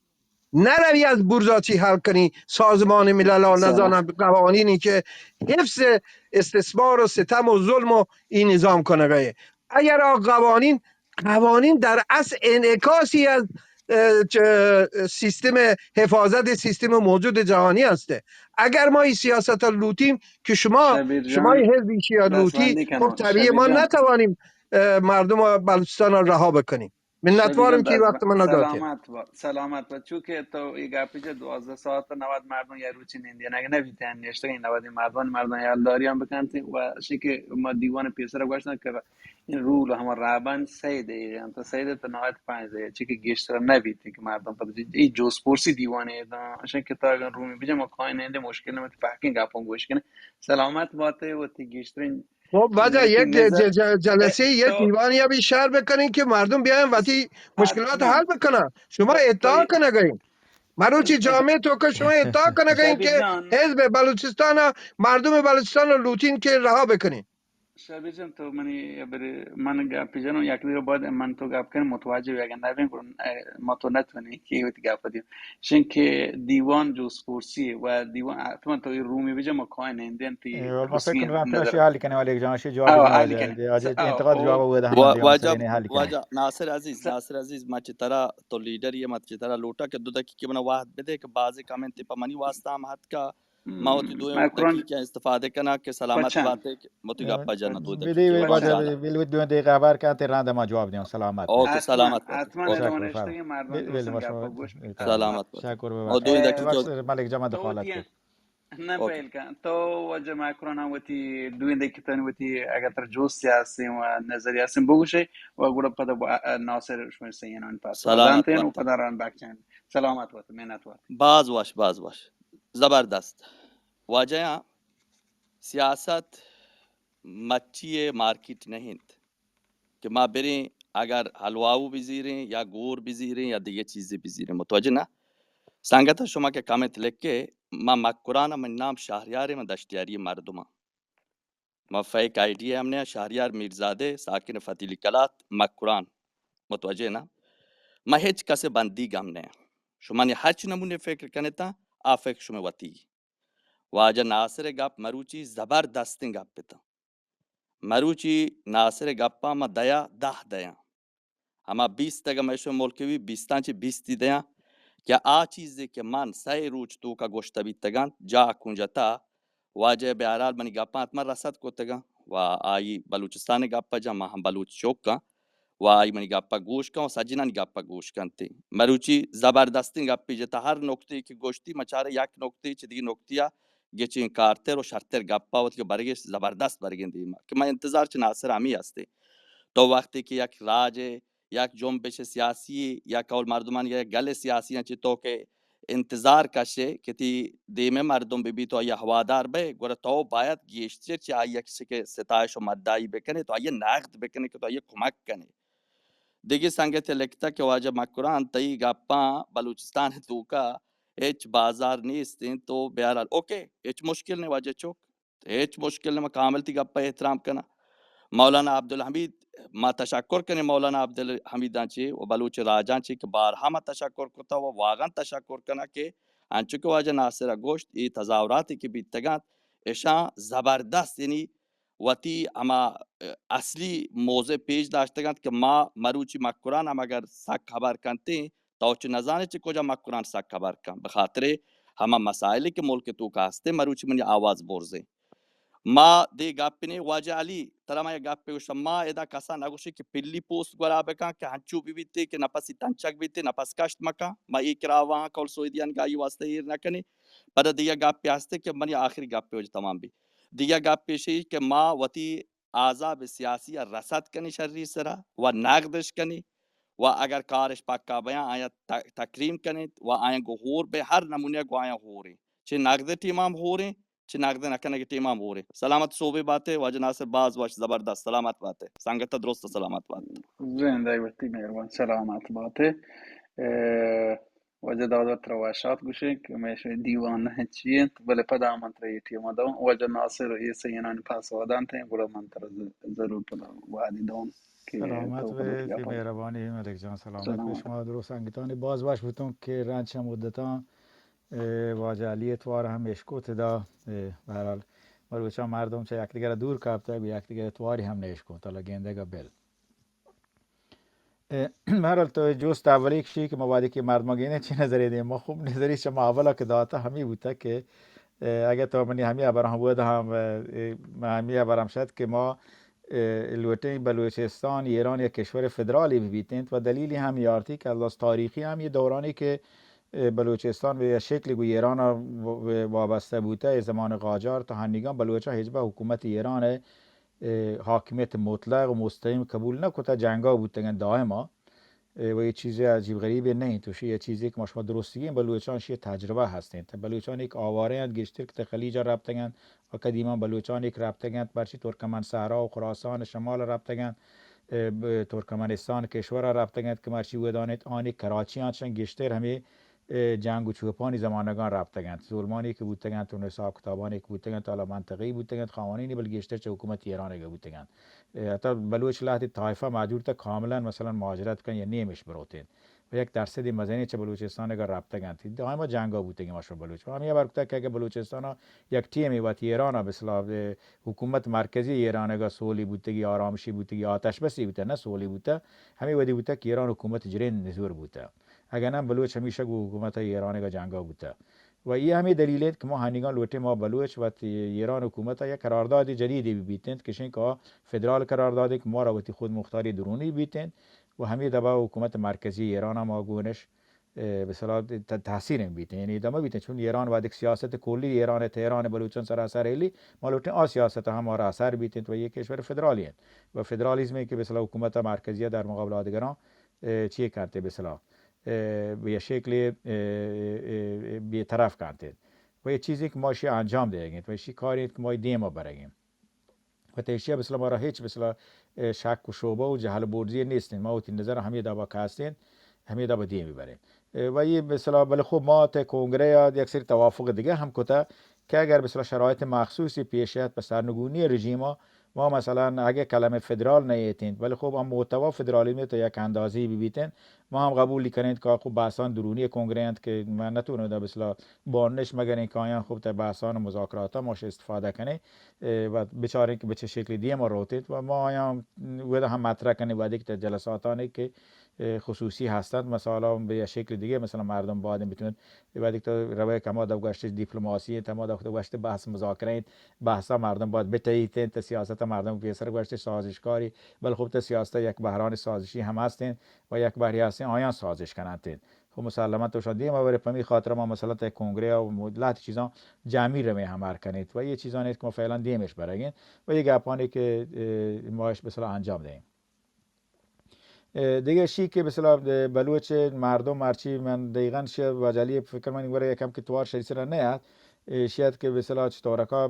Speaker 8: نروی از برزاتی حل کنی سازمان ملل ها
Speaker 1: سلام.
Speaker 8: نزانم قوانینی که حفظ استثمار و ستم و ظلم و این نظام کنه گه. اگر قوانین در اصل انعکاسی از سیستم حفاظت سیستم موجود جهانی هسته. اگر ما این سیاست رو لوتیم که شما
Speaker 1: شبیر جان
Speaker 8: حزبی یا لوتی،
Speaker 1: دستبندی
Speaker 8: خب
Speaker 1: کنم.
Speaker 8: طبیعی
Speaker 1: شبیر
Speaker 8: ما
Speaker 1: جان،
Speaker 8: نتوانیم مردم بلوچستان را رها بکنیم.
Speaker 1: شبی جان
Speaker 8: منتوارم که وقت من نداتیم.
Speaker 1: سلامت با چون که تو ای گپی 12 ساعت 90 مردم یا روچی نندی نگه نبیتن نشته این 90 مردم یالداری هم بکنتی و شی که ما دیوان پیسر گوشتن که این رول همه رابن 3 دقیقه انت 3 دقیقه تا 95 دقیقه چی که گشتر نبیتی که مردم پد این جوز پرسی دیوانه دا شی که تا اگر رومی بجا ما کاین ننده مشکل نمیت پاکینگ اپون گوش کنه سلامت باته و تی گشترین
Speaker 8: خب بعد
Speaker 1: چیزایی که
Speaker 8: یک
Speaker 1: نظر
Speaker 8: جلسه یه
Speaker 1: تو
Speaker 8: دیوانی یا بیشتر بکنین که مردم بیاین وقتی مشکلات
Speaker 1: حتما
Speaker 8: حل بکنن. شما
Speaker 1: تو
Speaker 8: ادعا کنه گین مروچی جامعه تو که شما ادعا کنه گین
Speaker 1: شبیر
Speaker 8: که
Speaker 1: جان
Speaker 8: حزب بلوچستان مردم بلوچستان رو لوتین که رها بکنین.
Speaker 1: شبیه جان تو منی بر من گپ جانو یک دیگه بعد من تو گپ کنم متوجه بگن نبین کنن ما تو نتونی که وقتی گپ دیم شن که دیوان جوز پرسی و دیوان حتما تو رومی بجا ما کاین اندن تی
Speaker 2: ما فکر
Speaker 1: پرسی
Speaker 2: کنم
Speaker 1: نظر
Speaker 2: تلاشی حل کنه ولی جان جواب
Speaker 1: او
Speaker 2: دیگه
Speaker 1: علی
Speaker 2: واجه
Speaker 1: کنه
Speaker 2: واجه
Speaker 1: او
Speaker 2: انتقاد
Speaker 1: خب
Speaker 2: جواب بده هم دیگه
Speaker 3: واجه
Speaker 2: مسئله نه حل کنه.
Speaker 3: واجه ناصر عزیز ما چترا تو لیڈر یہ مت چترا لوٹا کہ 2 دقیقے بنا واحد بده کہ بعضی کامنٹ پا منی واسطہ ہم حد کا ماوتی 2
Speaker 1: مکرون
Speaker 3: دقیقے استفاده کنا کہ سلامت
Speaker 1: بچن
Speaker 3: باتیں متی گپا جانا 2
Speaker 2: بدی
Speaker 3: دقیقے
Speaker 2: واجه
Speaker 3: جانا
Speaker 1: بچن
Speaker 2: بیل 2 دقیقه خبر که ترنده ما جواب دیدم سلامت باش.
Speaker 3: اوکی
Speaker 1: حتما
Speaker 3: سلامت باتیں
Speaker 1: حتما
Speaker 3: اوکی
Speaker 2: شکر
Speaker 1: ادوانش
Speaker 2: فرم.
Speaker 1: تگی مردم
Speaker 2: بیل
Speaker 1: درستن
Speaker 2: باش
Speaker 1: گپ گوش
Speaker 3: سلامت باتیں
Speaker 2: شکر
Speaker 3: اور 2
Speaker 2: ببخشید.
Speaker 3: دقیقے
Speaker 2: ببخشید ملک جمع
Speaker 1: تو
Speaker 2: دخالت
Speaker 1: وتی
Speaker 2: کرد.
Speaker 1: نه
Speaker 3: اوکی
Speaker 1: پیل کن تو وجه مکرون وتی دوینده که تن وتی اگر تر جوز سیاسی و نظری هستیم بگوشه و گوڑا پدا با ناصر شما سینان پس و
Speaker 3: سلامت
Speaker 1: دانتین و
Speaker 3: باتیں
Speaker 1: پدا ران بکچن سلامت وات منت وات
Speaker 3: باز باش زبردست واجه سیاست مچی مارکیٹ نہیں کہ ما بریں اگر حلواو بزیریں یا گور بزیریں یا دیگه چیزی بزیریں متوجه نه سنگتا شما که کامنت لکه ما مکرانا من نام شهریار من دشتیاری مردم ما فیک آیڈی हमने شهریار میرزاده ساکن فتیلی کلات مکران متوجه نه ما هیچ کس بندی گم نه شما نه هرچی نمونه فکر کنه تا آفک شما وطی واجه ناصر گپ مروچی زبردستین گپ بتا مروچی ناصر گپا ما دیا اما 20 تگه میشو ملکوی 20 چی 20 دیا که آ چیزی که من سه روز تو کا گوشت بیتگان جا کنجتا واجه بیارال منی گپات من رسد کوتگا و آئی بلوچستان گپا جا ما هم بلوچ چوکا و آئی منی گپا گوش کن و سجنان گپا گوش کنتی مروچی زبردستی گپی جتا هر نکته که گوشتی مچاره یک نکته چی دیگه نکتیا گچین کارتر و شرطر گپا وقتی که برگش زبردست برگندی ما که من انتظار چه ناصر همی هستی تو وقتی که یک راج یک جنبش سیاسی یا کول مردمان یا گل سیاسی ہیں تو که انتظار کشه که تی دیمه مردم ببی تو یا هوادار به گوره تو باید گیشتر چی آیا کسی که ستایش و مدعی بکنه تو آیا نقد بکنه که تو آیا کمک کنه دیگه سنگت لکتا که واجه مکران تایی گپا بلوچستان تو کا هیچ بازار نیستین تو بیارال اوکے هیچ مشکل نہیں واجه چوک هیچ مشکل نہیں کامل تی گپا احترام کنا مولانا عبدالحمید ما تشکر کنیم مولانا عبدالحمید چی و بلوچ راجان چی که بارها ما تشکر کتا و واقعا تشکر کنا که انچو که واجه ناصر گوشت ای تظاهراتی که بیتگند اشان زبردست یعنی وتی اما اصلی موضع پیش داشتگند که ما مروچی مکران هم اگر سک خبر کنتے تو چه نزانه چه کجا مکران سک خبر کن به خاطر همه مسائلی که ملک تو که هسته مروچی منی آواز برزه ما دی گپنی واجه علی ترا ما گپ گوشم ما ادا کسا نگوشی که پلی پوست گرا بکن که هنچو بیبیته که نپسی تنچک بیته نپس کشت مکا ما اکرا وان کول سویدیان گایی واسطه ایر نکنی بعد دیگه گپ هسته که منی آخری گپ وجه تمام بی دیگه گپ شی که ما وتی عذاب سیاسی رصد کنی شرری سرا و نقدش کنی و اگر کارش پکا بیان آیا تکریم کنید و آیا گهور به هر نمونه گو آیا هوری چه نقد تیمام هوری چه نقد نکنه که تیمام هوری سلامت صوبه باته واجه ناصر باز باش زبردست سلامت باته سنگت درست سلامت باته
Speaker 1: زنده باشی مهربان سلامت باته وجه دادت رواشات گوشه که میشه دیوان هچیه ولی پدا منتر ایتی مدام وجه ناصر ایسا ینانی پاس وادان تیم گروه منتر ضرور پدا وادی دون که
Speaker 2: سلامت
Speaker 1: تو پدا
Speaker 2: به
Speaker 1: تیا
Speaker 2: فی
Speaker 1: پدا
Speaker 2: مهربانی ملک جان، سلامت به
Speaker 1: سلامت
Speaker 2: شما درست انگتانی باز باش بتون که رنج مدتا واجه علی اتوار هم اشکوت دا برحال مروچا مردم چه یک دیگر دور کبتا به یک دیگر اتواری هم نشکوت حالا گنده گا بل برحال تو جوست اولی کشی که مبادی که مردم گینه چی نظری دیم ما خوب نظری شما اولا که داتا همی بوده که اگه تو منی همی ابرام بود هم همی ابرام شد که ما البته بلوچستان ایران یک کشور فدرالی ببینید و دلیلی هم یارتی که از تاریخی هم یه دورانی که بلوچستان به شکلی به ایران وابسته بوده از زمان قاجار تا هنگام بلوچا حزب حکومت ایران حاکمیت مطلق و مستقیم قبول نکرده جنگا بودن دائما و یه چیز عجیب غریبی نه توش یه چیزی که شما درستگیم بلوچانش یه تجربه هستین بلوچان یک آواره اند گشتر که خلیج رابطگن و قدیما بلوچان یک رابطگن برچی ترکمن صحرا و خراسان شمال رابطگن ترکمنستان کشور رابطگن که مرچی ودانید آنی کراچی هستن گشتر همه جنگ و چوپانی زمانگان رابطگن ظلمانی که بودتگن تو حساب کتابانی که بودتگن تا منطقی بودتگن قوانینی بل گشتر چه حکومت ایران که بودتگن حتی بلوچ لحظه طایفه ماجور تا کاملا مثلا مهاجرت کن یا نیمش بروتین و یک درصد مزنی چه بلوچستان اگر رابطه گنتی دائما جنگا بوده که ماشو بلوچ هم یه بار که بلوچستان یک تیمی و ایران به اصطلاح حکومت مرکزی ایران اگر سولی بوده کی آرامشی بوده کی آتش بسی بوده نه سولی بوده همین ودی بوده که ایران حکومت جرین نزور بوده اگر نه بلوچ همیشه حکومت ایران اگر جنگا بوده و این همین دلیلیه که ما هنگان لوته ما بلوچ و ایران حکومت یک قرارداد جدیدی بیتند که شنکا فدرال قراردادی که ما را وقتی خود مختاری درونی بیتند و همین دبا حکومت مرکزی ایران ما گونش به اصطلاح تاثیر بیتند یعنی دما بیتند چون ایران و یک سیاست کلی ایران تهران بلوچستان سراسر ایلی ما لوته آ سیاست هم را اثر بیتند و یک کشور فدرالی هست و فدرالیسم که به اصطلاح حکومت مرکزی در مقابل دیگران چی کرده به اصطلاح به شکل بی‌طرف کردید و یه چیزی که ما شی انجام دهیم و شی کاری که ما دیما برگیم و تیشی به ما را هیچ مثلا شک و شوبه و جهل بردی نیستین ما وقتی نظر همه دابا کاستین همه دابا دیم میبریم و یه مثلا بله خوب ما تا کنگره یا یک سری توافق دیگه هم کتا که اگر مثلا شرایط مخصوصی پیشیت به سرنگونی رژیم ما مثلا اگه کلمه فدرال نیتین ولی خب هم محتوا فدرالیسم تا یک اندازه‌ای ببینید ما هم قبول کنید که خب بحثان درونی کنگره اند که من نتونم در مثلا بانش مگر اینکه آیان خوب تا بحثان مذاکرات ماش استفاده کنه و بیچاره که به چه شکلی دیگه ما روتید و ما آیان ودا هم مطرح کنیم بعد که جلساتانی که خصوصی هستند مثلا به شکل دیگه مثلا مردم باید میتونن بعد که روی کما دو گشت دیپلماسی تما دو گشت بحث مذاکره بحثا مردم باید بتایید تا سیاست مردم به سر گشت سازشکاری بل خب تا سیاست یک بحران سازشی هم هستند و یک بحری هستند آیان سازش کنند خب مسلما تو شدی ما بر پمی خاطر ما مثلا تا کنگره و مدلات چیزا جمعی رو همار کنید و یه چیزا نیست که ما فعلا دیمش برگین و یه گپانی که ماش مثلا انجام دهیم دیگه شی که مثلا بلوچ مردم مرچی من دقیقاً شی واجالی فکر من اینواره یکم که توار شریس را نه شاید که مثلا چطورکا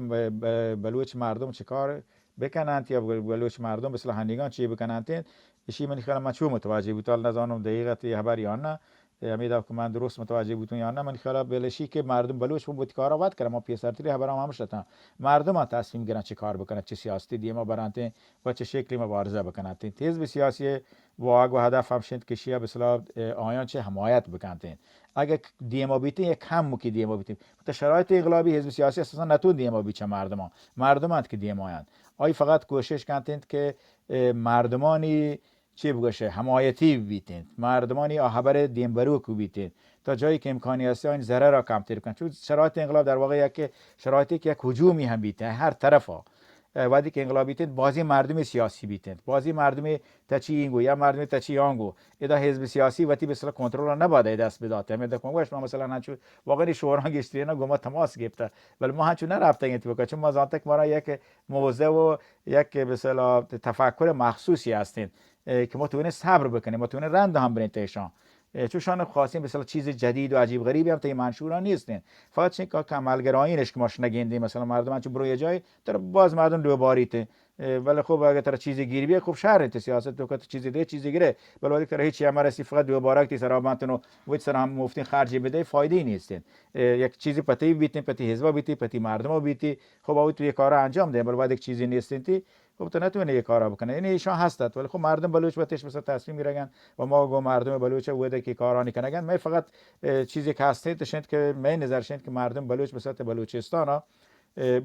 Speaker 2: بلوچ مردم چیکار بکنند یا بلوچ مردم مثلا هندگان چی بکنند شی من خیلی مچو متوجه بود حال نزانم دقیقاً خبر یا نه امیدوارم که من درست متوجه بودم یا نه. من خیال بلشی که مردم بلوچ بود کارا وقت کردم ما پیسرتری خبرام هم شدن مردم ها تصمیم گیرن چه کار بکنن چه سیاستی دیما برانته و چه شکلی مبارزه بکنن حزب سیاسی واقع و هدف هم شد که شیا به اصطلاح آیان چه حمایت بکنن اگه دیما بیتین یک کم که دیما بیتین تو شرایط انقلابی حزب سیاسی اساسا نتون دیما بیچه مردمان که دیمایند آی فقط کوشش کردند که مردمانی چی بگوشه حمایتی بیتین مردمانی خبر دیمبرو کو بیتین تا جایی که امکانی است این ضرر را کمتر کنند چون شرایط انقلاب در واقع یک شرایطی که یک هجومی هم بیتین هر طرفا وقتی که انقلاب بیتین بازی مردم سیاسی بیتین بازی مردم تچی اینگو یا مردم تچی آنگو ادا حزب سیاسی وقتی به اصطلاح کنترل را نباده دست بداته همه دکم گوش ما مثلا نچو واقعا شورا گشتری نه گما تماس گرفته ولی ما هنچو نرفته این تو چون ما زانتک ما را یک موضع و یک به اصطلاح تفکر مخصوصی هستین که ما تونه صبر بکنیم ما تونه رند هم برین تیشان چون شان خواستیم مثلا چیز جدید و عجیب غریبی هم تا منشورا نیستین فقط چون که کمالگرایینش که ما نگیندیم مثلا مردم چون برو یه جای تر باز مردم دوباریته ولی خب اگه تر چیزی گیری بیه خب شهر انت سیاست تو که چیزی ده چیزی گیره ولی وقتی تر هیچ عمر سی فقط دوباره کی سرابانتون و وقت سر هم مفتین خرجی بده فایده نیستین یک چیزی پتی بیتین پتی حزب بیتی پتی مردم بیتی خب او تو یک کار انجام ده ولی بعد یک چیزی نیستین تی خب تو نتونه یک کارا بکنه این ایشان هستت ولی خب مردم بلوچ وقتش مثلا تصمیم میگیرن و ما گو مردم بلوچ وده که کارانی کنن من فقط چیزی که هسته تشنت که من نظر شنت که مردم بلوچ مثلا بلوچستان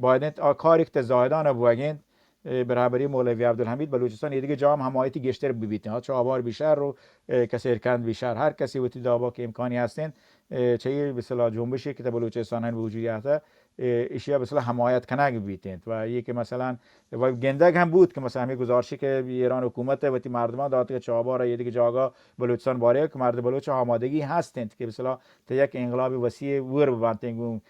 Speaker 2: باید کاری که زاهدان بوگین برابری مولوی عبدالحمید بلوچستان یه دیگه جام حمایتی گشتر ببیتین ها چه آبار بیشتر رو کسی کند بیشتر هر کسی وقتی دابا که امکانی هستین چه به اصطلاح جنبشی که بلوچستان هن وجودی هست اشیا به اصطلاح حمایت کنه بیتین و یکی مثلا و گندگ هم بود که مثلا همین گزارشی که ایران حکومت وقتی مردمان داد که چابار یه دیگه جاگا بلوچستان باره که مرد بلوچ آمادگی هستند که به اصطلاح تا یک انقلاب وسیع ور ببندن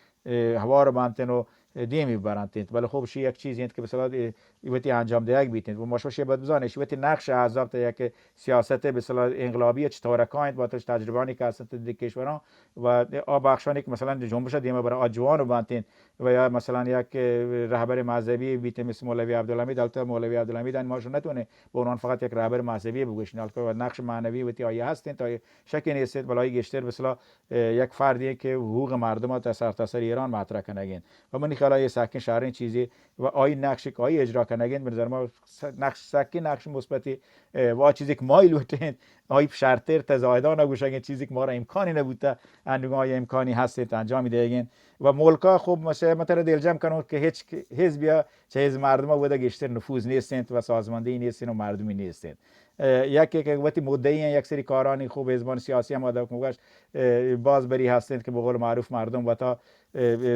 Speaker 2: هوا رو بندن و دیمی برانتند ولی خب شی یک چیزی که به اصطلاح وقتی انجام دهک بیتند و ماشوشه بعد بزنش وقتی نقش احزاب تا یک سیاست به اصطلاح انقلابی چطور کاند با تجربه‌ای که هستند در کشورها و بخشانی که مثلا جنبش دیمه برای آجوان رو بندن و یا مثلا یک رهبر مذهبی بیت مثل مولوی عبدالحمید البته مولوی عبدالحمید ان ماشون نتونه به عنوان فقط یک رهبر مذهبی بگوشین البته نقش معنوی و آیه هستین تا شک نیست بالای گشتر به اصطلاح یک فردیه که حقوق مردم تا سرتاسر ایران مطرح کنگین و من خلای ساکن شهر این چیزی و آی نقش که آی اجرا کنگین به نظر ما نقش ساکن نقش مثبتی و چیزی که مایل بودن آی شرطر تزایدان گوشنگ چیزی که ما را امکانی نبوده اندوگاه امکانی هست انجام میدهگین و ملکا خوب مثلا دلجم کنن که هیچ حزبیا چه حزب مردم بوده گشتر نفوذ نیستند و سازماندهی نیستند و مردمی نیستند یکی که وقتی مدعی یک سری کارانی خوب حزبان سیاسی هم آدم کوگاش باز بری هستند که به قول معروف مردم و تا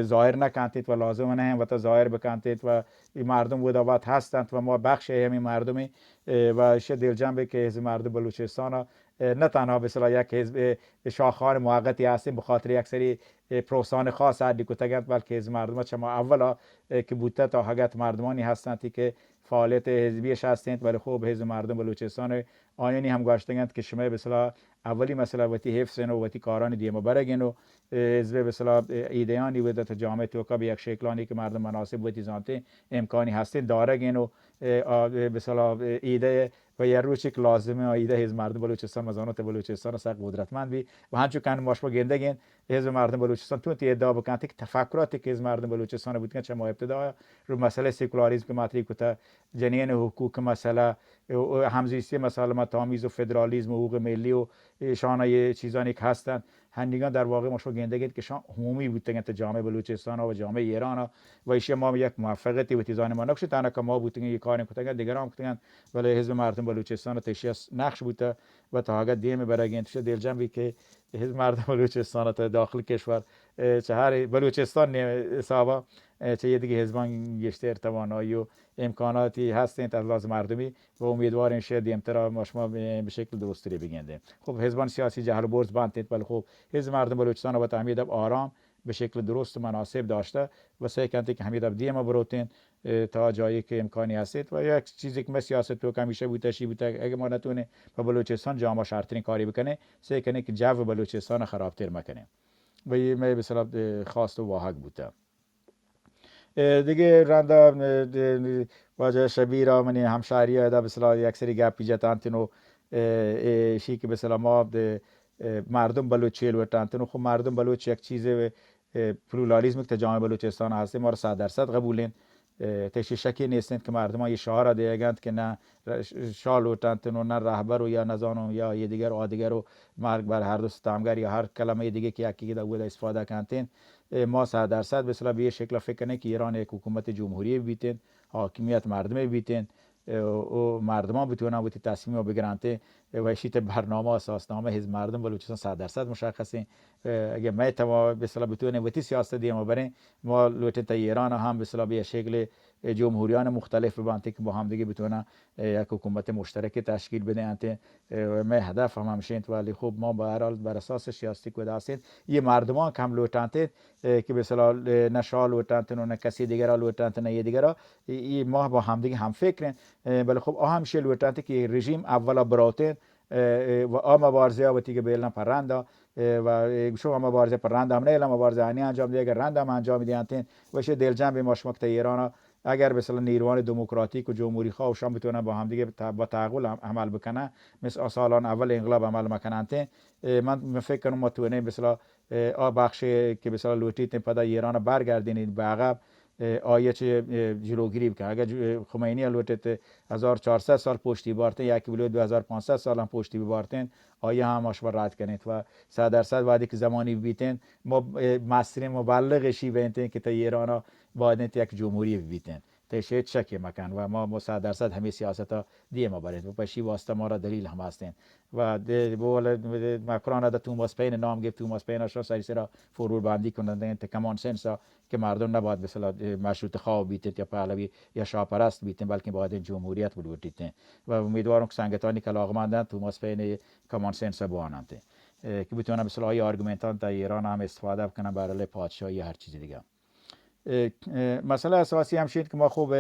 Speaker 2: ظاهر نکنید و لازم نه و تا ظاهر بکنید و مردم بودابات هستند و ما بخش همین مردمی و شه دلجم که حزب مردم بلوچستان نه تنها به اصطلاح یک حزب شاخه‌های موقتی هستیم به خاطر یک سری پروسان خاص عدی کتگند بلکه حزب مردم چما اولا که بوده تا حاجت مردمانی هستند که فعالیت حزبیش هستند ولی خوب حزب مردم بلوچستان آینی هم گاشتند که شما به اصطلاح اولی مثلا وقتی حفظ و وقتی کاران دیما برگن و حزب به اصطلاح ایدهانی بوده تا جامعه توکا به یک شکلانی که مردم مناسب وقتی زانته امکانی هستند دارگن و به اصطلاح ایده و یه روچ که لازمه ایده حزب مردم بلوچستان مزانات بلوچستان سق قدرتمند بی و همچون کن ماش گندگین حزب مردم بلوچستان تو ادعا بکنه که تفکراتی که حزب مردم بلوچستان بود که چما ابتدا رو مسئله سکولاریسم که مطرح کتا جنین حقوق مسئله همزیستی مسئله تامیز و فدرالیسم و حقوق ملی و شانه چیزانی که هستند هندگان در واقع مشو گندگید که شان عمومی بودن تا جامعه بلوچستان و جامعه ایران و ایش ما یک موفقیتی و تیزان ما نقش تنها که ما بودیم یک کاری کردن دیگران کردن ولی حزب مردم بلوچستان تشیس نقش بوده و تا حالا دیم برای تش دلجم که حزب مردم بلوچستان تا داخل کشور چه هر بلوچستان حسابا چه یه دیگه حزبان گشتر توانایی و امکاناتی هستند از لازم مردمی و امیدواریم شاید دیمتر ما به شکل درستی بگنده خب حزبان سیاسی جهل برز باندید ولی خب حزب مردم بلوچستان و تعمید آرام به شکل درست و مناسب داشته و سعی کنید که همین دیما بروتین تا جایی که امکانی هستید و یک چیزی که سیاست تو کمیشه بوده شی بوده اگه ما نتونه با بلوچستان جامعه شرطین کاری بکنه سعی کنه که جو بلوچستان خرابتر مکنه و یه به اصطلاح خواست و واحد بوده دیگه رندا واجه شبیرا منی همشهری دا به اصطلاح یک سری گپ پیجت انتنو شی که به اصطلاح ما مردم بلوچ لوتانتن خب مردم بلوچ یک چیز پلورالیسم که جامعه بلوچستان هست ما را 100% قبولین تشی شکی نیستند که مردم ها یه شعار دیگند که نه شال لوتانتن و نه رهبر و یا نزانم یا یه دیگر آدیگر و مرگ بر هر دو ستمگر یا هر کلمه دیگه که یکی دا بود استفاده کنتین ما 100% به اصطلاح به شکل فکر کنه که ایران یک حکومت جمهوری بیتین حاکمیت مردم بیتین و مردمان بتونن و تصمیم بگیرن و شیت برنامه اساسنامه حزب مردم بلوچستان 100% مشخصه اگه ما به اصطلاح بتونیم وقتی سیاست دیگه بریم ما لوت ایران هم به اصطلاح به شکل جمهوریان مختلف بانته که با هم دیگه بتونن یک حکومت مشترک تشکیل بدن انت ما هدف هم همشین ولی خب ما به هر حال بر اساس سیاسی که هستیم یه مردمان کم لوتانته که به اصطلاح نشال لوتانته نه کسی دیگر لوتانته نه دیگر ما با هم دیگه هم فکرن ولی خب اهم شی لوتانته که رژیم اولا براته و مبارزه و تیگه بیلن پرنده و شما مبارزه پر رند هم نه مبارزه انی انجام دیگه رند هم انجام میدین و شه دلجنب مشمکت ایران اگر مثلا نیروان دموکراتیک و جمهوری خواه و شام بتونن با هم دیگه با تعقل عمل بکنه مثل سالان اول انقلاب عمل میکنن من فکر کنم ما تو نه مثلا بخش که مثلا لوتیت پدا ایران برگردینید به عقب آیه چه جلوگیری بکنه اگر خمینی لوتت 1400 سال پشتی بارتن یکی بلود 2500 سال هم پشتی بارتن آیه هم مشور رد کنید و 100% وعده که زمانی بیتن ما مصر مبلغشی بینتن که تا ایران باید یک جمهوری بیتن تشهید شکی مکان و ما 100% همه سیاست ها دیه ما برید و پشی واسطه ما را دلیل هم هستین و بول مکران دا توماس پین نام گفت توماس پین اشرا سری سرا فرور باندی کنند تا کمان سنس که مردم نباید مثلا مشروط خواه بیتن یا پهلوی یا شاهپرست بیتن بلکه باید جمهوریت بودیتن و امیدوارم که سنگتانی که علاقمندند توماس پین کمان سنس بوانند که بتونن مثلا های آرگومنتان تا ایران هم استفاده بکنن برای پادشاهی هر چیز دیگه مسئله اساسی هم شد که ما خوب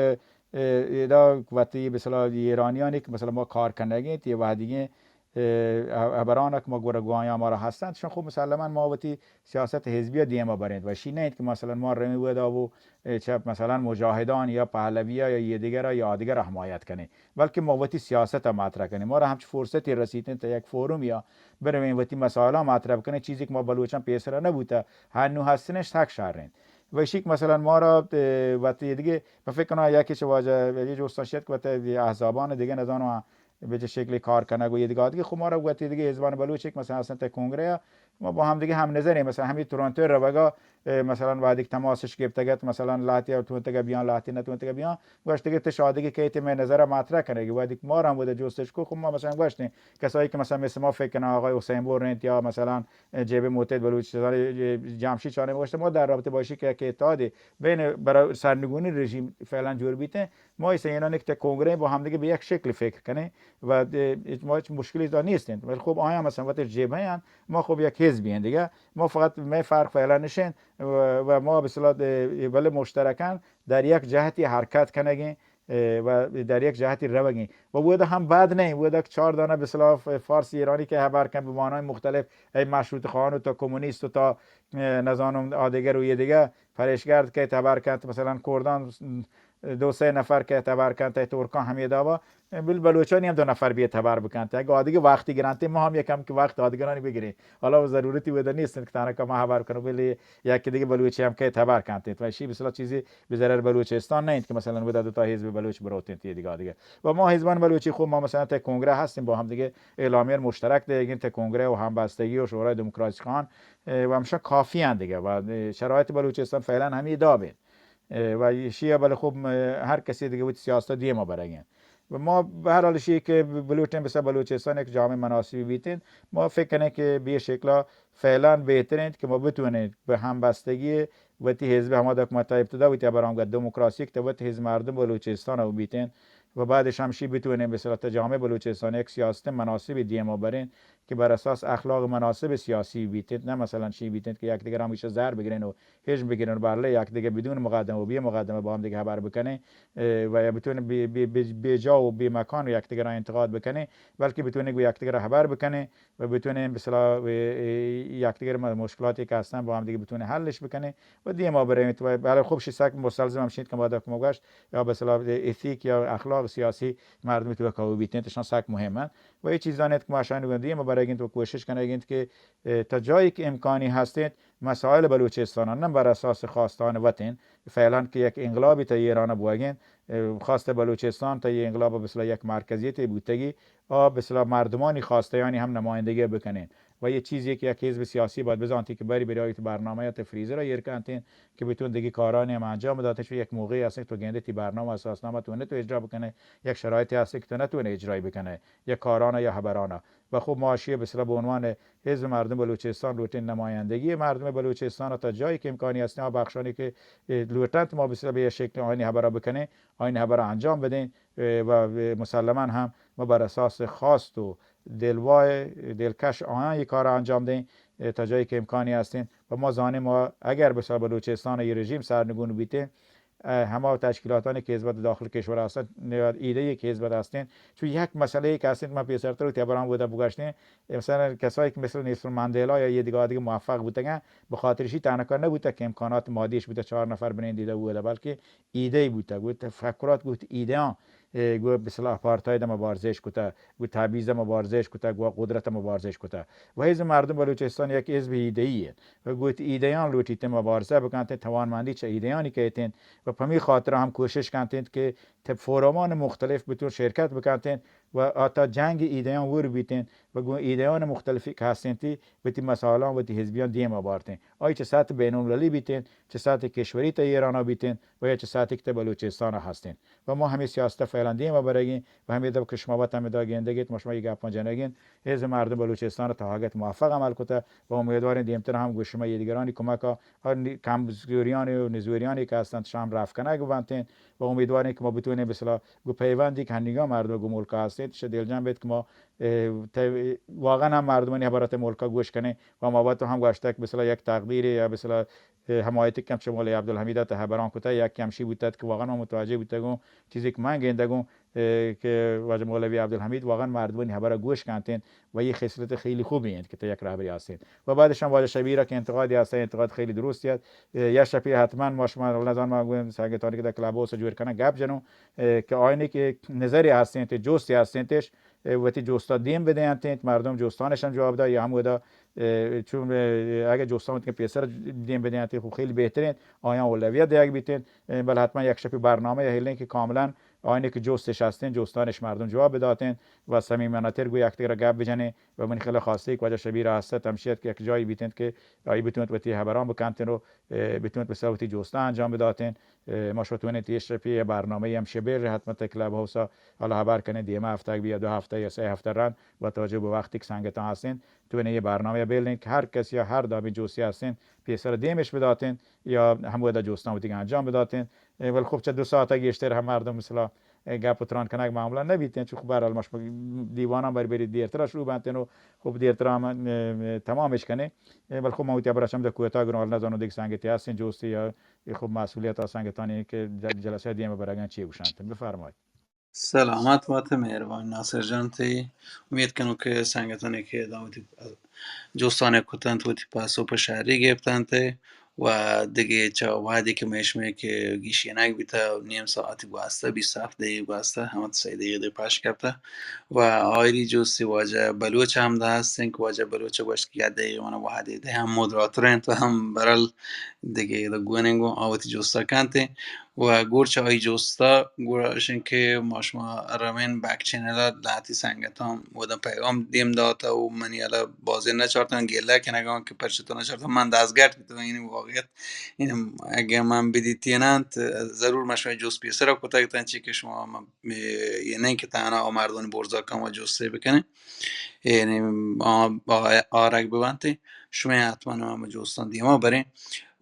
Speaker 2: دا وقتی مثلا ایرانیانی که مثلا ما کار کنگیم تی وحدیگه ابران که ما گورگوانیا ما را هستند چون خب مسلما ما وقتی سیاست حزبی دیما برند و شی نه که مثلا ما رمی بود و چپ مثلا مجاهدان یا پهلویا یا دیگر یا دیگر حمایت کنه بلکه ما وقتی سیاست مطرح کنیم ما را همچ فرصتی رسیدن تا یک فوروم یا بریم وقتی مسائل مطرح کنه چیزی که ما بلوچان پیسر نبوده هنو هستنش تک شهرند و شیک مثلا ما را وقتی دیگه فکر کنم یکی چه واجه ولی جو استاشیت که وقتی احزابان دیگه نزانم به چه شکلی کار کنه و دیگه خب ما را وقتی دیگه حزبان بلوچ مثلا اصلا تا کنگره ما با هم دیگه هم نظریم مثلا همین تورنتو رو بگا مثلا بعد تماسش گرفتگت مثلا لاتی تو تگه بیان لاتی نه تو تگه بیان گوشت دیگه تشادگی که ایت من نظر مطرح کنه که بعد ما را بوده جوستش کو خب ما مثلا گوشتیم کسایی که مثلا مثل ما فکر کنه آقای حسین بورنت یا مثلا جیب معتد بلوچستان جمشید چانه گوشت ما در رابطه باشی که اتحاد بین برای سرنگونی رژیم فعلا جور بیته ما اینا نکته کنگره با هم دیگه به یک شکل فکر کنه و ما هیچ مشکلی دار نیستیم ولی خب آیا مثلا وقتی جبهه هن ما خب یک حزبی هن دیگه ما فقط ما فرق فعلا نشین و ما به اصطلاح ولی مشترکاً در یک جهتی حرکت کنگیم و در یک جهتی روگیم و بود هم بد نه بود 4 دانه به اصطلاح فارسی ایرانی که خبر کن به معنای مختلف ای مشروط خواهان و تا کمونیست و تا نزانم آدگر و یه دیگه پرشگرد که تبر کرد مثلا کردان 2-3 نفر که اعتبار کنند ترکان هم داوا بلوچانی هم 2 نفر بی اعتبار بکنند اگه آدیگه وقتی گرانتی ما هم یکم که وقت آدیگرانی بگیریم حالا ضرورتی بوده نیست که تنها که ما خبر کنم ولی یکی دیگه بلوچی هم که اعتبار کنند و شی بسیار چیزی به ضرر بلوچستان نه که مثلا بوده 2 تا حزب بلوچ بروتین دیگه و ما حزبان بلوچی خوب ما مثلا تا کنگره هستیم با هم دیگه اعلامیه مشترک دیگه تا کنگره و همبستگی و شورای دموکراسی خان و همش کافی اند دیگه و شرایط بلوچستان فعلا همین دابه و شیعه بله خب هر کسی دیگه بود سیاست دیگه ما برگن و ما به هر حال شیعه که بلوچستان بسیار بلوچستان یک جامعه مناسبی بیتین ما فکر کنه که به شکل فعلا بهترین که ما بتونیم به همبستگی و تی حزب هماده که متا ابتدا و تی برام دموکراسی که تو حزب مردم بلوچستان رو بیتین و بعدش هم شی بتونیم به صورت جامعه بلوچستان یک سیاست مناسبی دیگه ما برین که بر اساس اخلاق مناسب سیاسی بیتید نه مثلا شی بیتید که یک دیگر همیشه زر بگیرن و هیچ بگیرن برله یک دیگه بدون مقدمه و بی مقدمه با هم دیگه خبر بکنه و یا بتونه بی جا و بی مکان یک دیگر انتقاد بکنه بلکه بتونه یک دیگر خبر بکنه و بتونه به اصطلاح یک دیگر مشکلاتی که هستن با هم دیگه بتونه حلش بکنه و دیگه ما بریم تو بالا خوب شی سگ مستلزم شید که ما دا گشت یا به اصطلاح اتیک یا اخلاق اتفاق سیاسی مردم تو کاو بیتن تشان ساک مهمه و یه چیز دانید که ماشین گندی ما برای اینکه کوشش کنید که تا جایی که امکانی هستید مسائل بلوچستان نه بر اساس خواستان وطن فعلا که یک انقلابی تا ایران بوگین خواست بلوچستان تا یه انقلاب به اصطلاح یک مرکزیت بودگی به اصطلاح مردمانی خواسته یعنی هم نمایندگی بکنین و یه چیزی که یک حزب سیاسی باید بزانتی که بری برای برنامه تفریزی را یرکانتین که بتون دیگه کارانی هم انجام داده شو یک موقعی هست تو گنده تی برنامه اساسنامه تو نه تو اجرا بکنه یک شرایطی هست که تو نتونه اجرا بکنه یک کارانه یا خبرانه و خب معاشی به اصطلاح به عنوان حزب مردم بلوچستان لوتین نمایندگی مردم بلوچستان تا جایی که امکانی هست بخشانی که لوتنت ما به اصطلاح به شکل آینی خبر بکنه آینی خبر انجام بدین و مسلما هم ما بر اساس خواست و دلکش آن یک کار انجام دهیم تا جایی که امکانی هستین و ما زانیم ما اگر به بلوچستان یه رژیم سرنگون بیته همه تشکیلاتانی که حزب داخل کشور هستند ایده که حزب هستند چون یک مسئله که هستند ما پیشتر رو تبران بوده بگشتیم مثلا کسایی که مثل نیلسون ماندلا یا یه دیگه موفق بودن به خاطرشی تنها نبوده که امکانات مادیش بوده 4 نفر بنین دیده بوده بلکه ایده بوده بود تفکرات بود ایده گو به اصطلاح آپارتاید مبارزش کته گو تبعیض مبارزش کته گو قدرت مبارزش کته و حزب مردم بلوچستان یک حزب ایده‌ایه و گوت ایده‌یان لوتیت مبارزه بکنن توانمندی چه ایده‌یانی که ایتن و پمی خاطر هم کوشش کردند که تب فورمان مختلف بتون شرکت بکنند و آتا جنگ ایده‌یان ور بیتن و گو ایده‌یان مختلفی که هستند بتی مسائلان و تی حزبیان دیم آوردن آی چه سطح بین‌المللی بیتن چه سطح کشوری تا ایران بیتن و یا چه سطح که بلوچستان هستند و ما همه سیاست فعلا دیم برگین و همه دو کشما وقت هم داگندگیت مش ما یک گپ جنگین حزب مردم بلوچستان تا حاجت موفق عمل کنه و امیدواریم دیمتر هم گوش ما دیگرانی کمک کمزوریانی و نزوریانی که هستند شام رفت کنه گوانتین و امیدواریم که ما بتونیم به اصطلاح گو پیوندی که هنگام مردم گو ملک هستید شه دلجم بید که ما واقعا هم مردمانی خبرات ملک گوش کنه و ما با تو هم گشته که به اصطلاح یک تقدیر یا به اصطلاح حمایتی کم شمال عبدالحمید تا خبران کتا یک کمشی بودت که واقعا ما متوجه بودیم چیزی که من گندگم که واجد مولوی عبدالحمید واقعا مردمانی خبر گوش کردن و یه خصلت خیلی خوبی است که تا یک رهبری هستین و بعدش هم واجد شبیه که انتقادی هست انتقاد خیلی درستی است یا شبیه حتما ما شما نظر ما گویم ساگتاری که در کلاب هاوس جور کنه گپ جنو که آینه که نظری هستین ته جوستی هستین تش وقتی جوستا دیم بدهند تنت مردم جوستانش هم جواب داد یا هم ودا چون اگه جوستان که پیسر دیم بدهند خوب خیلی بهترین آیا اولویت دیگه بیتین بل حتما یک شبیه برنامه یا هیلین که کاملا آینه که جوستش هستین جوستانش مردم جواب بداتین و صمیمانه تر گو یک دیگر گپ بجنه و من خیلی خواسته که وجه شبیه هست تمشیت که یک جایی بیتین که ای بتونید وقتی خبران بکنتین رو بتونید به صورتی جوستا انجام بداتین ما شتونه تیش پی برنامه هم شبیه حتما کلاب هاوس حالا خبر کنه دیمه هفته بیا 2 هفته یا 3 هفته رن با توجه به وقتی که سنگتان هستین تو یه برنامه بیلین که هر کسی یا هر دابی جوسی هستین پیسر دیمش بداتین یا هم ودا جوستان دیگه انجام بداتین ولی خب چه 2 ساعت گشتر هم مردم مثلا گپ تران کنه معمولا نبیتین چون خب برال مش دیوانم بری دیرتر شروع بنتن و خب دیرتر هم تمامش کنه ولی خب ما براشم د کوتا گرال نزانو دیگه سنگتی هستین جوستی یا خب مسئولیت سنگتانی که جلسه دیم برگن چی گوشانتن بفرمایید
Speaker 1: سلامت بات مهربان ناصر جان تی امید کنم که سنگتانی که دامتی جوستان کتن توتی پاسو په شهری گرفتن تی و دیگه چه وادی که میشمه که گیشینک بیتا نیم ساعتی گواسته 27 دقیقه گواسته همه 3 دقیقه پاش کرده و آیری جوستی واجه بلوچ هم ده هستین که واجه بلوچ باش که 1 دقیقه من وادی ده هم مدراتورن تو هم برال دیگه دا گوننگو آوتی جوستا کنتی و گورچه های جوستا گورشن که ماشما رمین بک چنل لاتی سنگتام و پیغام دیم داتا و من یالا بازی نچارتن گله که نگم که پرچتو نچارتن من دستگرد بیتو این واقعیت این اگه من بدیتینند ضرور مشما جوس پیسه را کتاکتن چی که شما یعنی که تنها مردانی برزا کم و جوسته بکنه یعنی آرگ ببنده شما حتما هم جوستان دیما برین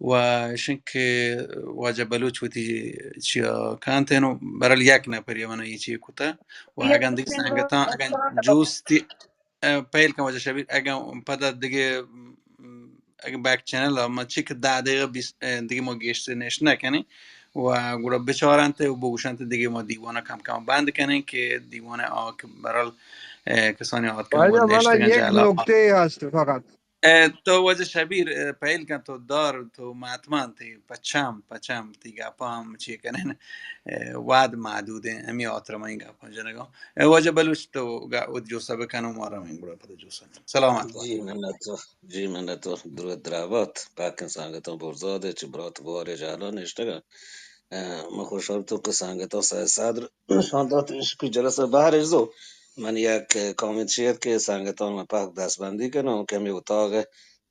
Speaker 1: و شنکه واجه بلوچ وتی چیا کانتینو برای یک نفر من یه چی کتا و اگر دیگه سنگتان اگر جوستی پیل کم واجه شبیه اگر پدا دیگه اگر بک چنل ما چی که 10 دقیقه دیگه ما گشته نش نکنی و گورا بچارنته و بگوشنته دیگه ما دیوانه کم کم بند کنین که دیوانه که برای کسانی آد کنه
Speaker 8: باید
Speaker 1: بود
Speaker 8: اولا
Speaker 1: نشتگن
Speaker 8: یک
Speaker 1: جالا
Speaker 8: نکته هست فقط
Speaker 1: تو وجه شبیر پیل کن تو دار تو ماتمان تی پچم تی گپا هم چی کنن واد محدوده امی آتر ما این گپا جنگا وجه بلوش تو ود جوسا بکنم مارم این بڑا پده جوسا سلامت باد
Speaker 9: جی مننتو درود درابات باکن سانگتون برزاده چی برات باره جالان اشتگا من خوشحال تو که سانگتون سای صدر شاندات اشکی جلسه بحرش زو من یک کامنت شید که سانگتون من پاک دستبندی کنم کمی اتاق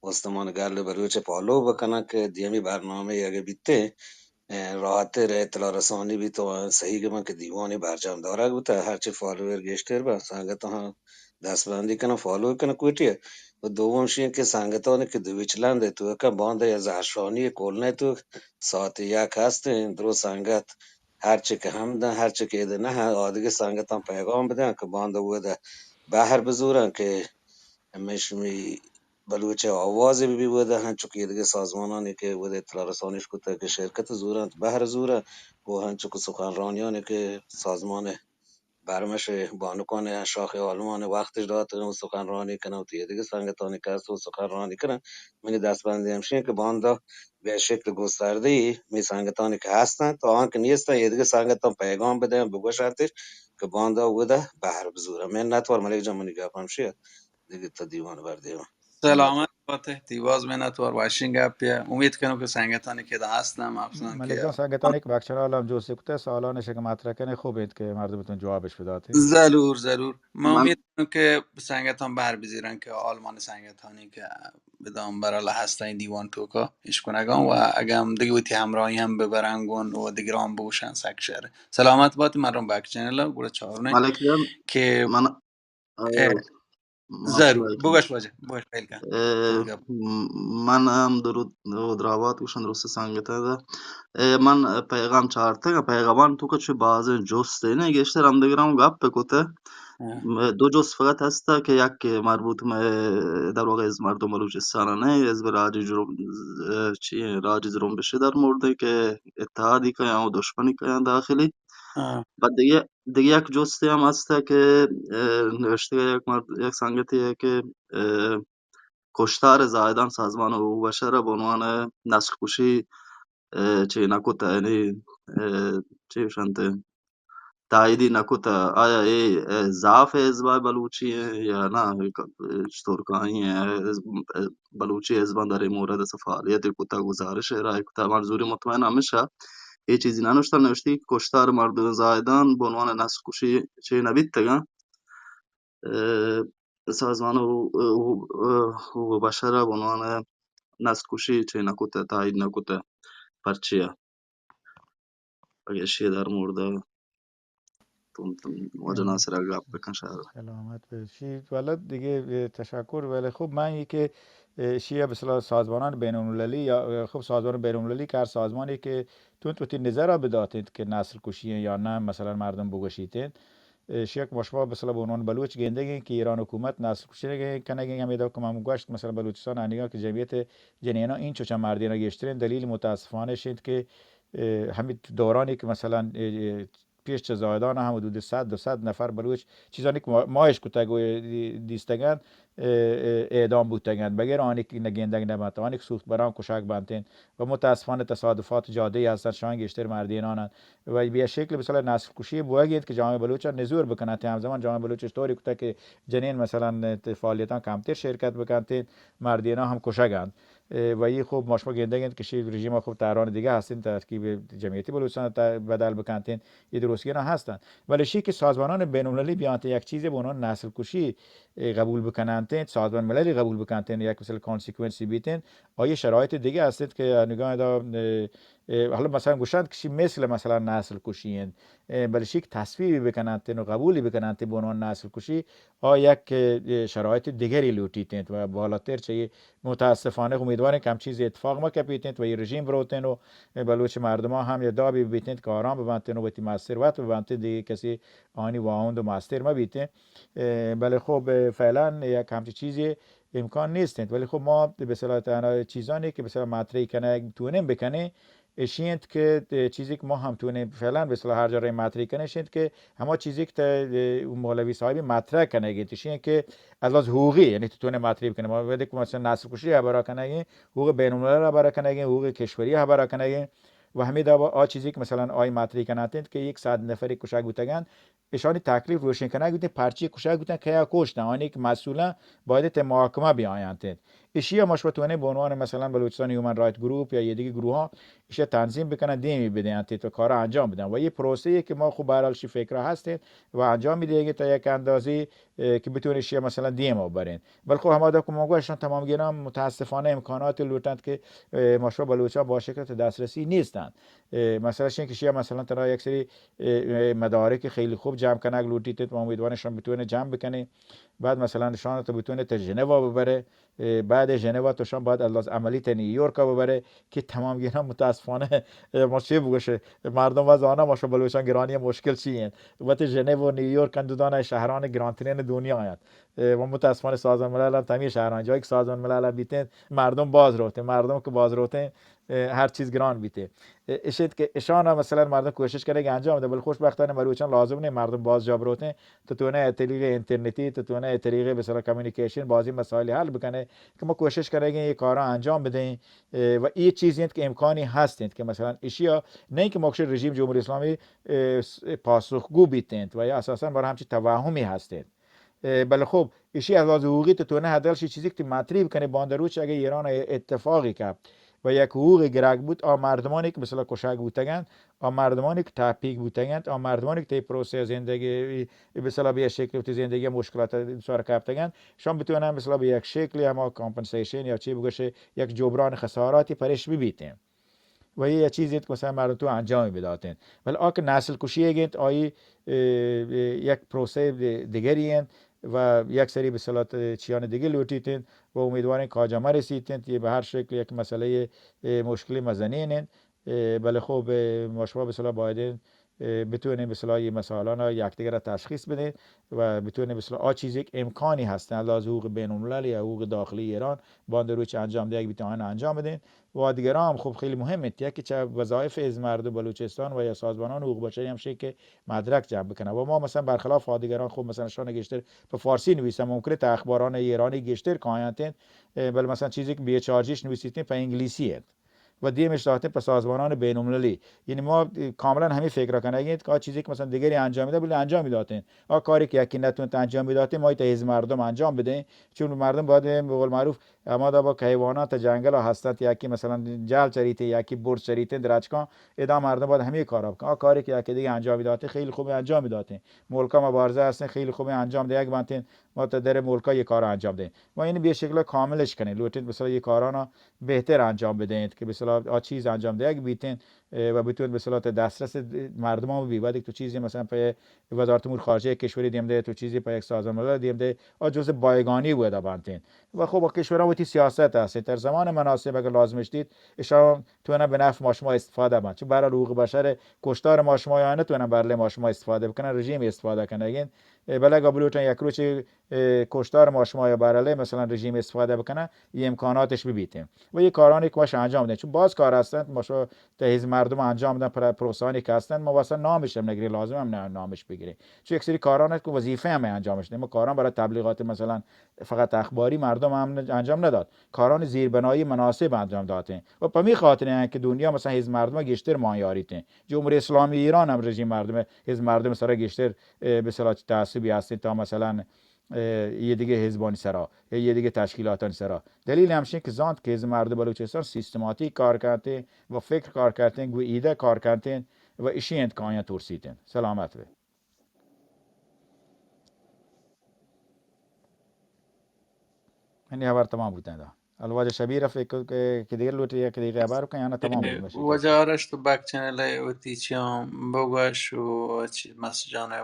Speaker 9: وستمان گرل بروچ پالو بکنن که دیمی برنامه اگه بیته راحت اطلاع رسانی بی تو صحیح که من که دیوانی برجام داره بوده هرچی فالوور گشتر با سنگت ها دستبندی کنه فالو کنه کوتیه و دوم شیه که سنگت ها که دویچلنده تو که بانده یا زهرشانی کلنه تو ساعت یک هست درو سنگت هرچی که هم ده هرچی که ده نه آدیگه سنگت هم پیغام بدن که بانده بوده بهر بزورن که مشمی بلوچ آوازی بی بوده هنچو که دیگه سازمانانی که بوده اطلاع رسانیش کده که شرکت زورند بهر زوره و هنچو که سخنرانیانی که سازمان برمش بانکان شاخ آلمان وقتش داد و سخنرانی کنه و تیه دیگه سنگتانی که هست و سخنرانی کنه منی دستبندی همشین که باندا به شکل گسترده ای می سنگتانی که هستن تا آن که نیستن یه دیگه سنگتان پیغام بده بگو شرطش که باندا بوده بهر بزوره من نتوار ملیک جمعنی گفم شید دیگه تا دیوانه بردیم منت
Speaker 1: سلامت باد تهتیواز منت ور واشنگ اپیا امید کنم که سنگتانی که دا هستم افزان
Speaker 2: ملک
Speaker 1: که
Speaker 2: جان سنگتانی که بخشنال هم جوسی کته سوالانش که مطرح کنه خوب اید که مردم بتون جوابش بداتین.
Speaker 1: ضرور من
Speaker 10: من
Speaker 1: امید کنم که سنگتان بر بزیرن که آلمان سنگتانی که بدام برای هسته این دیوان توکا ایش کنگان و اگم دیگه ویتی همراهی هم ببرنگون و دیگران بوشن سک شهر سلامت باد من رو بک چنل گوره چهارونه
Speaker 10: ملک جان
Speaker 1: که
Speaker 10: من معافی
Speaker 1: ضرور
Speaker 10: میکنم
Speaker 1: بگوش واجه بگوش فیل کن تودگاب
Speaker 10: من هم درود روات گوشن درست سنگته ده من پیغام چهارتگه پیغامان تو که چه باز جسته نه گشتر هم دیگرام گپ بکوته دو جز فقط هسته که یک که مربوط در واقع از مردم بلوچستان نه از به راجی جروم بشه در مورد که اتحادی که یا دشمنی که داخلی و دیگه یک جسته هم هسته که نوشته یک سنگتیه که کشتار زایدان سازمان حقوق بشر به عنوان نسل کشی چه نکوته یعنی چه شنته تاییدی نکوته آیا ای ضعف حزب بلوچی ہے یا نه چطور کهانی بلوچی حزبان در این مورد فعالیت کوته گزارش ارائه کوته منظوری مطمئن همیشه یه چیزی ننوشتن نوشته که کشتار مردم زایدان به عنوان نسل کشی چه نبید تگن سازمان حقوق بشر به عنوان نسل کشی چه نکوته تایید نکوته پرچیه اگه شی در مورد واجه ناصر اگه بکن شهر
Speaker 2: سلامت باشید ولد دیگه تشکر ولی خب من یکی شیعه به اصطلاح سازمانان بین المللی یا خب سازمان بین المللی که هر سازمانی که تو نظر را بداتید که نسل کشی یا نه مثلا مردم بگوشیدین شیعه که شما به اصطلاح به عنوان بلوچ گندگی که ایران حکومت نسل کشی کنه هم ایده که من گوشت مثلا بلوچستان انیگا که جمعیت جنینا این چوچا مردینا گشترین دلیل متاسفانه شد که همین دورانی که مثلا پیش چه زایدان هم حدود 100-200 نفر بلوچ چیزانی که ماهش کتگو دیستگن اعدام بودتگن بگر آنی که نگندگ نبند آنی که سوخت برام کشک بانتین و متاسفانه تصادفات جاده هستند شان گشتر مردینانند و به شکل مثلا نسل کشی بوگید که جامعه بلوچ نزور بکنند همزمان جامعه بلوچ طوری کتا که جنین مثلا فعالیتان کمتر شرکت بکنند مردینا هم کشگند و این خوب ماشما گندگند که شی رژیم خوب تهران دیگه هستین ترکیب جمعیتی بلوچستان بدل بکنتین این درستگینا هستند ولی شی که سازمانان بین المللی بیان یک چیزی به عنوان نسل کشی قبول بکنند سازمان مللی قبول بکنند یک مثل کانسیکونسی بیتن آیه شرایط دیگه هستید که نگاه دا حالا مثلا گوشند کشی مثلا نسل کشی ولی شی که تصویبی بکنند و قبولی بکنند به عنوان نسل کشی یک شرایط دیگری لوٹیتند و بالاتر چه متاسفانه امیدواریم که هم چیزی اتفاق ما کپیتند و این رژیم بروتن و بلوچ مردم ها هم یه دابی بیتند که آرام ببندن و بیتی ماستر وقت ببندن دیگه کسی آنی واوند و ماستر ما بیتند ولی خب فعلا یک همچی چیزی امکان نیستند ولی خب ما به صلاح چیزانی که به صلاح مطرحی کنه تونیم بکنه اشیند که چیزی که ما هم تونه فعلا به اصطلاح هر جا رای مطرح کنه اشیند که همه چیزی که مولوی صاحبی مطرح کنه گیت اشیند که از لحاظ حقوقی یعنی تونه مطرح کنه ما وقتی که مثلا نسل کشی خبر کنه حقوق بین الملل خبر کنه حقوق کشوری خبر کنه و همین دوا چیزی که مثلا آی مطرح کنه که 100 نفری کشک بودن اشانی تکلیف روشن کنه گوته پرچی کشک بودن که یا کشتن آنی که مسئولا باید ته محاکمه بیایند اشیا مشورتونه به عنوان مثلا بلوچستان هیومن رایت گروپ یا یه دیگه گروه ها ایش تنظیم بکنن دیمی بدن تا کار انجام بدن و یه پروسه‌ای که ما خوب به هر حال فکر هستید و انجام میده تا یک اندازی که بتونه ایشیا مثلا دیم برین ولی خب همه که موقعشون تمام گیرم متاسفانه امکانات لوتند که مشروع بلوچستان با شکل دسترسی نیستند مثلا شین که شیا مثلا ترا یک سری مدارک خیلی خوب جمع کنه لوتیت و امیدوارشون بتونه جمع بکنه بعد مثلا شان تو بتونه تا ژنو ببره بعد ژنو توشان باید از عملی تا نیویورک ببره که تمام گیرم متاسفانه ما چه بگوشه مردم و زانا ماشو بلوچستان گرانی مشکل چیه وقت ژنو و نیویورک اندودان شهران گرانترین دنیا هست و متاسفانه سازمان ملل هم تمی شهران جایی که سازمان ملل بیتن مردم باز روته مردم که باز روته هر چیز گران بیته اشید که اشان مثلا مردم کوشش کرده که انجام بده ولی خوشبختانه بلوچستان لازم نه مردم باز جاب روته تو نه طریق اینترنتی تو نه طریق به اصطلاح کمیونیکیشن بازی مسائل حل بکنه که ما کوشش کردیم این کارا انجام بدیم و این چیزی که امکانی هستند که مثلا اشیا نه که ماکش رژیم جمهوری اسلامی پاسخگو بیتند و یا اساسا برای همچین توهمی هستند بله خب ایشی از لحاظ حقوقی تو نه حداقل چیزی که مطرح کنه باندروچ اگه ایران اتفاقی کرد و یک حقوق گرگ بود مردمانی که مثلا کشک بودند مردمانی که تپیک بودند مردمانی که تی پروسه زندگی مثلا به شکل تی زندگی مشکلات سر کردند شام بتونن مثلا به یک شکلی اما کامپنسیشن یا چی بگوشه یک جبران خساراتی پرش ببیتن و یه چیزی که مثلا مردم تو انجام بدادن ولی آک نسل کشی گید آیی یک پروسه دیگری و یک سری به صلاح چیان دیگه لوٹیتن و امیدوارن کاجامه رسیدن یه به هر شکل یک مسئله مشکلی مزنین بله خب مشابه به صلاح باید بتونیم به صلاح این مسائل یکدیگر را تشخیص بدیم و بتونیم به صلاح چیزی که امکانی هست از حقوق بین الملل یا حقوق داخلی ایران باندروچ انجام ده بتوان انجام بدیم و دیگر هم خب خیلی مهمه که چه وظایف از مردم بلوچستان و یا سازمانان حقوق بشری هم شه که مدرک جمع بکنه و ما مثلا برخلاف دیگران خب مثلا شان گشتر به فارسی نویسم ممکنه تا اخباران ایرانی گشتر کایانتن ولی مثلا چیزی که به چارجیش نویسیدن به انگلیسیه و دیمش داده به سازمانان بین المللی یعنی ما کاملا همین فکر کنیم که چیزی که مثلا دیگری انجام میده بله انجام میدادن کاری که یکی نتونه انجام میداده ما تا مردم انجام بده چون مردم باید به قول معروف اما با حیوانات جنگل هستند یکی مثلا جل چریته یکی برج چریته درچکان ادام مردم باید همین کارا بکنن کاری که یکی دیگه انجام میداده خیلی خوب انجام میدادن ملکا مبارزه هستن خیلی خوب انجام ده یک بنتین ما تا در ملکا یک کار انجام ده و این به شکل کاملش کنه لوتید مثلا یک کارانا بهتر انجام بدهید که مثلا چیز انجام ده یک بیتین و بتونید به صلاح دسترس مردم هم بیاد تو چیزی مثلا پای وزارت امور خارجه کشوری دیم ده تو چیزی پای یک سازمان ملل دیم ده جزء بایگانی بود بانتین و خب کشورها و تی سیاست هست در زمان مناسب اگر لازمش دید اشان تو نه به نفع ماشما استفاده بند چون برای حقوق بشر کشتار ماشما یا نه تو نه برای ماشما استفاده بکنن رژیم استفاده کنه بله قبولتون یک روز کشتار ماشما یا برای مثلا رژیم استفاده بکنه این امکاناتش ببیتیم و یه کارانی که باش انجام بدن چون باز کار هستند ماشا تهیز مردم انجام بدن پروسانی که هستند ما واسه نامش هم نگیری لازم هم نامش بگیری چون یک سری کارانه که وظیفه هم انجامش نمیده کاران برای تبلیغات مثلا فقط اخباری مردم هم انجام نداد کاران زیربنایی مناسب انجام دادن و په می خاطر که دنیا مثلا هیز مردم گشتر مایاریته جمهوری اسلامی ایران هم رژیم مردم هیز مردم سره گشتر به صلاح تعصبی هست تا مثلا یه دیگه حزبانی سرا یه دیگه تشکیلاتان سرا دلیل همشه که زاند که مردم بلوچستان سیستماتیک کار کرده و فکر کار کرده و ایده کار کرده و ایشی انتکانیا ترسیدن سلامت به من یه بار تمام بودن الواجه شبیه فکر که دیگه لوتی که دیگه خبر کنه انا تمام بود ماشي
Speaker 1: وجه آرش تو بک چنل وتی چیام بگوش و مسجانه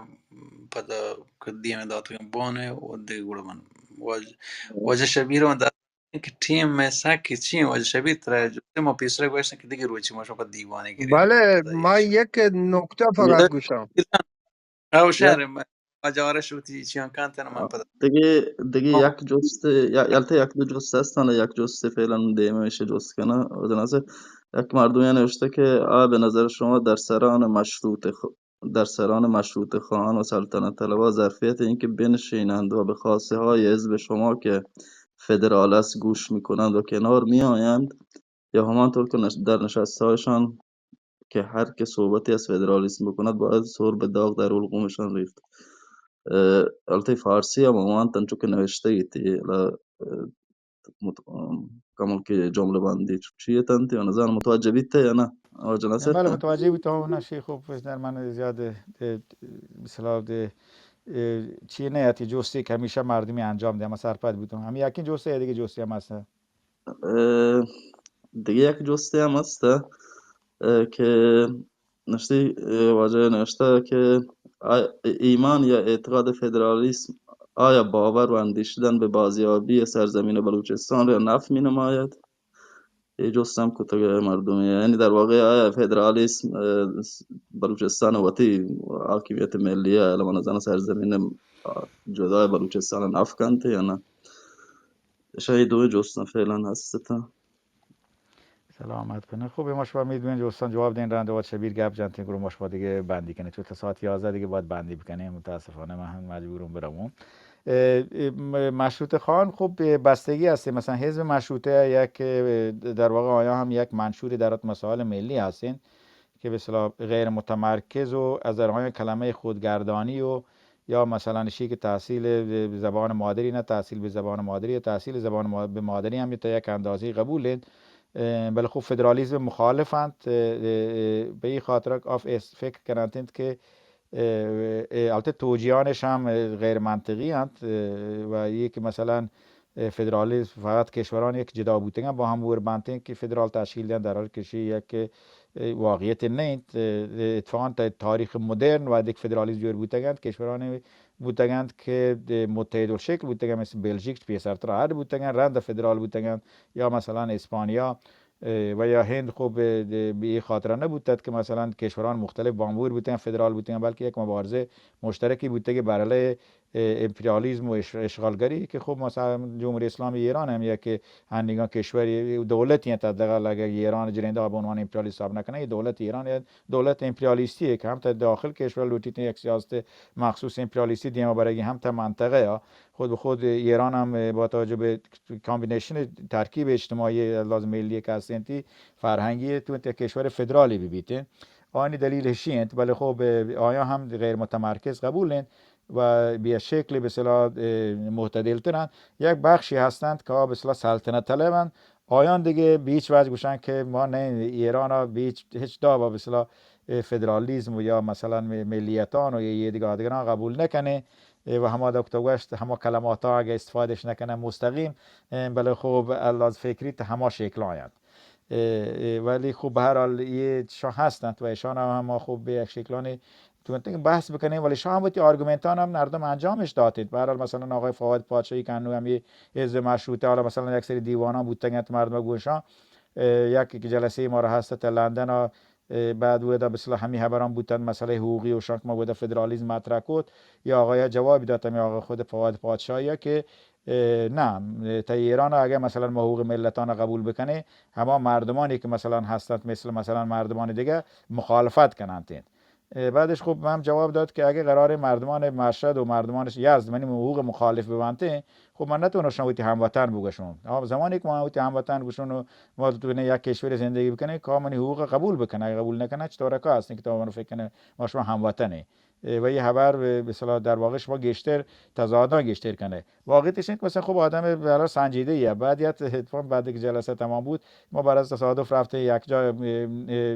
Speaker 1: پدا کدیم داتویم بانه و دیگه گوڑه من وجه شبیه رو من در که تیم مسکی چیم وجه شبیه تره جو ما پیسره گوشتن که دیگه روی چی ما شما دیوانه گیری
Speaker 8: بله
Speaker 1: پدا
Speaker 8: ما
Speaker 1: ایش
Speaker 8: یک نکته فقط گوشم
Speaker 1: او شهر
Speaker 11: واجه شوتی چیان کانتن من پدا
Speaker 10: دیگه یک جست یالتا یک دو جست هستن یک جست فعلا دیمه میشه جست کنه و نظر یک مردمی نوشته که به نظر شما در سران مشروط خواهان و سلطنت طلبها ظرفیت اینکه بنشینند و به خواسته های حزب شما که فدرال است گوش میکنند و کنار میآیند یا همانطور که در نشسته هایشان که هر که صحبتی از فدرالیسم بکند باید سر به داغ در حلقومشان ریخت. البته فارسی هم عموما تنچو که نوشته ایتی کامل که جمله بندی چیه تنتی و نظر متوجه بیته یا نه آجا نصر؟
Speaker 2: بله متوجه بودم نشی خوب در من زیاد مثلا چیه نه یتی جوستی که همیشه مردمی انجام ده. سرپد بودم همین یکی جوسته یا دیگه جوستی هم هست
Speaker 10: دیگه یک جسته هم هست که نشتی واجه نوشته که ایمان یا اعتقاد فدرالیسم آیا باور و اندیشیدن به بازیابی سرزمین بلوچستان را نفی می نماید؟ یه جستم کتگ مردمی یعنی در واقع آیا فدرالیسم بلوچستان وقتی حاکمیت ملیه الان زن سرزمین جدای بلوچستان نفی کنته یا نه؟ شاید دو جستم فعلا هست تا
Speaker 2: سلامت کنه خوبه ما شما میدونین دوستان جواب دین رنده و شبیر گپ جنتی گروه ما شما دیگه بندی کنه چون تا ساعت 11 دیگه باید بندی بکنیم متاسفانه من مجبورم برم مشروطه خان خب بستگی هست مثلا حزب مشروطه یک در واقع آیا هم یک منشوری در مسائل ملی هستین که به اصطلاح غیر متمرکز و از درهای کلمه خودگردانی و یا مثلا شی که تحصیل به زبان مادری نه تحصیل به زبان مادری یا تحصیل زبان به مادری هم تا یک اندازه قبوله بله خب فدرالیسم مخالفند به این خاطر فکر کردند که البته توجیهانش هم غیر منطقی هست و یک مثلا فدرالیسم فقط کشوران یک جدا بودن با هم وربنتن که فدرال تشکیل دادن در حالی که یک واقعیت نیست اتفاقا تاریخ مدرن و یک فدرالیسم جور بودند کشوران بودند که متحد الشکل بودند مثل بلژیک پیشرفته هر بودند رند فدرال بودند یا مثلا اسپانیا و یا هند خوب به این خاطر نبودند که مثلا کشوران مختلف بامور بودند فدرال بودند بلکه یک مبارزه مشترکی بوده که برای امپریالیسم و اشغالگری که خب مثلا جمهوری اسلامی ایران هم یک هندگان کشوری دولتی هست حداقل اگر ایران جرنده به عنوان امپریالیست حساب نکنه دولت ایران دولت امپریالیستیه که هم تا داخل کشور لوتیت یک سیاست مخصوص امپریالیستی دیما برای هم تا منطقه خود به خود ایران هم با توجه به کامبینیشن ترکیب اجتماعی لازم ملی که هستند فرهنگی تو کشور فدرالی ببیته آنی دلیلش اینه ولی خب آیا هم غیر متمرکز قبولن و به شکل به اصطلاح معتدل ترن یک بخشی هستند که به اصطلاح سلطنت طلبند آیان دیگه به هیچ وجه گوشن که ما نه ایران ها به هیچ دعوا به اصطلاح فدرالیسم و یا مثلا ملیتان و یا دیگه قبول نکنه و همه دکتر همه کلمات ها اگه استفادهش نکنه مستقیم بله خب از فکری همه شکل آیند ولی خب به هر حال یه شاه هستند و ایشان هم خب به یک شکلانی تو بحث بکنیم ولی شاه هم آرگومنتان هم نردم انجامش دادید به هر حال مثلا آقای فؤاد پادشاهی که هم یه حزب مشروطه حالا مثلا یک سری دیوانان بودند مردم گوشان یک جلسه ما را هست لندن بعد بوده به اصطلاح همین خبران بودن مسئله حقوقی و شانک ما بوده فدرالیسم مطرح کرد یا آقای جواب دادم یا آقای خود فؤاد پادشاهی که نه تا ایران اگه مثلا ما حقوق ملتان قبول بکنه همه مردمانی که مثلا هستند مثلا مردمان دیگه مخالفت کنند بعدش خب هم جواب داد که اگه قرار مردمان مشهد و مردمان یزد منی حقوق مخالف ببنده خب من نتونم شما هموطن بگوشم زمانی که ما هموطن بگوشم و ما تو یک کشور زندگی بکنه کاملا حقوق قبول بکنه اگه قبول نکنه چطور که هست که تو منو فکر کنه ما شما هموطنه و یه خبر به اصطلاح در واقع شما گشتر تضادها گشتر کنه واقعیتش اینه که مثلا خب آدم برای سنجیده ایه بعد که جلسه تمام بود ما برای تصادف رفته یک جا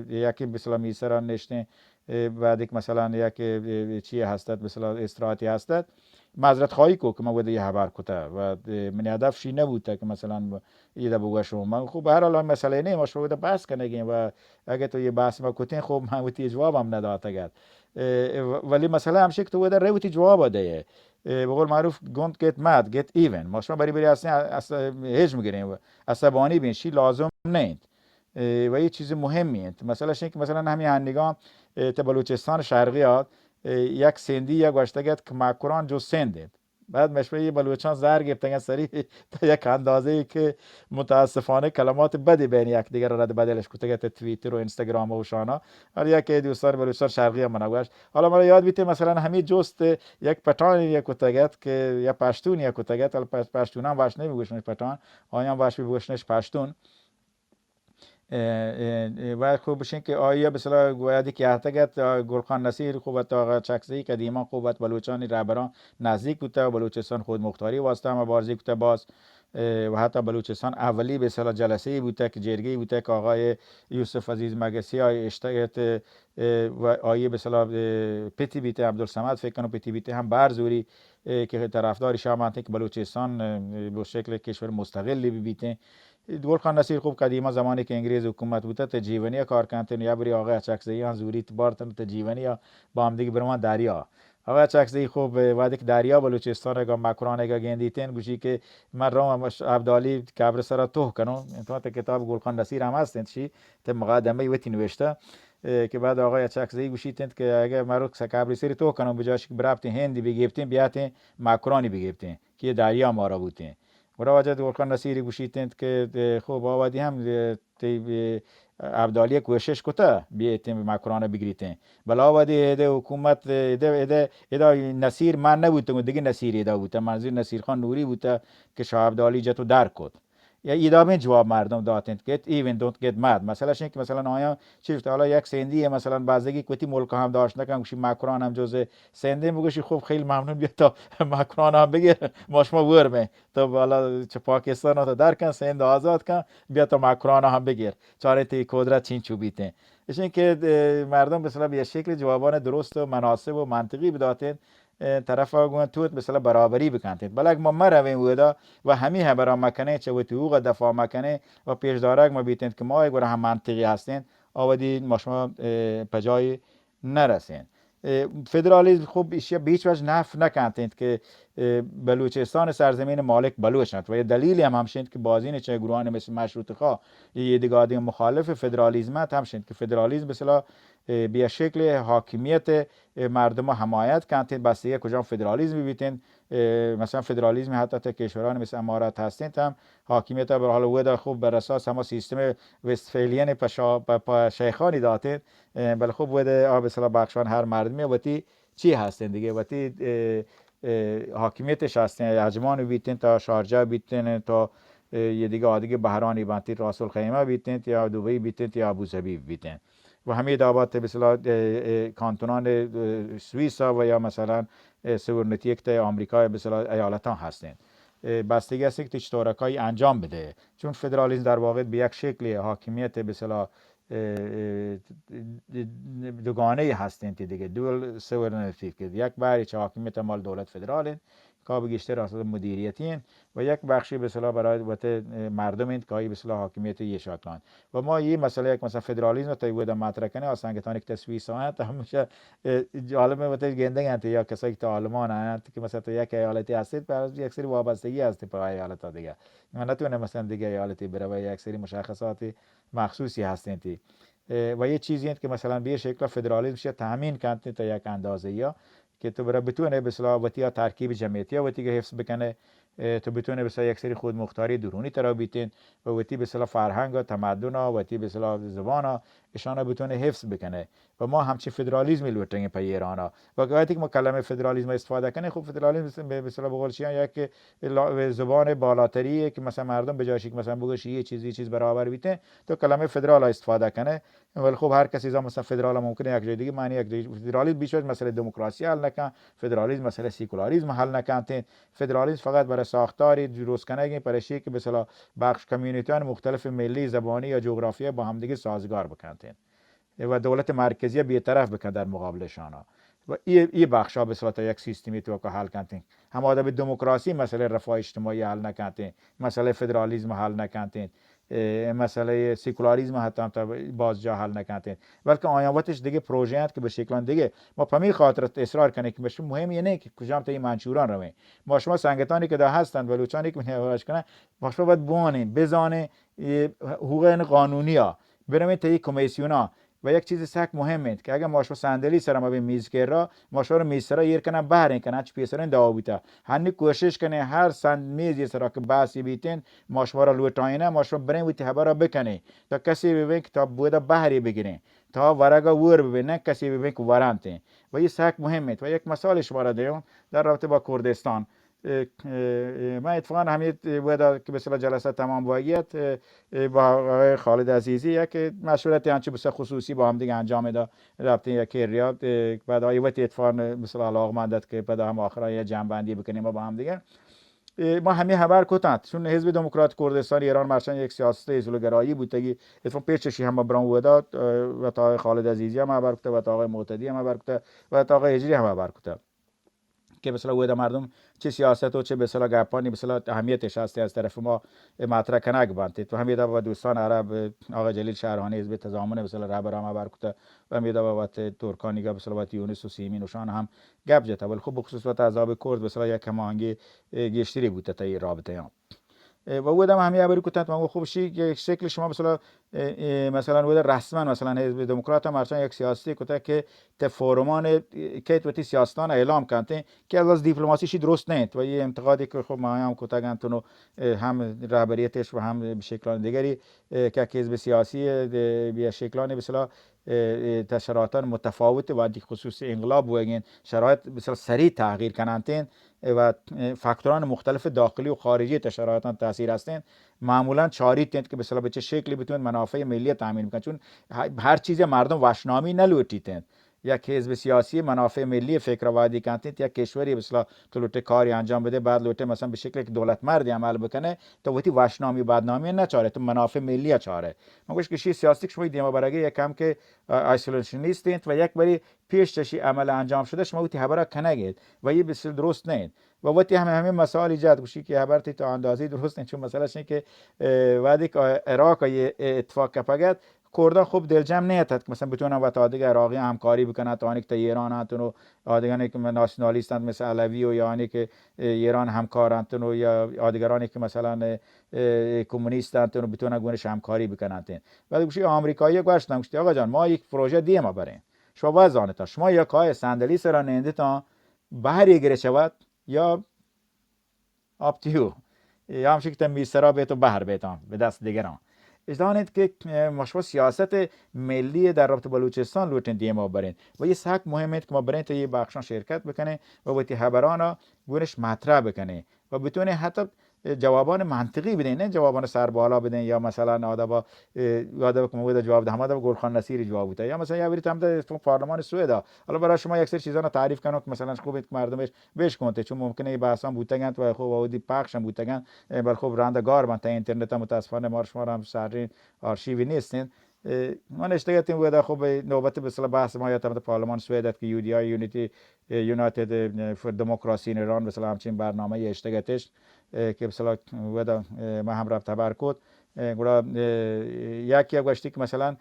Speaker 2: یکی به اصطلاح میسران نشته بعد یک مثلا یک چی هستد مثلا استراحتی هستد معذرت خواهی کو که ما بوده یه خبر کته و من هدف شی نبود که مثلا ایده بگوشم شما من خب به هر حال مسئله نه ما شما بوده بحث کنه و اگه تو یه بحث ما کتین خب من وقتی جوابم نداد اگر ولی مثلا همشه که تو بوده روتی جواب بده به قول معروف don't get mad get even ما شما بری اصلا هج میگیریم عصبانی بین شی لازم نیست و یه چیز مهمیه مثلا شین که مثلا همین هندگان تا بلوچستان شرقی هات یک سندی یک گوشتگت که مکران جو سندید بعد مشوی بلوچان زر گرفتن سری تا یک اندازه ای که متاسفانه کلمات بدی بین یک دیگر را بدلش کتگت توییتر و اینستاگرام و شانا حالا یک دوستان بلوچستان شرقی هم منگوش حالا من یاد بیته مثلا همین جست یک پتان یک کتگت که یا پشتون یک کتگت حالا پشتون هم باش نمیگوشنش پتان آیا باش بگوشنش پشتون و خوب بشین که آیا بسلا گویادی که احتگت گلخان نصیر خوبت آقا چکزی که دیما خوبت بلوچانی رهبران نزدیک بوده و بلوچستان خود مختاری واسطه هم بارزی بوده باز و حتی بلوچستان اولی به اصطلاح جلسه بوده که جرگه بوده که آقای یوسف عزیز مگسی آقای اشتگت و آقای به اصطلاح پتی بیته عبدالصمد فکر کنم پتی بیته هم برزوری که طرفدار شامانته که بلوچستان به شکل کشور مستقلی بیته گلخان نصیر خوب قدیما زمانی که انگلیس حکومت بوده تا جیونی کار کردن یا بری آقای چکزی ها زوری بارتن تا جیونی با هم دیگه برمان دریا آقای چکزی خوب وادی که دریا بلوچستان را مکران را گندیتن گوشی که من رام عبدالی کبر سر توه کنم انتها کتاب گلخان نصیر هم هستند چی تا مقدمه وتی نوشته که بعد آقای چکزی گوشیدند که اگه مرو کبر سری توه کنم بجاش که برابط هندی بگیبتین بیاتین مکرانی بگیبتین که دریا ما را بودین برای وجد گلخان نصیری گوشیدند که خوب آوادی هم تی عبدالی کوشش کتا بیتیم مکرانه بگیریم بلا آوادی ایده حکومت ایده نصیر من نبودم دیگه نصیر ایده بودم منظور نصیر خان نوری بوده که شاه عبدالی جتو در کد یا ایدامه جواب مردم دادند که even don't get mad مثلا شین که مثلا آیا چیفت حالا یک سندی مثلا بعضی کوتی ملک هم داشت نکنم گوشی مکران هم جزء سنده میگوشی خوب خیلی ممنون بیا تا مکران هم بگیر ماشما ورمه تو بالا چه پاکستان رو در کن سند آزاد کن بیا تا مکران هم بگیر چاره تی قدرت چین چوبیته این که مردم مثلا به شکل جوابان درست و مناسب و منطقی بداتند طرف آگوان توت مثلا برابری بکنید بلکه ما مرویم ودا و همین هم برای مکنه چه و حقوق دفاع مکنه و پیش دارک ما بیتند که ما اگر هم منطقی هستین آودی ما شما پجای نرسین فدرالیسم خوب ایشیا بیچ وجه نف نکنید که بلوچستان سرزمین مالک بلوچ نت و یه دلیلی هم همشند که بازین چه گروهان مثل مشروطه خواه یه دیگادی مخالف فدرالیسم همشند که فدرالیسم مثلا به شکل حاکمیت مردم حمایت کنید بستگی کجا فدرالیسم بیتین مثلا فدرالیسم حتی تا کشوران مثل امارات هستند هم حاکمیت به حال ودا خوب بر اساس هم سیستم وستفالین پا شیخانی داتند بل خوب ودا آب اصلا بخشان هر مردمی وتی چی هستند دیگه وتی حاکمیتش هستند اجمان بیتین تا شارجه بیتین تا یه دیگه بحرانی بانتی راسل خیمه بیتین یا دبی بیتین یا ابوظبی بیتین و همه دعوات به اصطلاح کانتونان سوئیس و یا مثلا سورنتی یک تا آمریکا به اصطلاح ایالتان هستند بستگی است که چطورکایی انجام بده چون فدرالیسم در واقع به یک شکل حاکمیت به اصطلاح دوگانه هستند دیگه دول سورنتی که یک باری چه حاکمیت مال دولت فدرال که بیشتر از مدیریتین و یک بخشی به اصطلاح برای وقت مردم این که به اصطلاح حاکمیت یشاکان و ما یه مسئله یک مثلا فدرالیسم تا بود مطرح کنه آسانگتان یک تصویر ساعت همیشه جالب وقت گنده انت یا کسایی که آلمان هستند که مثلا یک ایالتی هستید برای یک سری وابستگی هست به ایالت دیگه من نتونه مثلا دیگه ایالتی بره و یک سری مشخصات مخصوصی هستند و یه چیزی که مثلا به شکل فدرالیسم شه تامین کنه تا یک اندازه یا که تو برای بتونه به اصطلاح وتی ترکیب جمعیتی وتی که حفظ بکنه تو بتونه به اصطلاح یک سری خود مختاری درونی ترا بیتین و وتی به اصطلاح فرهنگ و تمدن و وتی به اصطلاح زبان اشانه بتونه حفظ بکنه و ما همچین فدرالیسمی لوتنگ پای ایران و وقتی که ما کلمه فدرالیسم استفاده کنه خب فدرالیسم به اصطلاح بقول چیان یک زبان بالاتری که مثلا مردم به جایش که مثلا بگوش یه چیز برابر بیته تو کلمه فدرال استفاده کنه ولی خب هر کسی مثلا فدرال ممکنه یک جای دیگه معنی یک جای فدرالیسم بیشتر مسئله دموکراسی حل نکن فدرالیسم مسئله سیکولاریسم حل نکن فدرالیسم فقط برای ساختاری درست کنه برای شی که مثلا بخش کمیونیتی‌های مختلف ملی زبانی یا جغرافیایی با هم دیگه سازگار بکنن و دولت مرکزی بی‌طرف بکنه در مقابلشان و این بخشا به صورت یک سیستمی تو که حل کنن هم آدم به دموکراسی مسئله رفاه اجتماعی حل نکنن مسئله فدرالیسم حل نکنن مسئله سیکولاریسم حتی باز جا حل نکنن بلکه آیاماتش دیگه پروژه هست که به شکل دیگه ما پمی خاطر اصرار کنه که بشه مهم اینه که کجام تا این منشوران روه ما شما سنگتانی که دا هستن بلوچانی که میهواش کنن ما شما باید بونین بزانه حقوق قانونی ها بریم تا این کمیسیونا و یک چیز سک مهمه که اگه ماشو صندلی سر ما به میز که را ماشو رو میز سر ایر کنن بهرین کنن چه پیسرن داو بیتا هنی کوشش کنه هر سند میز سر که باسی بیتین ماشو را لوتاینه ماشو برین ویتی هبارا بکنه تا کسی ببین که تا بوده بهری بگیره تا ورگا ور ببینه کسی ببین که ورانته و این سک مهمه و یک مثال شما دیم در رابطه با کردستان من اتفاقا همین بوده که به جلسه تمام باید با آقای خالد عزیزی یک مشورت انچه بسیار خصوصی با هم دیگه انجام داد رابطه یک ریاض بعد آیوت اتفاق مثل علاقمندت که بعد هم آخرای جنبندی بکنیم با هم دیگه ما همه خبر کتند چون حزب دموکرات کردستان ایران مرچن یک سیاست ازولگرایی بودگی اتفاق پیششی هم برام وداد و تا آقای خالد عزیزی هم خبر کته و تا آقای معتدی هم خبر کته و تا آقای هجری هم خبر کته که مثلا ویدا مردم چه سیاست و چه مثلا گپانی مثلا اهمیتش هست از طرف ما مطرح کنه بانته تو همیدا با دوستان عرب آقا جلیل شهرهانی حزب تضامن مثلا رهبران برکته و همیدا با ترکانی گپ مثلا با یونس و سیمین وشان هم گپ جتا ولی خب بخصوص با عذاب کرد مثلا یک کمانگی گشتری بوده تا این رابطه هم و ودم همه ابری کتات ما خوب شی شکل شما مثلا ود رسما مثلا حزب دموکرات هم مرچن یک سیاسی کتا که تفورمان که توتی سیاستان اعلام کنته که از دیپلماسیشی درست نیست و یه انتقادی که خب ما هم کتا گنتونو هم رهبریتش و هم به شکلان دیگری که حزب سیاسی به شکلان مثلا تشریعات متفاوت و دی خصوص انقلاب و شرایط مثلا سریع تغییر کننتین و فاکتوران مختلف داخلی و خارجی تشریعات تاثیر هستند معمولا چاری تند که مثلا به چه شکلی بتونن منافع ملی تامین میکنن چون هر چیز مردم واشنامی نلوتیتند یک حزب سیاسی منافع ملی فکروادی کنتید یک کشوری مثلا که لوته کاری انجام بده بعد لوته مثلا به شکلی که دولت مردی عمل بکنه تو وقتی واشنامی بدنامی نچاره تو منافع ملی چاره مگوش که سیاسی شما دیما برای یکم که آیسولوشنیستید و یک بری پیش چشی عمل انجام شده شما وقتی خبر کنگید و یه بسیار درست نیست و وقتی همه مسائل ایجاد بشی که خبرتی تا اندازه درست نیست چون مثلا اینه که وقتی که عراق اتفاق کپگد کردان خوب دلجم نیتد که مثلا بتونن با تا دیگه عراقی همکاری بکنن تا آنی که ایران هستن و دیگرانی که ناسیونالیستند مثل علوی و یعنی که ایران همکارند و یا دیگرانی که مثلا کمونیستند و بتونن گونش همکاری بکنن ولی گوشی آمریکایی گوشتن گوشتی آقا جان ما یک پروژه دیگه ما بریم شما وزانه تا شما یک های صندلی سر ننده تا بهری گره شود یا آپتیو یا همشه که میسرا بیت و بهر بیتان به دست دیگران اجدانید که مشروع سیاست ملی در رابطه بلوچستان لوتن دیما برین و یه ساک مهمه که ما برین تا یه بخشان شرکت بکنه و وقتی خبرانا گونش مطرح بکنه و بتونه حتی جوابان منطقی بدین نه جوابان سر بالا بدین یا مثلا آدابا یادم که مواد جواب ده همه گلخان نصیری جواب بوده یا مثلا یا برید هم در پارلمان سوئد حالا برای شما یک سری چیزا رو تعریف کنم که مثلا خوبه که مردمش بهش کنته چون ممکنه بحثا بودن و خوب اودی پخش هم بودن بل خوب راندگار من تا اینترنت هم متاسفانه ما شما هم سرین آرشیوی نیستین من اشتگاهتیم بوده خوب نوبت به بحث ما یا پارلمان سوئد که یو دی آی یونیتی یونایتد فور دموکراسی این ایران مثلا همچین برنامه اشتگاهتش که مثلا ودا ما هم رفت خبر کد گویا یکی گشتی که مثلا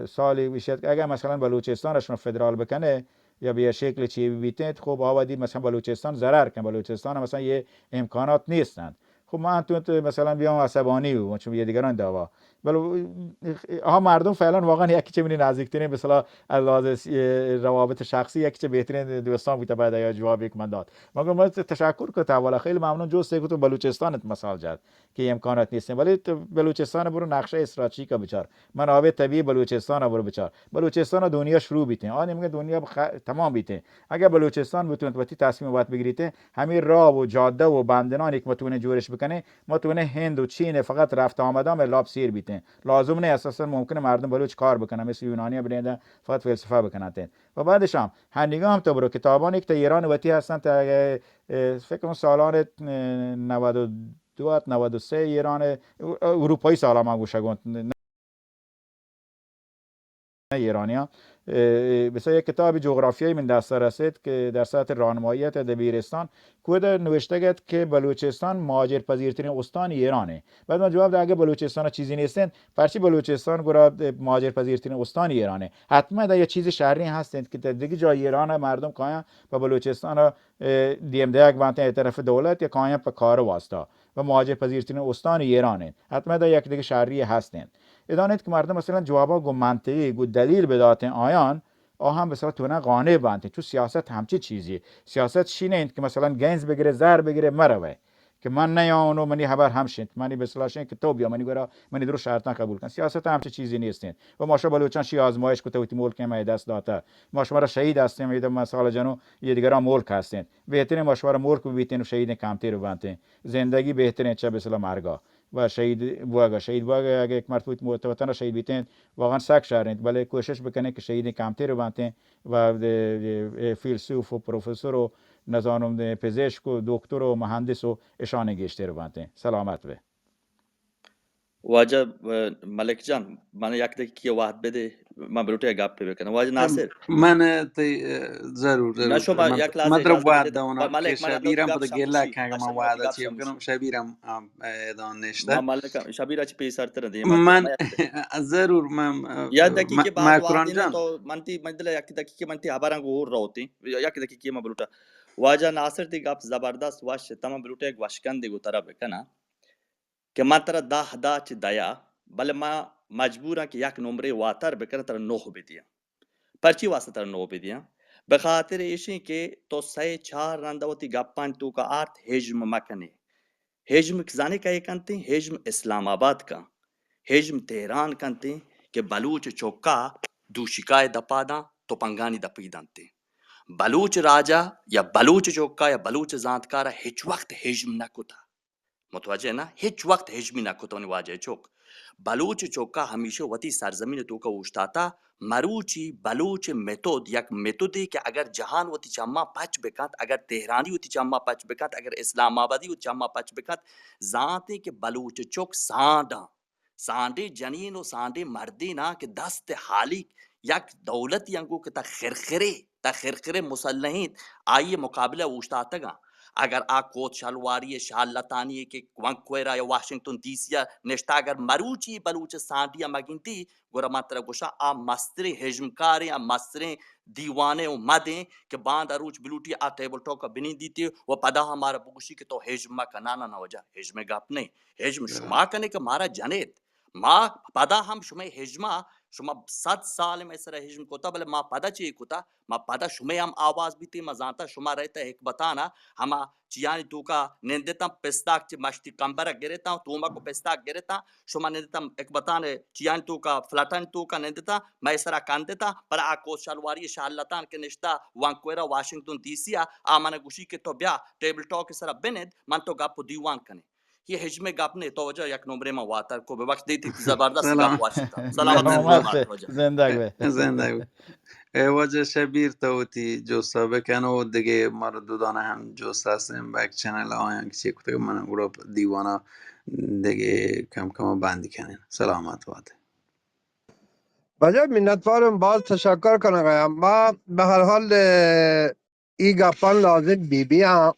Speaker 2: سالی میشه اگر مثلا بلوچستانشون فدرال بکنه یا به شکل چی بیتند خب آوادی مثلا بلوچستان ضرر کنه بلوچستان مثلا یه امکانات نیستند خب ما تو مثلا بیام عصبانی و چون یه دیگران دعوا ولی ها مردم فعلا واقعا یکی چه می‌بینی نزدیکترین به اصطلاح از روابط شخصی یکی چه بهترین دوستان بود بعد یا جواب یک من داد مگر تشکر که والا خیلی ممنون جوست که تو بلوچستانت مثال زد که امکانات نیست ولی تو بلوچستان برو نقشه استراتژیک بچار منابع طبیعی بلوچستان برو بچار بلوچستان دنیا شروع بیته آن میگه دنیا تمام بیته اگر بلوچستان بتونه وقتی تصمیم وقت بگیریته همین راه و جاده و بندنانی که متونه جورش بکنه متونه هند و چین فقط رفت آمدام لاب سیر بیته لازم نه اساسا ممکنه مردم بلوچ کار بکنن مثل یونانی برنده فقط فلسفه بکنن و بعدش هم هندیگا هم تو برو کتابانی که ایران وتی هستن تا فکر کنم سالان 92 93 ایران اروپایی سالا ما گوشه ایرانیا مثلا یک کتاب جغرافیایی من دست رسید که در سطح راهنماییت دبیرستان کود نوشته که بلوچستان مهاجرپذیرترین استان ایرانه بعد من جواب دادم اگه بلوچستان چیزی نیستن پرچی بلوچستان گرا مهاجرپذیرترین استان ایرانه حتما در یه چیز شهری هستند که دیگه جای ایران مردم کایا و بلوچستان دیم دیگ وانت طرف دولت یا کایا په کار واسطه و مهاجرپذیرترین استان ایرانه حتما در یک دیگه شهری هستند ادانید که مردم مثلا جوابا گو منطقی گو دلیل بداتن آیان هم مثلا تو نه قانع بانته. تو سیاست همچی چیزی سیاست شینه که مثلا گنز بگیره زر بگیره مروه که من نیاونو منی خبر همشید منی بسلاشین که تو بیا منی گرا منی درو شرط قبول کن. سیاست همچی چیزی نیستین و ماشا بلوچان شی آزمایش کو توتی ملک ما دست داتا ماشا را شهید هستیم ایده مثلا جنو یه دیگران ملک هستین بهترین ماشا را ملک بیتین و شهید کمتر رو بانتین زندگی بهترین چه بسلا مرگا و شهید بواگا اگه یک مرتبط وطن شهید بیتین واقعا سگ شهرند ولی کوشش بکنه که شهید کمتر رو بانتین و فیلسوف و پروفسور و نزانم پزشک و دکتر و مهندس و اشانه گشته رو بانتین. سلامت به
Speaker 3: واجه ملک جان من یک دقیقه وقت بده من بروتو گپ بکنم. واجه ناصر
Speaker 1: من ضرور
Speaker 3: نه شما
Speaker 1: من
Speaker 3: یک لحظه
Speaker 1: من در
Speaker 3: اجازه
Speaker 1: وعد
Speaker 3: بدید
Speaker 1: دانم که
Speaker 3: ملک من دو تی
Speaker 1: شبیرم
Speaker 3: گپ
Speaker 1: بده گله
Speaker 3: شموشی
Speaker 1: که
Speaker 3: اشتر
Speaker 1: من
Speaker 3: دو تی
Speaker 1: وعده
Speaker 3: گپ
Speaker 1: چی بکنم
Speaker 3: شموشی
Speaker 1: شبیرم دان
Speaker 3: ما
Speaker 1: نشته
Speaker 3: ملک شبیه چی پیسر تر دی
Speaker 1: من
Speaker 3: من
Speaker 1: ضرور
Speaker 3: یا دقیقه بعد
Speaker 1: مکران
Speaker 3: وقتی نه
Speaker 1: جان
Speaker 3: تو منتی مدل یک دقیقه منتی خبران گو روتی یک دقیقه ما بروتا واجه ناصر تی گپ زبردست واش تمام بروتا یک واشکن دی گو طرف بکنه که من ترا ده چی دیا بله ما مجبورم که یک نمره واتر بکنه ترا 9 بدیم. پرچی واسه ترا 9 بدیم به خاطر ایشی که تو 3-4 رندوتی گپان تو کا آرت هجم مکنه هجم زانی کا کنتے هجم اسلام آباد کا هجم تهران کنتے کہ بلوچ چوکا دو شکای دپادا تو پنگانی دپی دانتے بلوچ راجا یا بلوچ چوکا یا بلوچ زانتکارا ہیچ وقت ہجم نہ کتا متوجه نه هیچ وقت هجمی نکتونی واجه چوک بلوچ چوکا همیشه وتی سرزمین تو کا اوشتاتا مروچی بلوچ متد یک متدی که اگر جهان وتی چما پچ بکات اگر تهرانی وتی چما پچ بکات اگر اسلام آبادی وتی چما پچ بکات ذاتی که بلوچ چوک سانده جنین و سانده مردی نا که دست حالی یک دولت ینگو که تا خرخره مسلحین آئیے مقابلہ اوشتاتا اگر کوت شلواری شال لتانی که وانکوورا یا واشنگتن دی سی نشتا اگر مروچی بلوچ سانڈیا مگنتی گورا ماترا گوشا مستر ہجمکاری مستر دیوانے و مدیں کہ باند اروچ بلوٹی ٹیبل ٹاک بنی دیتی و پدا ہمارا بگوشی کہ تو ہجم کا نہ وجہ ہجم گپ نہیں ہجم شما کنے کہ مارا جنیت ما پدا ہم شما ہجما شما 100 سال میں سر ہجم کوتا بلے ما پدا چی کوتا ما پدا شما ہم آواز بیتی ما زانتا شما رہتا ایک بتانا ہما چیانی تو کا نندتا پستاک چی مشتی کمبرہ گرتا توما کو پستاک گرتا شما نندتا ایک بتانے چیانی تو کا فلٹن تو کا نندتا میں سرا کاندتا پر آکو شلواری شالتان کے نشتا وانکوورا واشنگتن دی سی آمانا گوشی کے تو بیا ٹیبل ٹاک سرا بند من تو گپ دیوان کنے یہ حجم گپ نے توجہ یک نمبر ما واتر کو به وقت دیتی زبردست گپ
Speaker 1: سلام
Speaker 3: واشتا سلامت
Speaker 1: زنده
Speaker 3: روز
Speaker 2: سلامت
Speaker 1: باد.
Speaker 3: مارد
Speaker 2: به
Speaker 3: توجه
Speaker 2: زنده به
Speaker 1: زنده واجه شبیر توتی جسته بکن و دیگه ما رو دودانه هم جسته هستیم بک چنل آیان کسی کتا من او دیوانا دیگه کم کم بندی کنین. سلامت باد.
Speaker 8: بجا منتوارم باز تشکر کنم ما به هر حال ای گپان لازم بی هم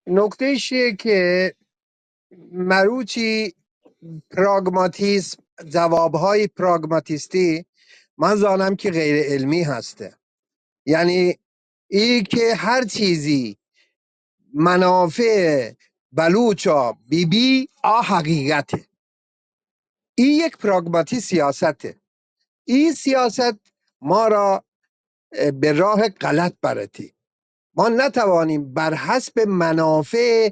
Speaker 8: نکته شیه که مروچی پراگماتیسم جوابهای پراگماتیستی من زانم که غیر علمی هسته. یعنی ای که هر چیزی منافع بلوچا بی حقیقته. این یک پراگماتی سیاسته. این سیاست ما را به راه غلط برتی. ما نتوانیم بر حسب منافع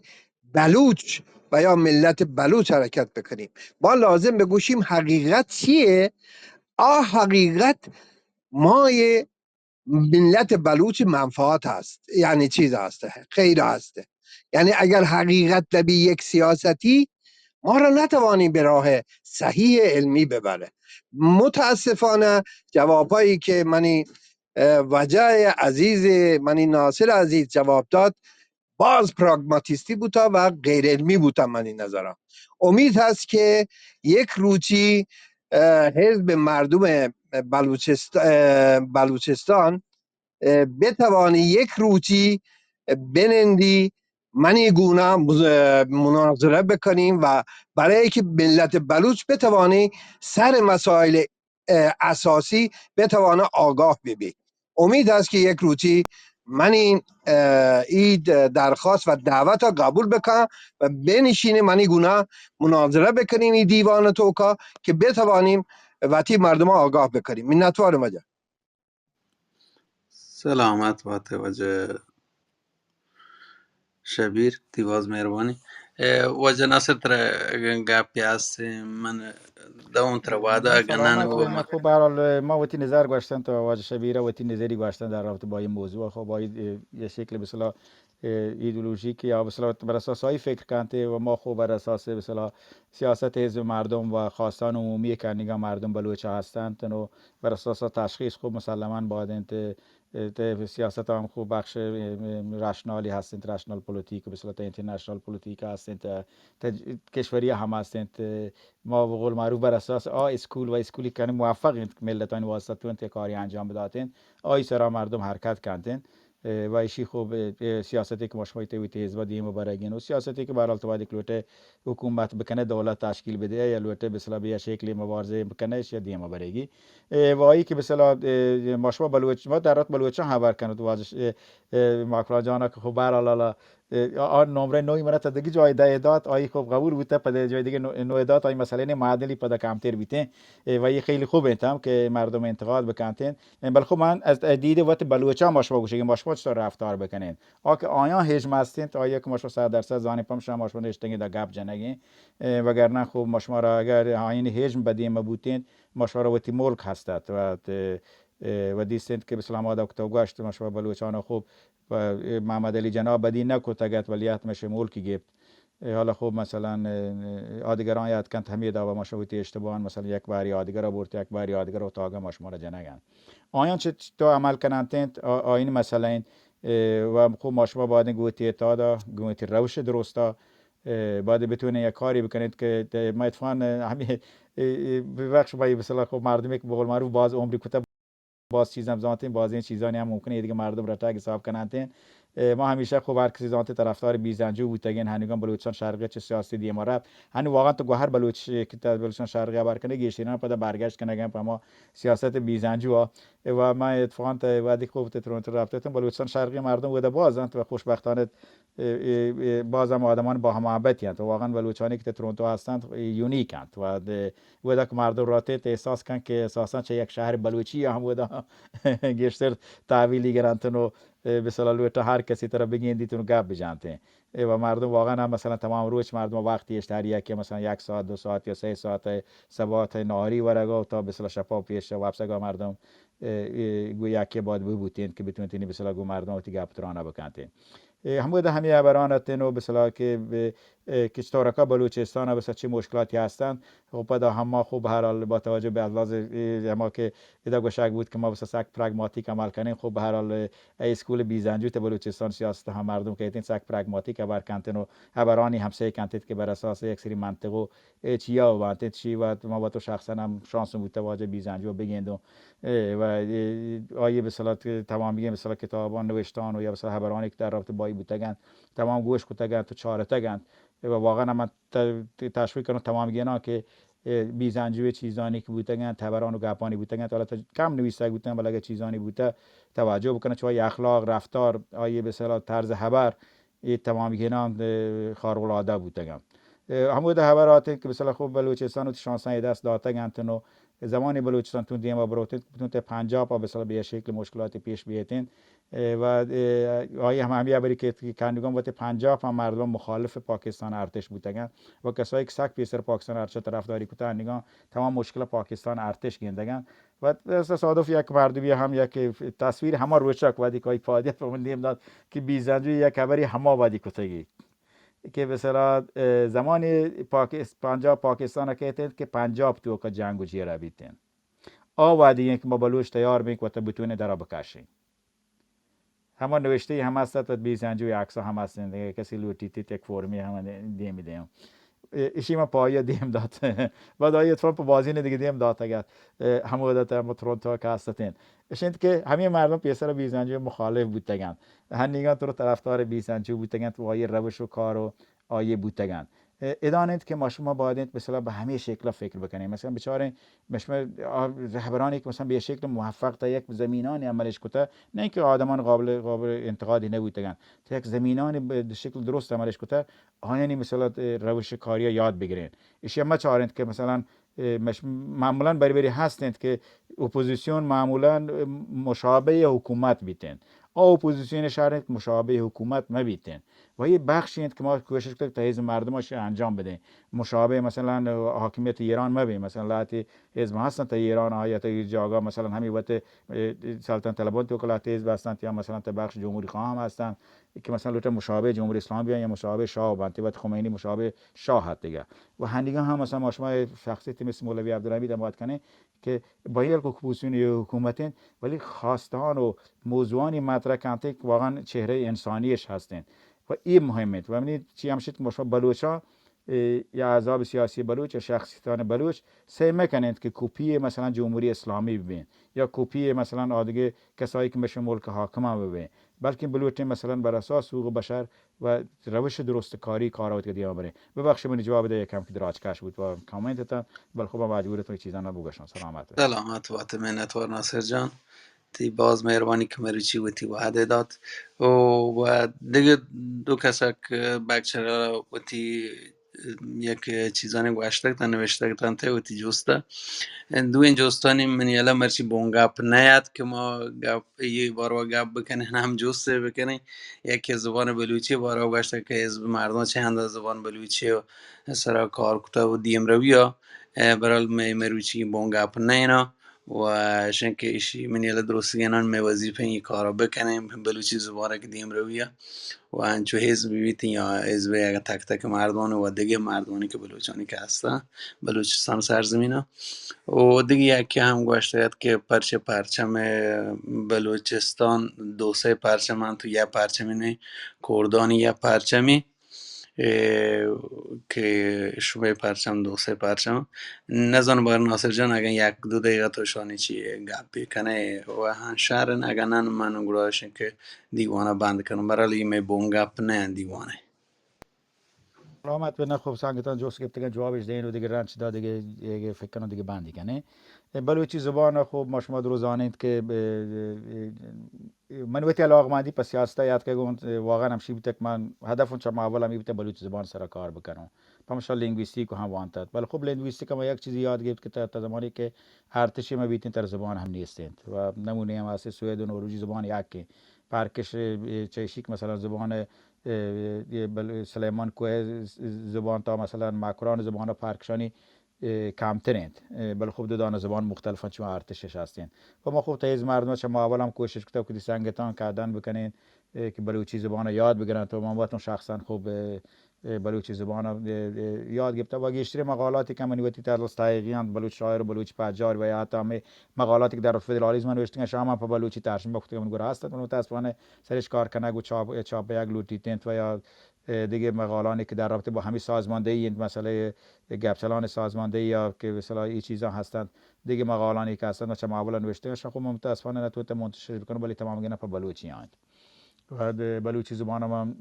Speaker 8: بلوچ و یا ملت بلوچ حرکت بکنیم. ما لازم بگوشیم حقیقت چیه؟ حقیقت مای ملت بلوچ منفعات هست. یعنی چیز هسته خیر هسته. یعنی اگر حقیقت لبی یک سیاستی ما را نتوانیم به راه صحیح علمی ببره. متاسفانه جوابایی که منی وجه عزیز منی ناصر عزیز جواب داد باز پراگماتیستی بودا و غیر علمی بودا. منی نظرم امید هست که یک روچی حزب مردم بلوچستان بتوانی یک روچی بنندی منی گونه مناظره بکنیم و برای که ملت بلوچ بتوانی سر مسائل اساسی بتوانه آگاه ببی. امید است که یک روچی من این درخواست و دعوت را قبول بکنم و بنشینیم من گونه مناظره بکنیم این دیوان توکا که بتوانیم وقتی مردم ها آگاه بکنیم. منتوارم اجا.
Speaker 1: سلامت با توجه شبیر دیواز مهربانی وجه ناصر تر گپی هست من دوام تر واده
Speaker 2: نه
Speaker 1: اگنان
Speaker 2: سلامت
Speaker 1: و
Speaker 2: و نه خب به هر حال ما وقتی نظر گذاشتن تا واجد شبیره وقتی نظری گذاشتن در رابطه با این موضوع خب با یه شکل به اصطلاح ایدئولوژیک یا به اصطلاح بر اساس های فکر کنته و ما خب بر اساس به اصطلاح سیاست حزب مردم و خواستان عمومی که نگاه مردم بلوچ هستند و بر اساس تشخیص خب مسلما باید انت سیاست هم خوب بخش رشنالی هستند رشنال پولیتیک به اصطلاح اینترنشنال پولیتیک هستند کشوری هم هستند ما به قول معروف بر اساس اسکول و اسکولی کنیم موفق ملتان واسطه که کاری انجام بداتین سرا مردم حرکت کردن و ایشی خوب سیاستی که مشمولیت ویت حزب دیم برگین و سیاستی که برای التواده کلوته حکومت بکنه دولت تشکیل بده یا لوته به اصطلاح به شکلی مبارزه بکنه یا دیم برگی و ای که به اصطلاح مشمول بلوچ ما در رات بلوچ خبر کنه واجش ماکرا جانا که خب برای آن نمره نوی منات دیگه جای داد آیی خوب قبول بوده پد جای دیگه نوع داد آیی مسئله نه معادلی پد کمتر بیته و یه خیلی خوب انتام که مردم انتقاد بکنن بل خب من از دیده وقت بلوچا ماشوا گوشه ماشوا چطور رفتار بکنن آکه آیا هجم هستین تا آیا که ماشوا 100% زانی پم شما ماشوا نشتنگی دا گپ جنگی وگرنه خوب ماشوا را اگر آین هجم بدیم بودین ماشوا را وقتی ملک هستد و دیستند که بسلام آدا کتاب گشت ماشوا بلوچان خوب و محمد علی جناب بدی نکوتگت ولیت مشه ملکی گفت حالا خوب مثلا آدگران یاد کند همه داوا مشوتی اشتباهان مثلا یک باری آدگر برد یک باری آدگر و تاگه مشمار جنگن آیان چه تو عمل کنند آین مثلا و خوب ماشما باید گویی تادا گویی روش درستا باید بتونه یک کاری بکنید که ما اتفاقا همه بخش باید مثلا خوب مردمی که به قول معروف باز عمری کتاب باز چیزام زانتیم باز این چیزانی هم ممکنه دیگه مردم را تاگ حساب کنند ما همیشه خوب هر کسی زانت طرفدار بیزنجو بودگین هنگام بلوچستان شرقی چه سیاسی دی ما رفت هنو واقعا تو گوهر بلوچ که بلوچستان شرقی خبر کنه گیشتینا پدا برگشت کنه گم ما سیاست بیزنجو و ما اتفاقا وادی خوب تورنتو رفتم بلوچستان شرقی مردم بوده بازند و خوشبختانه بازم آدمان با هم محبتی هستند واقعا بلوچانی که تورنتو هستند یونیک اند و بوده که مردم راتت احساس کن که اساسا چه یک شهر بلوچی هم بوده گشتر تحویلی گرانتن و به اصطلاح لوتا هر کسی طرف بگین دیتون گپ بجانته و مردم واقعا هم مثلا تمام روز مردم وقتی اشتریه که مثلا 1 ساعت 2 ساعت یا 3 ساعت سبات نهاری ورگا تا به اصطلاح شفا پیش واپسگا مردم گویا که باید ببوتین که بتونید به اصطلاح گو مردم تی گپ ترانه بکنته همه ده همه عبارات و به اصطلاح که کشتارکا بلوچستان به چه مشکلاتی هستند خب بعد هم خوب هر حال با توجه به انداز ما که ایده گوشک بود که ما بس سگ پراگماتیک عمل کنیم خب به هر حال اسکول بیزنجو ته بلوچستان سیاست هم مردم که ایتین سگ پراگماتیک بر کنتن و عبارانی هم سه کنتید که بر اساس یک سری منطق و چیا و انت چی و ما با تو شخصا هم شانس بود تواجه بیزنجو بگیندم و آیه به اصطلاح تمام میگه مثلا کتابان نوشتان و یا مثلا عبارانی که در رابطه با بودن تمام گوش کوتگن تو چهار تگن و واقعا من تشویق کنم تمام میگه که بیزنجوی چیزانی که بودن تبران و گپانی بودن حالا کم نویسه بودن ولی اگه چیزانی بوده توجه بکنه چون اخلاق رفتار آیه به اصطلاح طرز خبر تمام میگه خارق العاده بودن همون ده خبرات که به اصطلاح خوب بلوچستان و شانسان دست دادن و زمانی بلوچستان تون دیم و بروتین تون پنجاب و به اصطلاح به شکل مشکلات پیش بیاتین و آیه همه بری که کندگان وقت پنجاب هم مردم مخالف پاکستان ارتش بودن و کسایی که سگ پیسر پاکستان ارتش طرفداری کردن نگاه تمام مشکل پاکستان ارتش گندگان و تصادف یک مردمی هم یک تصویر همه روچک وادی که فایده فهمیدیم داد که بیزنجوی یک خبری همه وادی کتگی که به اصطلاح زمان پنجاب پاکستان که پنجاب تو که جنگ و جیره بیتن آوادی که ما بلوش تیار میک و تا بتونه در بکشیم همه نوشته هم هست و بیزنجوی عکس هم هستن کسی لوتی تیک فرمی هم دیم ایشی ما پایه دیم داد بعد آیه اتفاق په بازی دیگه دیم داد اگر همه داد ما تورنتو که هستن اشنت که همه مردم پیسر بیزنجوی مخالف بودن هنیگان تو طرفدار بیزنجو بودن و آیه روش و کار و آیه بودن ادانید که ما شما باید مثلا به همه شکل فکر بکنیم. مثلا بیچاره مشما رهبرانی که مثلا به شکل موفق تا یک زمینانی عملش کته، نه اینکه آدمان قابل انتقادی نبودن، تا یک زمینانی به شکل درست عملش کته، آنانی مثلا روش کاری یاد بگیرین. اشیا ما چارند که مثلا معمولا بری هستند که اپوزیسیون معمولا مشابه حکومت بیتن، او اپوزیسیون شهر مشابه حکومت مبیتن و یه بخشی که ما کوشش کنیم تا حزب مردمش انجام بده، مشابه مثلا حاکمیت ایران مبین، مثلا لاتی حزب هستن تا ایران آیا تا جاگا مثلا همین وقت سلطنت طلبان تو کلات حزب هستن یا مثلا تا بخش جمهوری خواه هم هستن که مثلا لوت مشابه جمهوری اسلامی بیان یا مشابه شاه و انتبات خمینی مشابه شاه هست دیگه. و هندیگه هم مثلا ما شما شخصیت مثل مولوی عبدالحمید هم باید کنه که با یک اپوزیسیون حکومتین ولی خواستان و موضوعانی مطرح کنته که واقعا چهره انسانیش هستند و این مهمه. و ببینید چی هم شد مشابه بلوچا یا احزاب سیاسی بلوچ یا شخصیتان بلوچ سعی میکنند که کپی مثلا جمهوری اسلامی ببین یا کپی مثلا آدیگه کسایی که بشه ملک حاکم ببین، بلکه بلوچ مثلا بر اساس حقوق بشر و روش درست کاری کارات که دیگه بره. ببخشید من جواب ده یکم که دراجکش بود و کامنت تا بل خوب مجبورتون چیزا نبوگشن. سلامت.
Speaker 11: سلامت وات منتور ناصر جان. تی باز مهربانی که مریچی و تی وعده داد و دیگه دو کسک بکچرا و تی یک چیزانی گوشتک تا نوشتک تا ته و تی جوسته دو این جوستانی من یلا مرچی بون گپ نیاد که ما گپ یه بارا گپ بکنه هم جوسته بکنه. یکی زبان بلوچی بارا گوشته که حزب مردم چند زبان بلوچی و سرا کار کتا و دیم رویا برال مروچی بون گپ نینا و شنکه ایشی من یلا درستی گنان می وظیفه این کارا بکنیم بلوچی زبانه که دیم رویا و انچو حزب بیتین یا حزب اگه تک تک مردمان و دیگه مردمانی که بلوچانی که هستن بلوچستان سرزمینه و دیگه یکی هم گوشته که پرچم بلوچستان دو سه پرچم هم تو یه پرچمی نه کردانی یه پرچمی که شما پرچم دو سه پرچم نزان بر ناصر جان اگر یک دو دقیقه تو شانی چی گپی کنه و هن شهرن اگر نن من گروهاشن که دیوانه بند کنم برای می بون گپ نه دیوانه.
Speaker 2: سلامت به نخوب سانگتان جوست گفتگان جوابش دین و دیگه رنچ دا دیگه فکر کنم دیگه بندی کنه. بلوچی زبان خوب ما شما روزانید که من وقتی علاقمندی پس سیاست یاد که گفت واقعا همشی بیت من هدفم چما اول می بیت بلوچی زبان سر کار بکنم. پامشال لینگویستیک هم وانتد. ولی خب لینگویستیک ما یک چیزی یاد گرفت که تا زمانی که ارتشی ما بیتین تر زبان هم نیستند و نمونه هم از سوئد و نروژی زبان یکی پرکش چشیک مثلا زبان سلیمان کوه زبان تا مثلا مکران زبان پرکشانی کمترند، بل خوب دو دانه زبان مختلفن چون ارتشش هستین و ما خوب تا از مردم شما اول هم کوشش کردیم که سنگتان کردن بکنین که بلوچی زبان یاد بگیرن تو ما باتون شخصا خوب بلوچی زبان یاد گرفته و گشتر مقالاتی که من وقتی در استایقیان بلوچ شاعر و بلوچ پجار و یا حتی مقالاتی که در فدرالیسم نوشتن شما په بلوچی ترجمه وقتی من گره هستند من متاسفانه سرش کار کنه و چاپ یک لوتیتنت و یا دیگه مقالانی که در رابطه با همین سازماندهی این مسئله گپچلان سازماندهی یا که مثلا این چیزا هستند دیگه مقالانی که هستند چه معمولا نوشته شما خب متاسفانه نتونم منتشر کنم ولی تمام گنا په بلوچی اند و بلوچی زبان هم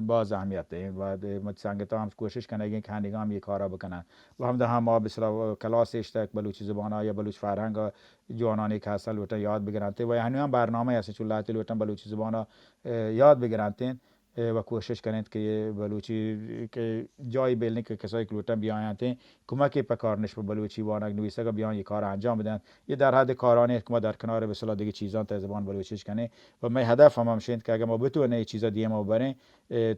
Speaker 2: باز اهمیت داره و متسانگتا هم کوشش کنه که هندیگا هم یک کارا بکنن و هم ده هم ما بسیار کلاس اشتک بلوچی زبان ها یا بلوچ فرهنگ جوانانی که هستن لوتن یاد بگیرن و هم برنامه هست چون لاتی لوتن بلوچی زبان ها یاد بگیرن و کوشش کنند که بلوچی که جای بلنی که کسایی که لوتن بیاین کمکی پکارنش به بلوچی وانگ نویسه که بیان یک کار انجام بدن یه در حد کارانی که ما در کنار به اصطلاح دیگه چیزان تا زبان بلوچیش کنه و من هدفم هم شد که اگه ما بتونه این چیزا دیگه ما ببریم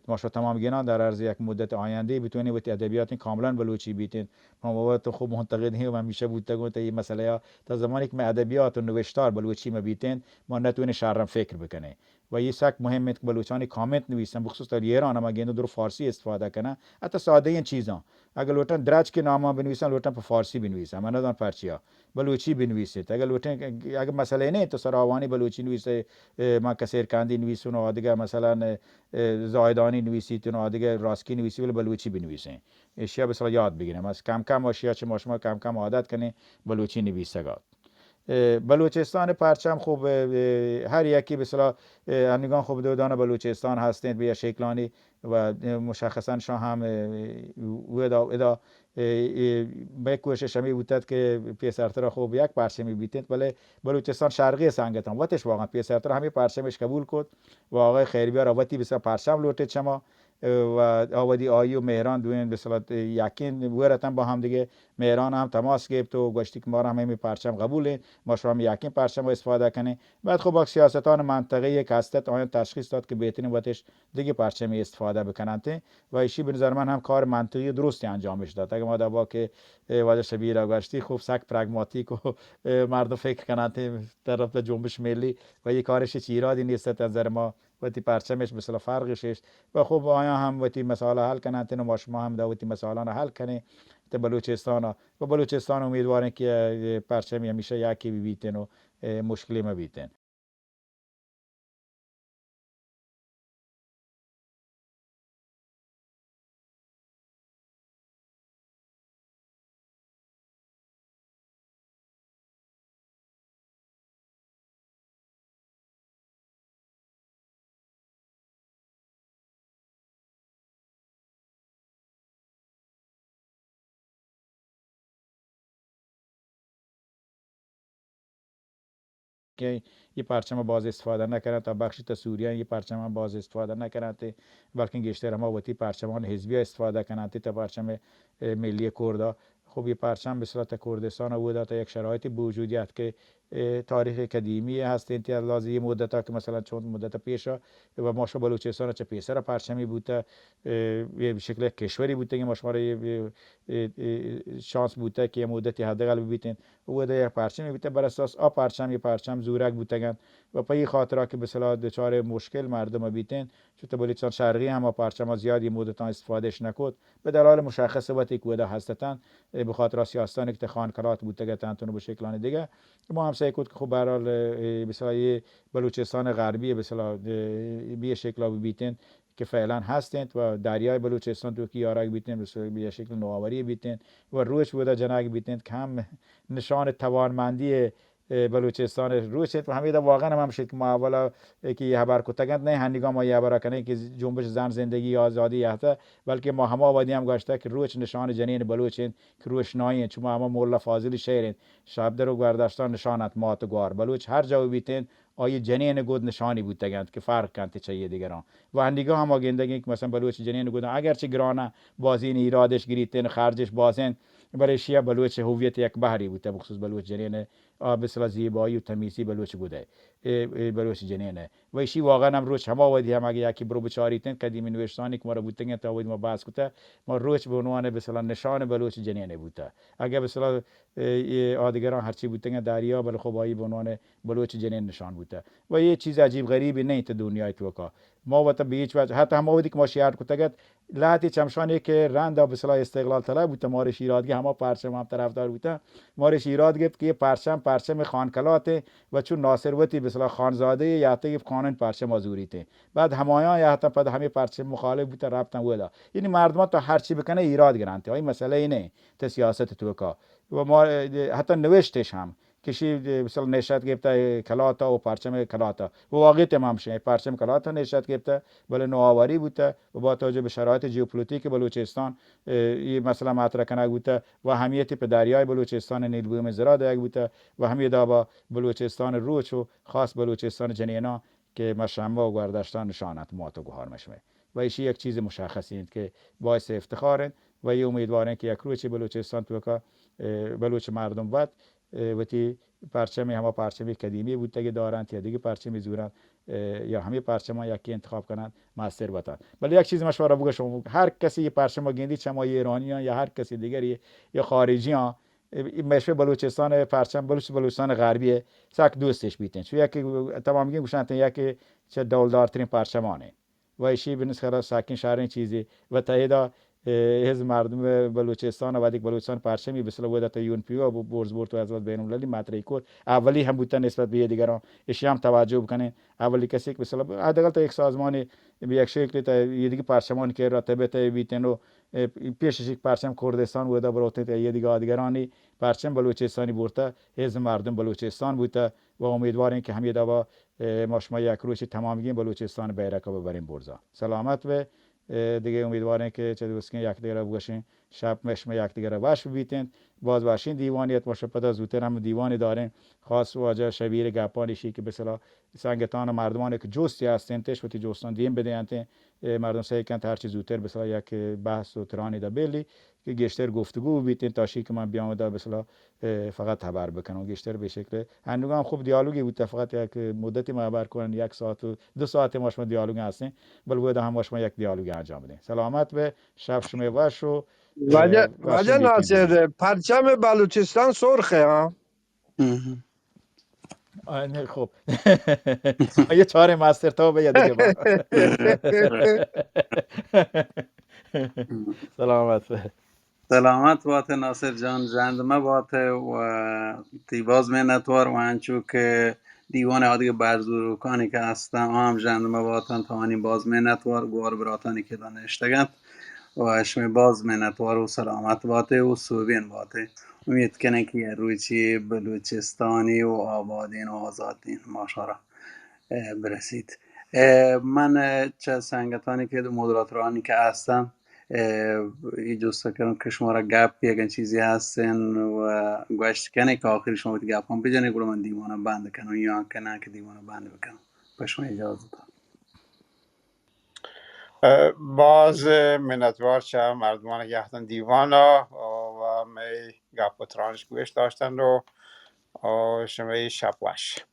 Speaker 2: ما شو تمام گینا در عرض یک مدت آینده بتونیم وقتی ادبیات کاملا بلوچی بیتین ما بابت خوب منتقدین و همیشه بوده گفت این مسئله تا زمانی که ادبیات و نوشتار بلوچی ما بیتین ما نتونه شهرم فکر بکنه و یه سک مهمه که بلوچانی کامنت نویسن بخصوص در ایران ما گیندو در فارسی استفاده کنه حتی ساده این چیزا اگر لوتن درج که نامه بنویسن لوتن په فارسی بنویسن من ندان پرچیا بلوچی بنویسید اگر لوتن اگر مسئله نه تو سراوانی بلوچی نویسه ما کسیر کاندی نویسون و دیگه مثلا زایدانی نویسید و دیگه راسکی نویسی ولی بلوچی بنویسن اشیا به یاد بگیرم از کم کم اشیا چه شما کم کم عادت کنه بلوچی نویسگاد بلوچستان پرچم خوب هر یکی به اصطلاح همگان خوب دو دانه بلوچستان هستند به شکلانی و مشخصا شاه هم ودا به کوشش همی بودد که پیسرتر خوب یک پرچمی بیتند، ولی بلوچستان شرقی سنگتان وقتش واقعا پیسرتر همی پرچمش قبول کرد و آقای خیربیار آواتی بسیار پرچم لوٹید شما و آوادی آیی و مهران دوین به صورت یقین ورتن با هم دیگه. مهران هم تماس گرفت و گشتی که ما را همین پرچم قبوله، ما شما یقین پرچم استفاده کنه. بعد خب با سیاستان منطقه که هستند آن تشخیص داد که بهترین وقتش دیگه پرچم استفاده بکنند و ایشی به نظر من هم کار منطقی درستی انجامش داد. اگه ما دبا که وجه شبیه را گشتی خوب سگ پرگماتیک و مردم فکر کنند طرف جنبش ملی و یک کارش چی ایرادی نیست از نظر ما وقتی پرچمش مثلا فرقش و خب آیا هم وقتی مسائل حل کنند و ما شما هم وقتی مسائل را حل کنه تا بلوچستان و بلوچستان امیدوارن که پرچمی همیشه یکی بیتن و مشکلی ما بیتن. که یه پرچم باز استفاده نکردن تا بخش تا سوریه یه پرچم باز استفاده نکردن بلکه گشتر ما وقتی پرچمان حزبی استفاده کنند تا پرچم ملی کردا. خب یه پرچم به صورت کردستان بوده تا یک شرایطی موجودیت که تاریخ قدیمی هست انتیاز لازم مدت ها که مثلا چون مدت پیشا و ما شما بلوچستان چه پیسر پرچمی بوده به شکل کشوری بوده که ما شما شانس بوده که مدتی حداقل ببینید و یک پرچم بوده بر اساس آ پرچم یه پرچم زورک بودگن و پای خاطر که به اصطلاح دچار مشکل مردم بیتن چون بلوچستان شرقی هم پرچم زیادی مدت استفادهش نکرد به دلایل مشخص وقتی که ودا هستن به خاطر سیاستانی که خانکرات بودگه تنتون به شکلان دیگه ما هم سعی کرد که خب به هر حال به اصطلاح بلوچستان غربی به اصطلاح به شکل بیتن که فعلا هستند و دریای بلوچستان تو کی آرای بیتن به شکل نوآوری بیتن و روش بوده جنگ بیتن که هم نشان توانمندی بلوچستان روش و همیدا واقعا هم شد که ما اولا که یه خبر کتگند نه هنگام ما یه خبر کنه که جنبش زن زندگی آزادی یافته بلکه ما هم آبادی هم گشته که روش نشان جنین بلوچین که روش ناین چون ما مولا فاضل شهرین شب درو گردشتان نشانت مات گوار بلوچ هر جا بیتن آیه جنین گود نشانی بودند که فرق کنت چه دیگران و هندیگاه هم آگندگی که مثلا بلوچ جنین گود اگر چه گرانه بازین ایرادش گریتن خرجش بازن برای شیعه بلوچ هویت یک بحری بوده بخصوص بلوچ جنین بسیار زیبایی و تمیزی بلوچ بوده بلوچ جنینه و ایشی واقعا هم روش همه وادی هم اگه یکی برو بچاریتن قدیمی نوشتانی که ما رو بودن تا وادی ما باز کته ما روش به عنوان بسیار نشان بلوچ جنینه بوده اگه بسیار آدیگران هرچی بودن دریا بل خوبایی به عنوان بلوچ جنین نشان بوده و یه چیز عجیب غریبی نه تو دنیای تو کا ما وقت به هیچ وجه حتی هم وادی که ما شیار کتگت لحظه چمشانی که رند به اصطلاح استقلال طلب بود مار شیرادگی همه پرچم هم طرفدار بود مار شیراد گفت که پرچم خانکلات و چون ناصر وتی به اصطلاح خانزاده یا تا قانون پرچم ازوریته بعد همایان یا حتی بعد همه پرچم مخالف بود رفتن ودا یعنی مردم تا هر چی بکنه ایراد گرانته این مسئله اینه تا سیاست تو کا و ما حتی نوشتش هم کشی مثلا نشد گرفته کلاتا و پرچم کلاتا و واقعی تمام شه پرچم کلاتا نشد گرفته بله نوآوری بوده و با توجه به شرایط ژئوپلیتیک بلوچستان این مسئله مطرح کنه بوده و همیتی به دریای بلوچستان نیل بوم زرا دیگ بوده و همین با بلوچستان روچ و خاص بلوچستان جنینا که مشمه و گردشتان نشانت مات و گهار مشمه و ایشی یک چیز مشخصی است که باعث افتخاره و یه امیدوارن که یک روچ بلوچستان تو که بلوچ مردم بود وقتی پرچمی همه پرچمی قدیمی بوده که دارند یا دیگه پرچمی زورن یا همه پرچم یکی انتخاب کنند موثر باشد. ولی یک چیز مشوره بگم شما هر کسی یه پرچم گندی چما ایرانیان یا هر کسی دیگری یا خارجیان مشوره بلوچستان پرچم بلوچستان غربی ساک دوستش بیتن چون یکی تمام میگن گوشن یکی چه دولدارترین پرچمانه و ایشی بنس خلاص ساکن شهرین چیزی و تاییدا از مردم بلوچستان و دیگه بلوچستان پرچمی به اصطلاح ودا تا یون پیو و بورزبورد و از بین المللی مطرح کرد اولی هم بودن نسبت به دیگران اشی هم توجه بکنه اولی کسی که به اصطلاح حداقل تا یک سازمان به یک شکلی تا یه دیگه پرچمان که راتبه بیتن و پیشش یک پرچم کردستان ودا بروت تا یه دیگه دیگرانی پرچم بلوچستانی برده از مردم بلوچستان بوده و امیدواریم که همین دوا ما شما یک روز تمامی بلوچستان بیرق ببریم برزا سلامت و دیگه امیدواریم که چه دوست یک دیگه را بگوشیم شب مشم یک دیگه را باش ببیتین باز باشین دیوانیت باشه پدا زودتر هم دیوانی داریم خاص واجه شبیه گپانیشی که مثلا سنگتان و مردمانی که جستی هستن تش و تی جستان دیم بدهند مردم سعی کنند هر چیز زودتر مثلا یک بحث و ترانی دا بلی که گشتر گفتگو بیتین تا شی که من بیام دا مثلا فقط خبر بکنم گشتر به شکل هندوگا هم خوب دیالوگی بود فقط یک مدتی خبر کنن 1 ساعت و 2 ساعت ماش ما دیالوگ هستیم بل بود هم ماش ما یک دیالوگ انجام بدیم سلامت به شب شما باش و
Speaker 8: وجه
Speaker 2: واشین بیتین دیگه
Speaker 8: ناصر پرچم بلوچستان سرخه ها.
Speaker 2: خب یه 4 مستر تا به دیگه با سلامت به
Speaker 1: سلامت باته ناصر جان جندمه باته و تی باز منتوار و انچو که دیوان عادی برزوروکانی که هستن هم جندمه باتن تا آنی باز منتوار گوار براتانی که دانشتگند و اشمی باز منتوار و سلامت باته و سوبین باته امید کنه که یه روچی بلوچستانی و آبادین و آزادین ماشارا برسید من چه سنگتانی که مدراتورانی که هستن ای جسته کنم که شما را گپ یکن چیزی هستن و گوشت کنه که آخری شما باید گپ هم بجنه گروه من دیوانه بند کنم یا که نه که دیوانه بند بکنم به شما اجازه دارم
Speaker 5: باز منتوار چه مردمان گهتن دیوانا و می گپ و ترانش گوش داشتن و شما شب واش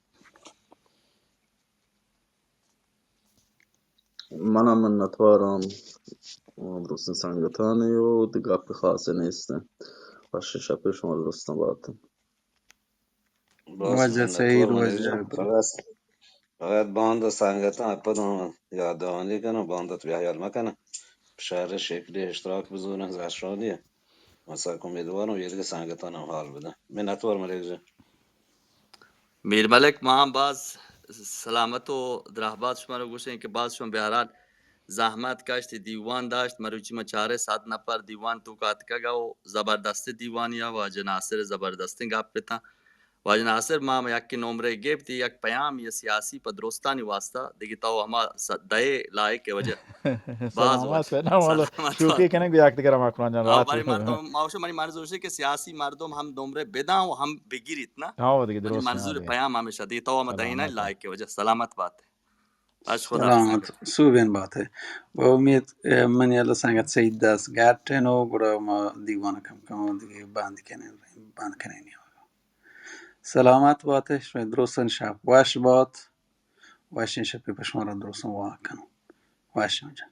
Speaker 10: منم minnetwaram درستن سنگتانی و دیگه گپ خاصی نیسته باشه شب شما درستن باید
Speaker 9: باش
Speaker 1: وجه
Speaker 9: منتظر
Speaker 1: سعید
Speaker 9: من
Speaker 1: وجه
Speaker 9: فقط باند سنگتان اپدون یاددانی کنه باندت بیایال مکنه شهر شکلی اشتراک بزنه زشرانیه مسا امیدوارم یه دیگه سنگتان هم حال بده منتظر ملیک جان
Speaker 3: میر ملک ما هم باز سلامت و درهبات شما رو گوشین که باز شما بهران زحمت کشت دیوان داشت مروچی ما 400 نفر دیوان تو کاتکا و زبردست دیوانیا و جناصر زبردستی گپ بتا واجه ناصر ما یک نمره گفتی یک پیام یا سیاسی پر درستانی واسطه دیگه تو هم دای لایک وجه باز
Speaker 2: سلامت
Speaker 3: وجه
Speaker 2: به نه والا
Speaker 3: سلامت
Speaker 2: شوخی
Speaker 3: وات
Speaker 2: کنه یک دیگه را مکنان جان
Speaker 3: او
Speaker 2: راحت
Speaker 3: برای مردم ماوش من منظورشه که سیاسی مردم هم نمره بدن و هم بگیرید نه
Speaker 2: ها دیگه
Speaker 3: من
Speaker 2: درست
Speaker 3: منظور
Speaker 2: دیگه
Speaker 3: پیام همیشه دیگه تو هم دینه
Speaker 2: سلامت
Speaker 3: لایک وجه سلامت بات باش خدا
Speaker 1: سلامت سوبین باته و امید من یالا سنگت سعید دست گرتن و گروه ما دیوانه کم کم دیگه بند کنین سلامت باته شما درستن شب واش بات واشین شبی به شما را درستن واقع کنم واشین جان